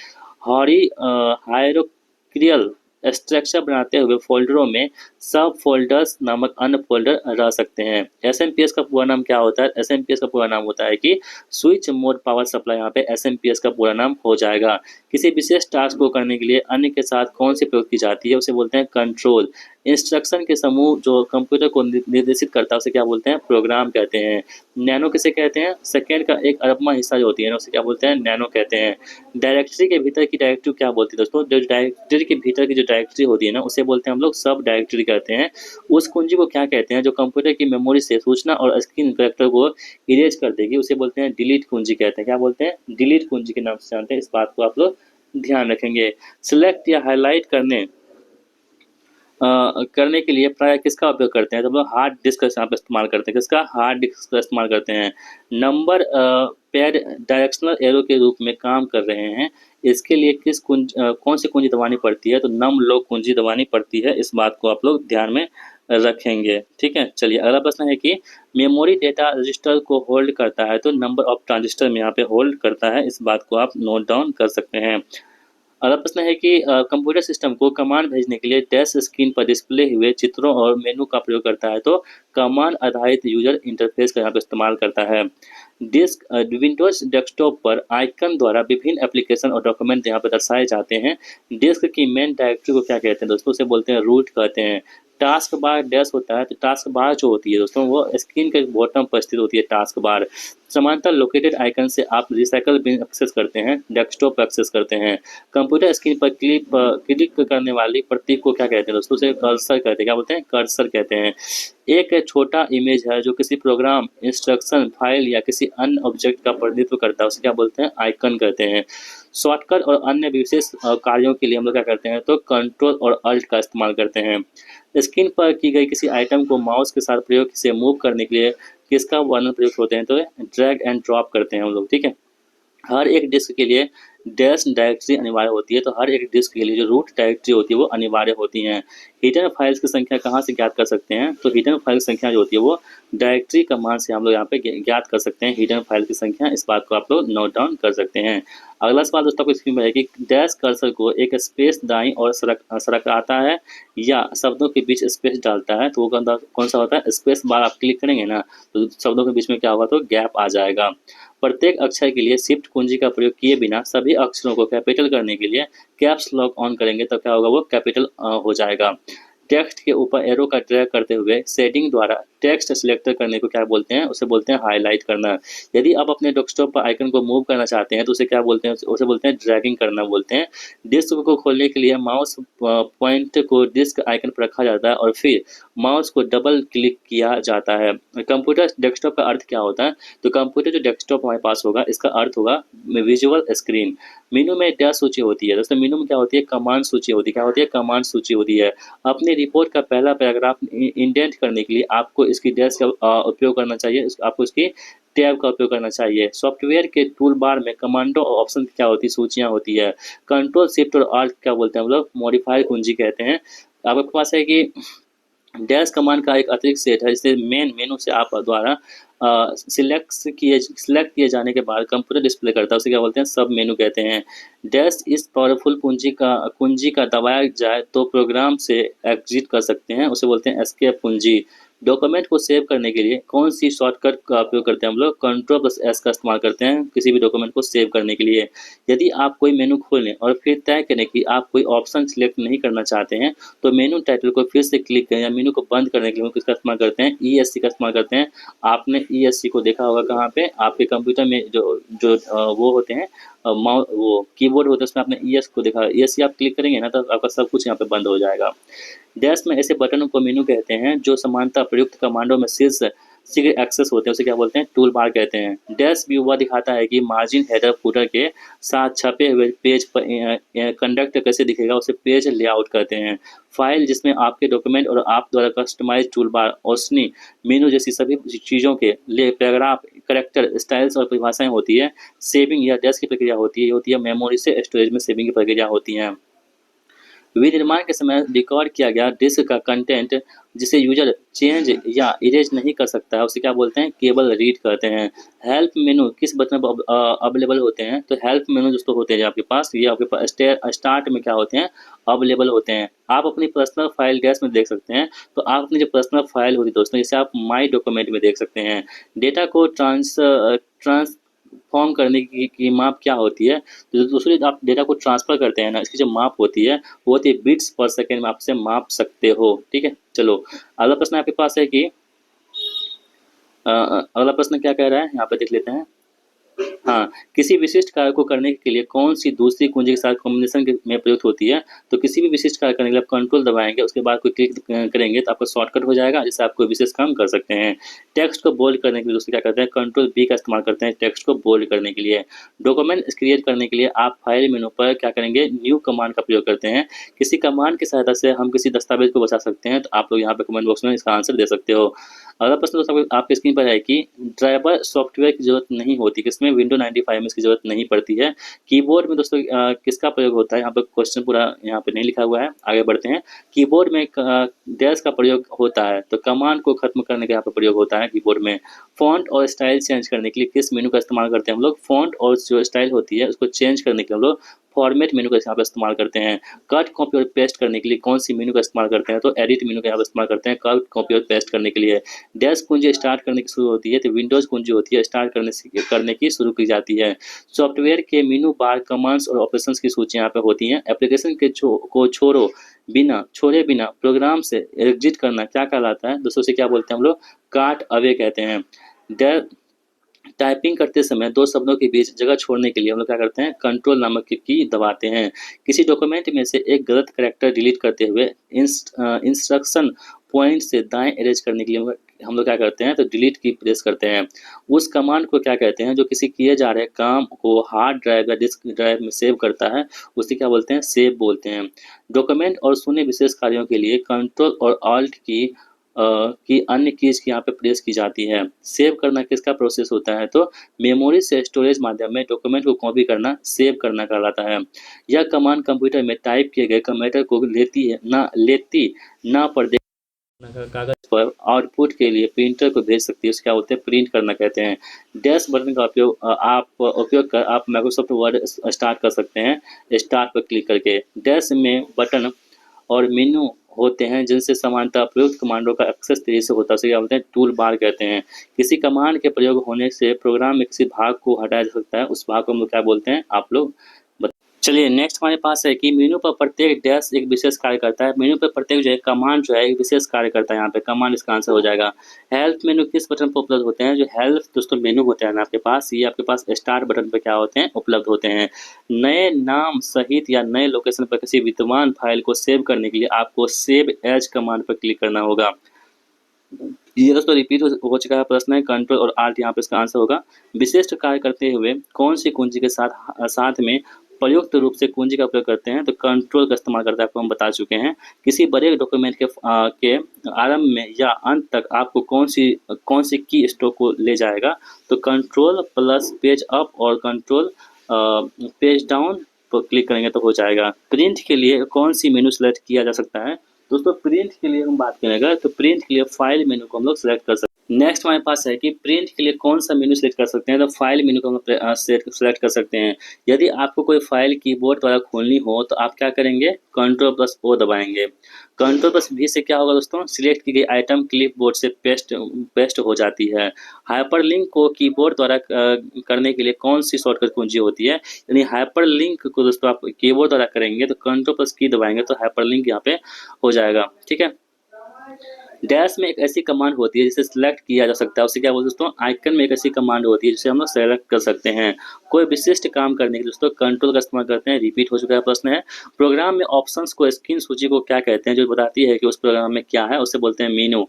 हायरार्किकल स्ट्रक्चर बनाते हुए फोल्डरों में सब फोल्डर्स नामक अन्य फोल्डर रह सकते हैं। एसएमपीएस का पूरा नाम क्या होता है? एसएमपीएस का पूरा नाम होता है कि स्विच मोड पावर सप्लाई। यहाँ पे एसएमपीएस का पूरा नाम हो जाएगा। किसी विशेष टास्क को करने के लिए अन्य के साथ कौन सी प्रयोग की जाती है? उसे बोलते हैं कंट्रोल। इंस्ट्रक्शन के समूह जो कंप्यूटर को निर्देशित करता है उसे क्या बोलते हैं? प्रोग्राम कहते हैं। नैनो किसे कहते हैं? सेकेंड का एक अरबवां हिस्सा जो होती है ना उसे क्या बोलते हैं? नैनो कहते हैं। डायरेक्टरी के भीतर की डायरेक्टरी क्या बोलती है दोस्तों? जो डायरेक्टरी के भीतर की जो डायरेक्टरी होती है ना उसे बोलते हैं हम लोग सब डायरेक्टरी कहते हैं। उस कुंजी को क्या कहते हैं? जो कंप्यूटर की मेमोरी से सूचना और स्क्रीन कैरेक्टर को इरेज कर देगी उसे बोलते हैं डिलीट कुंजी कहते हैं। क्या बोलते हैं? डिलीट कुंजी के नाम से जानते हैं। इस बात को आप लोग ध्यान रखेंगे। सिलेक्ट या हाईलाइट करने के लिए प्राय किसका उपयोग करते हैं? तो हम लोग हार्ड डिस्क का यहाँ पे इस्तेमाल करते हैं। किसका? हार्ड डिस्क का इस्तेमाल करते हैं। नंबर पैड डायरेक्शनल एरो के रूप में काम कर रहे हैं। इसके लिए कौन सी कुंजी दबानी पड़ती है? तो नम लोग कुंजी दबानी पड़ती है। इस बात को आप लोग ध्यान में रखेंगे। ठीक है, चलिए अगला प्रश्न है कि मेमोरी डेटा रजिस्टर को होल्ड करता है तो नंबर ऑफ ट्रांजिस्टर में यहाँ पे होल्ड करता है। इस बात को आप नोट डाउन कर सकते हैं। अगला प्रश्न है कि कंप्यूटर सिस्टम को कमांड भेजने के लिए डैश स्क्रीन पर डिस्प्ले हुए चित्रों और मेनू का प्रयोग करता है तो कमांड आधारित यूजर इंटरफेस का यहाँ पे इस्तेमाल करता है। डिस्क विंडोज डेस्कटॉप पर आइकन द्वारा विभिन्न एप्लीकेशन और डॉक्यूमेंट यहाँ पर दर्शाए जाते हैं। डिस्क की मेन डायरेक्टरी को क्या कहते हैं दोस्तों? उसे बोलते हैं रूट कहते हैं। टास्क बार डैश होता है, तो टास्क बार जो होती है दोस्तों वो स्क्रीन के बॉटम पर स्थित होती है टास्क बार। समांतर लोकेटेड आइकन से आप रिसाइकल बिन एक्सेस करते हैं, डेस्कटॉप एक्सेस करते हैं। कंप्यूटर स्क्रीन पर क्लिक करने वाली प्रतीक को क्या कहते हैं दोस्तों? उसे कर्सर कहते हैं। क्या बोलते हैं? कर्सर कहते हैं। एक छोटा इमेज है जो किसी प्रोग्राम, इंस्ट्रक्शन, फाइल या किसी अन्य ऑब्जेक्ट का प्रतिनिधित्व करता है, उसे क्या बोलते हैं? आइकन कहते हैं। शॉर्टकट और अन्य विशेष कार्यों के लिए हम लोग क्या करते हैं? तो कंट्रोल और अल्ट का इस्तेमाल करते हैं। स्क्रीन पर की गई किसी आइटम को माउस के साथ प्रयोग से मूव करने के लिए किसका वर्णन प्रयुक्त होते हैं? तो ड्रैग एंड ड्रॉप करते हैं हम लोग, ठीक है। हर एक डिस्क के लिए डैश डायरेक्टरी अनिवार्य होती है, तो हर एक डिस्क के लिए जो रूट डायरेक्टरी होती है वो अनिवार्य होती हैं। हिडन फाइल्स की संख्या कहाँ से ज्ञात कर सकते हैं? तो हिडन फाइल की संख्या जो होती है वो डायरेक्टरी कमांड से हम लोग यहाँ पे ज्ञात कर सकते हैं हिडन फाइल की संख्या। इस बात को आप लोग नोट डाउन कर सकते हैं। अगला सवाल दोस्तों आपको स्क्रीन पर है कि डैश कर्सर को एक स्पेस दाईं और सरकाता है या शब्दों के बीच स्पेस डालता है, तो वो कौन सा होता है? स्पेस बार आप क्लिक करेंगे ना तो शब्दों के बीच में क्या होगा? तो गैप आ जाएगा। प्रत्येक अक्षर के लिए शिफ्ट कुंजी का प्रयोग किए बिना सभी अक्षरों को कैपिटल करने के लिए कैप्स लॉक ऑन करेंगे तो क्या होगा? वो कैपिटल हो जाएगा। टेक्स्ट के ऊपर एरो का ड्रैग करते हुए शेडिंग द्वारा टेक्स्ट सिलेक्ट करने को क्या बोलते हैं? उसे बोलते हैं हाईलाइट करना। यदि आप अपने डेस्कटॉप पर आइकन को मूव करना चाहते हैं तो उसे क्या बोलते हैं? उसे बोलते हैं ड्रैगिंग करना बोलते हैं। डिस्क को खोलने के लिए माउस पॉइंट को डिस्क आइकन पर रखा जाता है और फिर माउस को डबल क्लिक किया जाता है। कंप्यूटर डेस्कटॉप का अर्थ क्या होता है? तो कंप्यूटर जो डेस्कटॉप हमारे पास होगा इसका अर्थ होगा विजुअल स्क्रीन। मेनू में क्या सूची होती है दोस्तों? मेनू में क्या होती है? कमांड सूची होती है। क्या होती है? कमांड सूची होती है। अपनी रिपोर्ट का पहला पैराग्राफ इंडेंट करने के लिए आपको इसकी डैश का उपयोग करना चाहिए। आपको इसकी टैब का उपयोग करना चाहिए। सॉफ्टवेयर के टूल बार में कमांडो और ऑप्शन क्या होती है? सूचियाँ होती है। कंट्रोल शिफ्ट और आल्ट क्या बोलते हैं हम लोग? मॉडिफाई कुंजी कहते हैं। आपके पास है कि डैश कमांड का एक अतिरिक्त सेट है जिसे मेन मेनू से आप द्वारा सिलेक्ट किए जाने के बाद कंप्यूटर डिस्प्ले करता है, उसे क्या बोलते हैं? सब मेनू कहते हैं। डैश इस पावरफुल कुंजी का दबाया जाए तो प्रोग्राम से एग्जिट कर सकते हैं, उसे बोलते हैं एस्केप कुंजी। डॉक्यूमेंट को सेव करने के लिए कौन सी शॉर्टकट का उपयोग करते हैं हम लोग? कंट्रोल प्लस एस का इस्तेमाल करते हैं किसी भी डॉक्यूमेंट को सेव करने के लिए। यदि आप कोई मेनू खोलें और फिर तय करें कि आप कोई ऑप्शन सिलेक्ट नहीं करना चाहते हैं तो मेनू टाइटल को फिर से क्लिक करें या मेनू को बंद करने के लिए किसका इस्तेमाल करते हैं? ESC का इस्तेमाल करते हैं। आपने ESC को देखा होगा कहाँ पे? आपके कंप्यूटर में जो जो वो होते हैं वो कीबोर्ड होता है उसमें आपने ES को देखा। ESC आप क्लिक करेंगे ना तो आपका सब कुछ यहाँ पे बंद हो जाएगा। डैश में ऐसे बटनों को मेनू कहते हैं जो समानता प्रयुक्त कमांडों में शीघ्र एक्सेस होते हैं, उसे क्या बोलते हैं? टूल बार कहते हैं। डैश व्यू वह दिखाता है कि मार्जिन, हेडर, फुटर के साथ छपे हुए पेज पर कंडक्ट कैसे दिखेगा, उसे पेज लेआउट कहते हैं। फाइल जिसमें आपके डॉक्यूमेंट और आप द्वारा कस्टमाइज टूल बार, ओसनी, मेनू जैसी सभी चीज़ों के लिए पैराग्राफ, करेक्टर, स्टाइल्स और परिभाषाएं होती है। सेविंग या डैश की प्रक्रिया होती है मेमोरी से स्टोरेज में सेविंग की प्रक्रिया होती है। विनिर्माण के समय रिकॉर्ड किया गया डिस्क का कंटेंट जिसे यूजर चेंज या इरेज नहीं कर सकता है, उसे क्या बोलते हैं? केवल रीड कहते हैं। हेल्प मेनू किस बटन पर अवेलेबल होते हैं? तो हेल्प मेनू दोस्तों होते हैं आपके पास, ये आपके पास स्टार्ट में क्या होते हैं? अवेलेबल होते हैं। आप अपनी पर्सनल फाइल डैश में देख सकते हैं, तो आप अपनी जो पर्सनल फाइल होती है दोस्तों इसे आप माई डॉक्यूमेंट में देख सकते हैं। डेटा को ट्रांसफॉर्म करने की माप क्या होती है? तो दूसरी आप डेटा को ट्रांसफ़र करते हैं ना, इसकी जो माप होती है वो होती है बिट्स पर सेकेंड में आप इसे माप सकते हो, ठीक है। चलो अगला प्रश्न आपके पास है कि अगला प्रश्न क्या कह रहा है यहाँ पे देख लेते हैं। हाँ, किसी विशिष्ट कार्य को करने के लिए कौन सी दूसरी कुंजी के साथ कॉम्बिनेशन में प्रयुक्त होती है? तो किसी भी विशिष्ट कार्य करने के लिए आप कंट्रोल दबाएंगे, उसके बाद कोई क्लिक करेंगे तो आपका शॉर्टकट हो जाएगा जिससे आप कोई विशेष काम कर सकते हैं। टेक्स्ट को बोल्ड करने के लिए दोस्तों क्या करते हैं? कंट्रोल B का इस्तेमाल करते हैं टेक्स्ट को बोल्ड करने के लिए। डॉक्यूमेंट क्रिएट करने के लिए आप फाइल मेनू पर क्या करेंगे? न्यू कमांड का प्रयोग करते हैं। किसी कमांड की सहायता से हम किसी दस्तावेज को बचा सकते हैं, तो आप लोग यहाँ पे कमेंट बॉक्स में इसका आंसर दे सकते हो। अगला प्रश्न दोस्तों आपके स्क्रीन पर है कि ड्राइवर सॉफ्टवेयर की जरूरत नहीं होती, किसमें? विंडो 95 में इसकी जरूरत नहीं पड़ती है। कीबोर्ड में दोस्तों किसका प्रयोग होता है? यहाँ पर क्वेश्चन पूरा यहाँ पे नहीं लिखा हुआ है, आगे बढ़ते हैं। कीबोर्ड में डैश का प्रयोग होता है, तो कमांड को खत्म करने का यहाँ पे प्रयोग होता है कीबोर्ड में। फॉन्ट और स्टाइल चेंज करने के लिए किस मेनू का इस्तेमाल करते हैं हम लोग? फॉन्ट और जो स्टाइल होती है उसको चेंज करने के लिए हम लोग फॉर्मेट मेनू का यहाँ पे इस्तेमाल करते हैं। कट कॉपी और पेस्ट करने के लिए कौन सी मेनू का इस्तेमाल करते हैं, तो एडिट मेनू का यहाँ पे इस्तेमाल करते हैं कट कॉपी और पेस्ट करने के लिए। डैश कुंजी स्टार्ट करने की शुरू होती है तो विंडोज़ कुंजी होती है स्टार्ट करने की शुरू की जाती है। सॉफ्टवेयर के मेनू बार कमांड्स और ऑपरेशंस की सूची यहाँ पे होती हैं। एप्लीकेशन के छोड़े बिना प्रोग्राम से एग्जिट करना क्या कहलाता है दोस्तों, से क्या बोलते हैं हम लोग, काट अवे कहते हैं। टाइपिंग करते समय दो शब्दों के बीच जगह छोड़ने के लिए हम लोग क्या करते हैं, कंट्रोल नामक की दबाते हैं। किसी डॉक्यूमेंट में से एक गलत कैरेक्टर डिलीट करते हुए इंस्ट्रक्शन पॉइंट से दाएं एरेज करने के लिए हम लोग क्या करते हैं, तो डिलीट की प्रेस करते हैं। उस कमांड को क्या कहते हैं जो किसी किए जा रहे काम को हार्ड ड्राइव या डिस्क ड्राइव में सेव करता है, उसे क्या बोलते हैं, सेव बोलते हैं। डॉक्यूमेंट और शून्य विशेष कार्यों के लिए कंट्रोल और ऑल्ट की अन्य कीज की यहाँ पे प्रेस की जाती है। सेव करना किसका प्रोसेस होता है, तो मेमोरी से स्टोरेज माध्यम में डॉक्यूमेंट को कॉपी करना सेव करना कहलाता है। यह कमांड कंप्यूटर में टाइप किए गए मैटर को लेती ना पर कागज पर आउटपुट के लिए प्रिंटर को भेज सकती है, उसको क्या बोलते हैं, प्रिंट करना कहते हैं। डैश बटन का उपयोग कर आप माइक्रोसॉफ्ट वर्ड स्टार्ट कर सकते हैं स्टार्ट पर क्लिक करके। डैश में बटन और मेनू होते हैं जिनसे समानता प्रयुक्त कमांडों का एक्सेस तेजी से होता है, उसे क्या बोलते हैं, टूल बार कहते हैं। किसी कमांड के प्रयोग होने से प्रोग्राम में किसी भाग को हटाया जा सकता है, उस भाग को हम लोग क्या बोलते हैं, आप लोग चलिए नेक्स्ट हमारे पास है कि मेनू पर प्रत्येक डैश एक विशेष कार्य करता है। मेनू पर प्रत्येक जो है कमांड जो है एक विशेष कार्य करता है। यहाँ पे कमांड इसका आंसर हो जाएगा। हेल्प मेनू किस बटन पर उपलब्ध होते हैं, जो हेल्प दोस्तों मेनू होते हैं ना आपके पास, ये आपके पास स्टार्ट बटन पर क्या होते हैं, उपलब्ध होते हैं। नए नाम सहित या नए लोकेशन पर किसी विद्यमान फाइल को सेव करने के लिए आपको सेव एज कमांड पर क्लिक करना होगा। ये दोस्तों रिपीट हो चुका है प्रश्न है, कंट्रोल और आल्ट यहाँ पे इसका आंसर होगा। विशिष्ट कार्य करते हुए कौन सी कुंजी के साथ में प्रयुक्त रूप से कुंजी का उपयोग करते हैं, तो कंट्रोल का इस्तेमाल करते हैं, आपको हम बता चुके हैं। किसी बड़े डॉक्यूमेंट के आरंभ में या अंत तक आपको कौन सी की स्ट्रोक को ले जाएगा, तो कंट्रोल प्लस पेज अप और कंट्रोल पेज डाउन पर क्लिक करेंगे तो हो जाएगा। प्रिंट के लिए कौन सी मेनू सेलेक्ट किया जा सकता है, दोस्तों प्रिंट के लिए हम बात करेंगे तो प्रिंट के लिए फाइल मेनू को हम लोग सेलेक्ट कर सकते हैं। नेक्स्ट हमारे पास है कि प्रिंट के लिए कौन सा मेनू सेलेक्ट कर सकते हैं, तो फाइल मेनू को हम लोग सेलेक्ट कर सकते हैं। यदि आपको कोई फाइल कीबोर्ड द्वारा खोलनी हो तो आप क्या करेंगे, कंट्रोल प्लस ओ दबाएंगे। कंट्रोल प्लस वी से क्या होगा दोस्तों, सिलेक्ट की गई आइटम क्लिपबोर्ड से पेस्ट हो जाती है। हाइपरलिंक को कीबोर्ड द्वारा करने के लिए कौन सी शॉर्टकट कुंजी होती है, यानी हाइपरलिंक को दोस्तों आप कीबोर्ड द्वारा करेंगे तो कंट्रोल प्लस की दबाएंगे तो हाइपरलिंक यहाँ पे हो जाएगा, ठीक है। डैश में एक ऐसी कमांड होती है जिसे सिलेक्ट किया जा सकता है, उसे क्या बोलते हैं दोस्तों, आइकन में एक ऐसी कमांड होती है जिसे हम लोग सेलेक्ट कर सकते हैं। कोई विशिष्ट काम करने के लिए दोस्तों कंट्रोल का इस्तेमाल करते हैं। रिपीट हो चुका है प्रश्न है। प्रोग्राम में ऑप्शंस को स्क्रीन सूची को क्या कहते हैं, जो बताती है कि उस प्रोग्राम में क्या है, उसे बोलते हैं मेनू।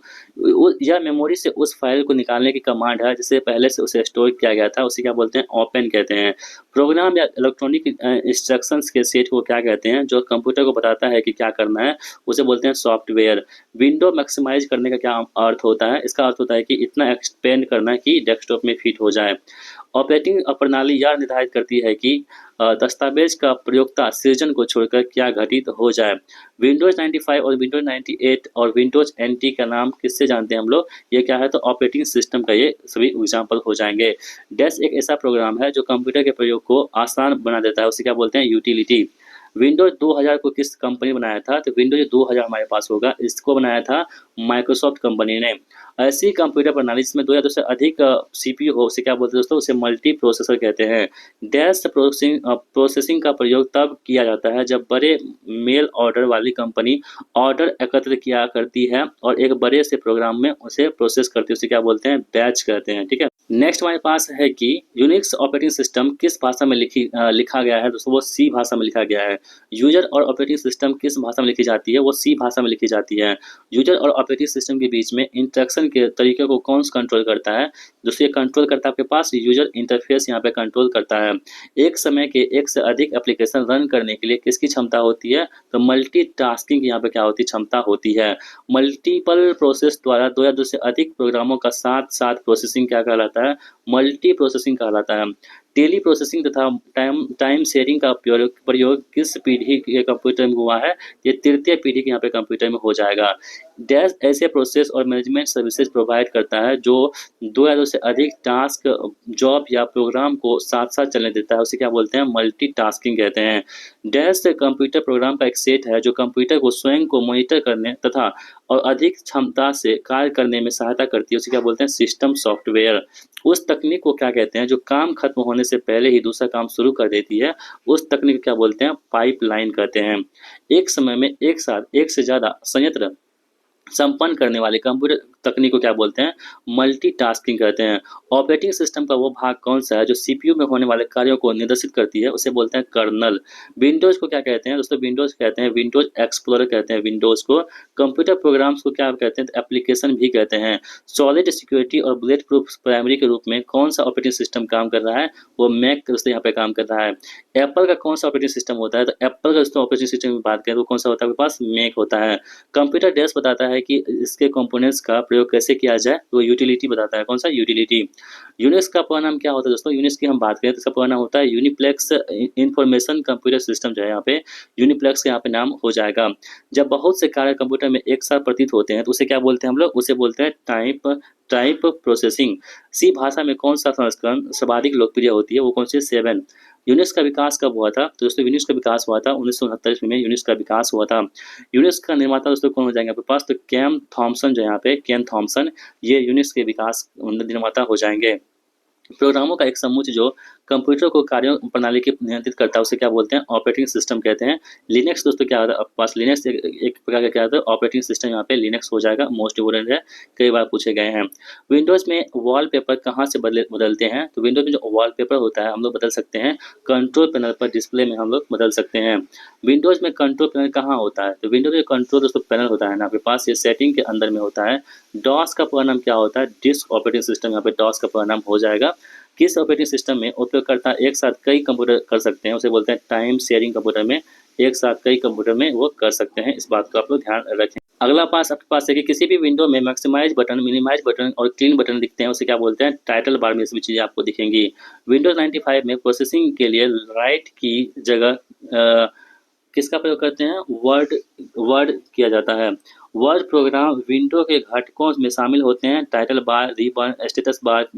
यह मेमोरी से उस फाइल को निकालने की कमांड है जिसे पहले से उसे स्टोर किया गया था, उसे क्या बोलते हैं, ओपन कहते हैं। प्रोग्राम या इलेक्ट्रॉनिक इंस्ट्रक्शंस के सेट को क्या कहते हैं, जो कंप्यूटर को बताता है कि क्या करना है, उसे बोलते हैं सॉफ्टवेयर। विंडो मैक्सिमाइज करने का क्या अर्थ होता है, इसका अर्थ होता है कि इतना एक्सपेंड करना कि डेस्कटॉप में फिट हो जाए। ऑपरेटिंग प्रणाली यह निर्धारित करती है कि दस्तावेज का प्रयोक्ता सृजन को छोड़कर क्या घटित हो जाए। विंडोज 95 और विंडोज 98 और विंडोज NT का नाम किससे जानते हैं हम लोग, ये क्या है, तो ऑपरेटिंग सिस्टम का ये सभी एग्जाम्पल हो जाएंगे। डैश एक ऐसा प्रोग्राम है जो कंप्यूटर के प्रयोग को आसान बना देता है, उसे क्या बोलते हैं, यूटिलिटी। विंडोज 2000 को किस कंपनी बनाया था, तो विंडोज 2000 हमारे पास होगा, इसको बनाया था माइक्रोसॉफ्ट कंपनी ने। ऐसी कंप्यूटर प्रणाली जिसमें 2000 से अधिक CPU हो, उसे क्या बोलते हैं दोस्तों, उसे मल्टी प्रोसेसर कहते हैं। डैश प्रोसेसिंग का प्रयोग तब किया जाता है जब बड़े मेल ऑर्डर वाली कंपनी ऑर्डर एकत्र किया करती है और एक बड़े से प्रोग्राम में उसे प्रोसेस करती है, उसे क्या बोलते हैं, बैच कहते हैं, ठीक है। नेक्स्ट हमारे पास है कि यूनिक्स ऑपरेटिंग सिस्टम किस भाषा में लिखा गया है, दोस्तों वो C भाषा में लिखा गया है। यूजर और ऑपरेटिंग सिस्टम किस भाषा में लिखी जाती है, वो C भाषा में लिखी जाती है। यूजर और ऑपरेटिंग सिस्टम के बीच में इंटरेक्शन के तरीके को कौन कंट्रोल करता है, दोस्तों ये कंट्रोल करता है आपके पास यूजर इंटरफेस यहाँ पे कंट्रोल करता है। एक समय के एक से अधिक एप्लीकेशन रन करने के लिए किसकी क्षमता होती है, तो मल्टीटास्किंग यहाँ पे क्या होती है, क्षमता होती है। मल्टीपल प्रोसेस द्वारा 2 या 2 से अधिक प्रोग्रामों का साथ साथ प्रोसेसिंग क्या कहलाता है, मल्टी प्रोसेसिंग कहलाता है। टेली प्रोसेसिंग तथा टाइम शेयरिंग का प्रयोग किस पीढ़ी के कंप्यूटर में हुआ है, ये तृतीय पीढ़ी के यहाँ पे कंप्यूटर में हो जाएगा। डैश ऐसे प्रोसेस और मैनेजमेंट सर्विसेज प्रोवाइड करता है जो 2 या 2 से अधिक टास्क, जॉब या प्रोग्राम को साथ-साथ चलने देता है। उसे क्या बोलते हैं? मल्टीटास्किंग कहते हैं। डैश कंप्यूटर प्रोग्राम का एक सेट है जो कंप्यूटर को स्वयं को मॉनिटर करने तथा और अधिक क्षमता से कार्य करने में सहायता करती है। उसे क्या बोलते हैं? System software. उस तकनीक को क्या कहते हैं जो काम खत्म होने से पहले ही दूसरा काम शुरू कर देती है? उस तकनीक को क्या बोलते हैं? पाइपलाइन कहते हैं। एक समय में एक साथ एक से ज़्यादा संयंत्र संपन्न करने वाले कंप्यूटर तकनीक को क्या बोलते हैं? मल्टीटास्किंग कहते हैं। ऑपरेटिंग सिस्टम का वो भाग कौन-सा है जो सीपीयू में होने वाले कार्यों को निर्देशित करती है? उसे बोलते हैं कर्नेल। विंडोज़ को क्या कहते हैं? दोस्तों विंडोज़ कहते हैं, विंडोज़ एक्सप्लोरर कहते हैं विंडोज़ को। कंप्यूटर प्रोग्राम्स को क्या कहते हैं? तो एप्लीकेशन भी कहते हैं। सॉलिड सिक्योरिटी और बुलेट प्रूफ प्राइमरी के रूप में कौन-सा ऑपरेटिंग सिस्टम काम कर रहा है? वो मैक दोस्तों यहाँ पे काम कर रहा है। एप्पल का कौन-सा ऑपरेटिंग सिस्टम होता है? तो एप्पल का दोस्तों ऑपरेटिंग सिस्टम की बात करें तो कौन-सा होता है आपके पास? मैक होता है। कंप्यूटर डेस्क बताता है कि इसके कंपोनेंट्स का प्रयोग कैसे किया जाए, तो यूटिलिटी बताता है। कौन-सा? यूटिलिटी। यूनिक्स का पूरा नाम क्या होता है दोस्तों? यूनिक्स की हम बात करें तो इसका पूरा नाम होता है यूनिप्लेक्स इन्फॉर्मेशन कंप्यूटर सिस्टम जो है यहाँ पे यूनिप्लेक्स का यहाँ पे नाम हो जाएगा। जब बहुत से कार्य कंप्यूटर में एक साथ प्रतीत होते हैं तो उसे क्या बोलते हैं हम लोग? उसे बोलते हैं टाइप प्रोसेसिंग। सी भाषा में कौन-सा संस्करण सर्वाधिक लोकप्रिय होती है? वो कौन सी? 7। यूनिक्स का विकास कब हुआ था? तो दोस्तों यूनिक्स का विकास हुआ था 1969 ईस्वी में यूनिक्स का विकास हुआ था। यूनिक्स का निर्माता दोस्तों कौन हो जाएंगे आपके पास? तो केन थॉमसन जो यहाँ पे केन थॉमसन ये यूनिक्स के विकास निर्माता हो जाएंगे। प्रोग्रामों का एक समूह जो कंप्यूटर को कार्यों प्रणाली के नियंत्रित करता है उसे क्या बोलते हैं? ऑपरेटिंग सिस्टम कहते हैं। लिनक्स दोस्तों क्या होता है आपके पास? लिनक्स एक प्रकार का क्या होता है? ऑपरेटिंग सिस्टम यहाँ पे लिनक्स हो जाएगा। मोस्ट इम्पोर्टेंट है, कई बार पूछे गए हैं। विंडोज़ में वॉलपेपर कहाँ से बदलते हैं? तो विंडोज़ में जो वॉलपेपर होता है हम लोग बदल सकते हैं कंट्रोल पैनल पर, डिस्प्ले में हम लोग बदल सकते हैं। विंडोज़ में कंट्रोल पैनल कहाँ होता है? तो विंडोज़ में कंट्रोल दोस्तों पैनल होता है ना आपके पास, ये सेटिंग के अंदर में होता है। डॉस का पूरा नाम क्या होता है? डिस्क ऑपरेटिंग सिस्टम यहाँ पे डॉस का पूरा नाम हो जाएगा। किस ऑपरेटिंग सिस्टम में उपयोगकर्ता एक साथ कई कंप्यूटर कर सकते हैं? उसे बोलते हैं टाइम शेयरिंग कंप्यूटर में एक साथ कई कंप्यूटर में वो कर सकते हैं। इस बात को आप लोग ध्यान रखें। अगला पास आपके पास है कि किसी भी विंडो में मैक्सिमाइज बटन, मिनिमाइज बटन और क्लीन बटन दिखते हैं, उसे क्या बोलते हैं? टाइटल बार में ये सभी चीज़ें आपको दिखेंगी। विंडोज़ 95 में प्रोसेसिंग के लिए राइट की जगह किसका प्रयोग करते हैं? वर्ड वर्ड किया जाता है। वर्ड प्रोग्राम विंडो के घटकों में शामिल होते हैं title bar, ribbon, status bar,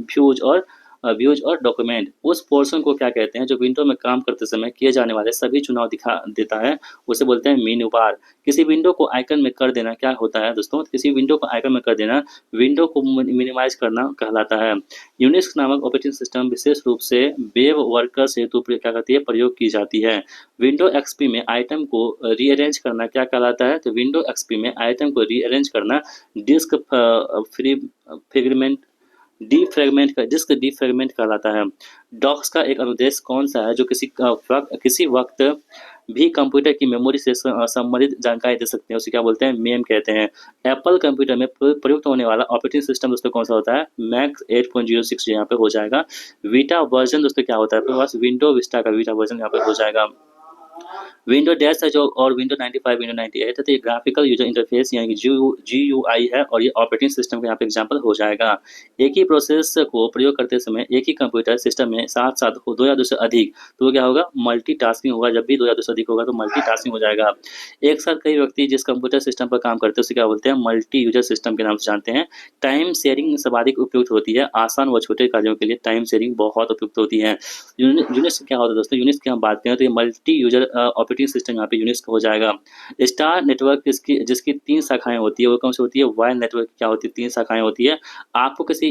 views और डॉक्यूमेंट। उस पोर्शन को क्या कहते हैं जो विंडो में काम करते समय किए जाने वाले सभी चुनाव दिखा देता है? उसे बोलते हैं मेन्यू बार। किसी विंडो को आइकन में कर देना क्या होता है दोस्तों? किसी विंडो को आइकन में कर देना विंडो को मिनिमाइज करना कहलाता है। यूनिक्स नामक ऑपरेटिंग सिस्टम विशेष रूप से वेब वर्कर्स हेतु क्या करती है? प्रयोग की जाती है। विंडो एक्सपी में आइटम को रीअरेंज करना क्या कहलाता है? तो विंडो एक्सपी में आइटम को रीअरेंज करना डिस्क डिस्क डिफ्रेगमेंट कहलाता है। डॉक्स का एक अनुदेश कौन सा है जो किसी वक्त भी कंप्यूटर की मेमोरी से संबंधित जानकारी दे सकते हैं? उसे क्या बोलते हैं? मेम कहते हैं। एप्पल कंप्यूटर में प्रयुक्त होने वाला ऑपरेटिंग सिस्टम दोस्तों कौन सा होता है? मैक 8.06 यहाँ पे हो जाएगा। वीटा वर्जन दोस्तों क्या होता है आपके पास? विंडो विस्टा का वीटा वर्जन यहाँ पे हो जाएगा। विंडो डैश है जो और विंडो 95 विंडो 98 है तो ये ग्राफिकल यूजर इंटरफेस यानी कि GUI है और ये ऑपरेटिंग सिस्टम का यहाँ पे एग्जांपल हो जाएगा। एक ही प्रोसेस को प्रयोग करते समय एक ही कंप्यूटर सिस्टम में साथ साथ हो 2 या 2 से अधिक तो वो क्या होगा? मल्टीटास्किंग होगा। जब भी 2 या 2 से अधिक होगा तो मल्टीटास्किंग हो जाएगा। एक साथ कई व्यक्ति जिस कंप्यूटर सिस्टम पर काम करते हैं उसे क्या बोलते हैं? मल्टी यूजर सिस्टम के नाम से जानते हैं। टाइम शेयरिंग सर्वाधिक उपयुक्त होती है। आसान व छोटे कार्यों के लिए टाइम शेयरिंग बहुत उपयुक्त होती है। यूनिक्स क्या होता है दोस्तों? यूनिक्स की हम बात करें तो ये मल्टी यूजर ऑपरेटिंग सिस्टम यहाँ पे यूनिक्स का हो जाएगा। स्टार नेटवर्क जिसकी 3 शाखाएं होती है वो कौन सी होती है? वाई नेटवर्क क्या होती है? 3 शाखाएं होती है। आपको किसी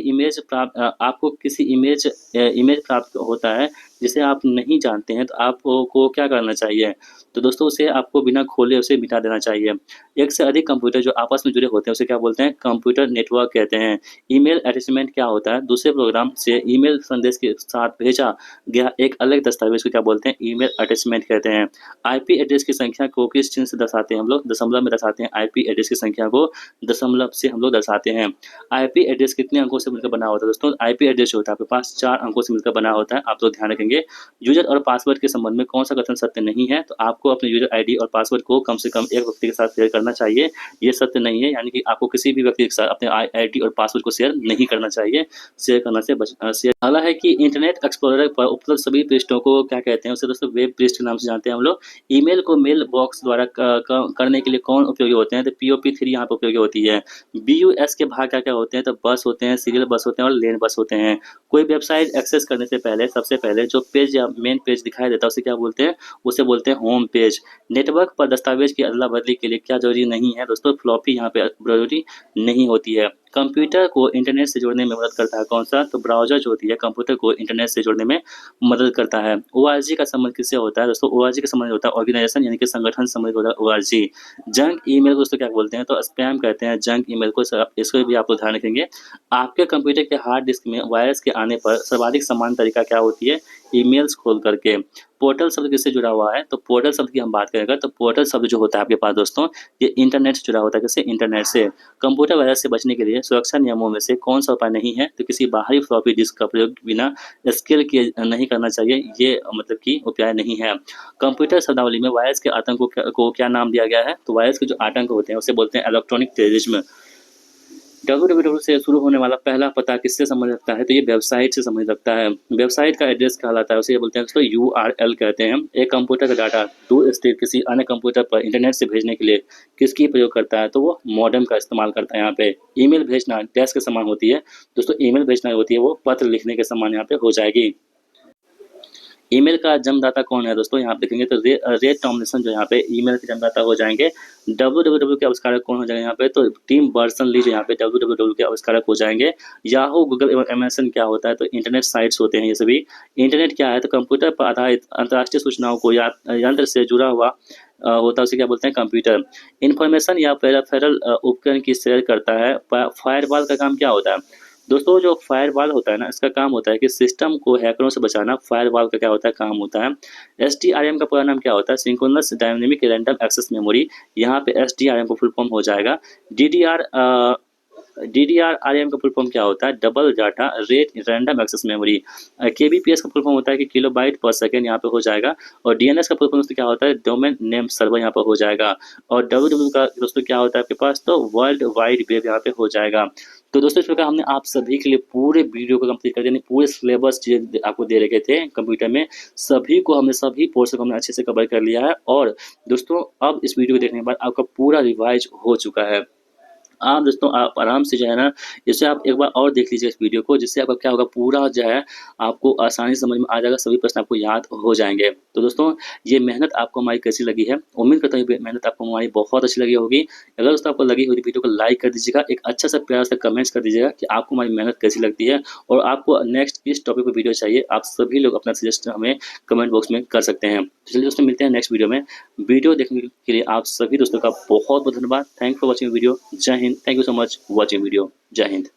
इमेज प्राप्त होता है जिसे आप नहीं जानते हैं तो आपको क्या करना चाहिए? तो दोस्तों उसे आपको बिना खोले उसे मिटा देना चाहिए। एक से अधिक कंप्यूटर जो आपस में जुड़े होते हैं उसे क्या बोलते हैं? कंप्यूटर नेटवर्क कहते हैं। ईमेल अटैचमेंट क्या होता है? दूसरे प्रोग्राम से ईमेल संदेश के साथ भेजा गया एक अलग दस्तावेज को क्या बोलते हैं? ईमेल अटैचमेंट कहते हैं। आईपी एड्रेस की संख्या को किस चिन्ह से दर्शाते हैं हम लोग? दशमलव में दर्शाते हैं। आईपी एड्रेस की संख्या को दशमलव से हम लोग दर्शाते हैं। आईपी एड्रेस कितने अंकों से मिलकर बना होता है दोस्तों? आईपी एड्रेस जो होता है आपके पास 4 अंकों से मिलकर बना होता है। आप लोग ध्यान रखेंगे। देखेंगे यूज़र और पासवर्ड के संबंध में कौन सा कथन सत्य नहीं है। तो आपको अपने यूज़र आईडी और पासवर्ड को कम से कम एक व्यक्ति के साथ शेयर करना चाहिए, ये सत्य नहीं है। यानी कि आपको किसी भी व्यक्ति के साथ अपने आईडी और पासवर्ड को शेयर नहीं करना चाहिए। शेयर करने से शेयर अगला है कि इंटरनेट एक्सप्लोरर पर उपलब्ध सभी पृष्ठों को क्या कहते हैं? उसे दोस्तों वेब पृष्ठ के नाम से जानते हैं हम लोग। ईमेल को मेल बॉक्स द्वारा करने के लिए कौन उपयोगी होते हैं? तो POP3 यहाँ पे उपयोगी होती है। BUS के भाग क्या-क्या होते हैं? तो बस होते हैं, सीरियल बस होते हैं और लेन बस होते हैं। कोई वेबसाइट एक्सेस करने से पहले सबसे पहले जो पेज या मेन पेज दिखाई देता है उसे क्या बोलते हैं? उसे बोलते हैं होम पेज। नेटवर्क पर दस्तावेज की अदला-बदली के लिए क्या ज़रूरी नहीं है? दोस्तों फ्लॉपी यहाँ पे ज़रूरी नहीं होती है। कंप्यूटर को इंटरनेट से जोड़ने में मदद करता है कौन-सा? तो ब्राउज़र जो होती है कंप्यूटर को इंटरनेट से जोड़ने में मदद करता है। ORG का संबंध किससे होता है? दोस्तों ORG का संबंध होता है ऑर्गेनाइजेशन यानी कि संगठन से संबंधित होता है ORG। जंक ईमेल को दोस्तों क्या बोलते हैं? तो स्पैम कहते हैं जंक ईमेल को। इसको भी आप लोग ध्यान रखेंगे। आपके कंप्यूटर के हार्ड डिस्क में वायरस के आने पर सर्वाधिक समान तरीका क्या होती है? ईमेल्स खोल करके। पोर्टल शब्द किससे जुड़ा हुआ है? तो पोर्टल शब्द की हम बात करें अगर तो पोर्टल शब्द जो होता है आपके पास दोस्तों ये इंटरनेट से जुड़ा होता है। किससे? इंटरनेट से। कंप्यूटर वायरस से बचने के लिए सुरक्षा नियमों में से कौन सा उपाय नहीं है? तो किसी बाहरी फ्लॉपी डिस्क का प्रयोग बिना स्केल किए नहीं करना चाहिए, ये मतलब कि उपाय नहीं है। कंप्यूटर शब्दावली में वायरस के आतंक को क्या नाम दिया गया है? तो वायरस के जो आतंक होते हैं उसे बोलते हैं इलेक्ट्रॉनिक टेररिज्म। www से शुरू होने वाला पहला पता किससे संबंध रखता है? तो ये वेबसाइट से संबंध रखता है। वेबसाइट का एड्रेस कहलाता है, उसे ये बोलते हैं दोस्तों URL कहते हैं। एक कंप्यूटर का डाटा दूर स्थित किसी अन्य कंप्यूटर पर इंटरनेट से भेजने के लिए किसकी प्रयोग करता है? तो वो मॉडेम का इस्तेमाल करता है यहाँ पे। ईमेल भेजना डैश के समान होती है। दोस्तों ईमेल भेजना होती है वो पत्र लिखने के समान यहाँ पे हो जाएगी। ईमेल का जन्मदाता कौन है दोस्तों? यहाँ पे देखेंगे तो रे टॉमलिंसन जो यहाँ पे ईमेल के जन्मदाता हो जाएंगे। www के आविष्कारक कौन हो जाएंगे यहाँ पे? तो टिम बर्नर्स-ली जो यहाँ पे www के आविष्कारक हो जाएंगे। याहू, गूगल एवं अमेज़न क्या होता है? तो इंटरनेट साइट्स होते हैं ये सभी। इंटरनेट क्या है? तो कंप्यूटर पर आधारित अंतर्राष्ट्रीय सूचनाओं को यंत्र से जुड़ा हुआ होता है, उसे क्या बोलते हैं? कंप्यूटर। इन्फॉर्मेशन या पेरिफेरल उपकरण की शेयर करता है। फायरवॉल का काम क्या होता है? दोस्तों जो फायरवॉल होता है ना इसका काम होता है कि सिस्टम को हैकरों से बचाना। फायरवॉल का क्या होता है? काम होता है। SDRM का पूरा नाम क्या होता है? Synchronous dynamic random access memory. यहाँ पे SDRM का फुल फॉर्म हो जाएगा DDRRM का फुल फॉर्म क्या होता है? Double data rate random access memory. KBPS का फुल फॉर्म होता है कि किलोबाइट पर सेकेंड, यहाँ पे हो जाएगा। और DNS का फुल फॉर्म क्या होता है? डोमेन नेम सर्वर, यहाँ पर हो जाएगा। और WWW का दोस्तों क्या होता है आपके पास? तो वर्ल्ड वाइड वेब यहाँ पे हो जाएगा। तो दोस्तों इस प्रकार हमने आप सभी के लिए पूरे वीडियो को कंप्लीट कर दिया, यानी पूरे सिलेबस चीज़ें आपको दे रखे थे कंप्यूटर में, सभी को हमने सभी पोर्शन को हमने अच्छे से कवर कर लिया है। और दोस्तों अब इस वीडियो को देखने के बाद आपका पूरा रिवाइज हो चुका है। आप दोस्तों आप आराम से जो है ना इसे आप एक बार और देख लीजिए इस वीडियो को, जिससे आपका क्या होगा पूरा जो है आपको आसानी से समझ में आ जाएगा, सभी प्रश्न आपको याद हो जाएंगे। तो दोस्तों ये मेहनत आपको हमारी कैसी लगी है? उम्मीद करता हूँ ये मेहनत आपको हमारी बहुत अच्छी लगी होगी। अगर दोस्तों आपको लगी हुई तो वीडियो को लाइक कर दीजिएगा, एक अच्छा सा प्यारा सा कमेंट्स कर दीजिएगा कि आपको हमारी मेहनत कैसी लगती है और आपको नेक्स्ट किस टॉपिक पर वीडियो चाहिए। आप सभी लोग अपना सजेस्ट हमें कमेंट बॉक्स में कर सकते हैं। तो चलिए दोस्तों मिलते हैं नेक्स्ट वीडियो में। वीडियो देखने के लिए आप सभी दोस्तों का बहुत बहुत धन्यवाद। Thank for watching video. जय हिंद। Thank you so much watching video. जय हिंद।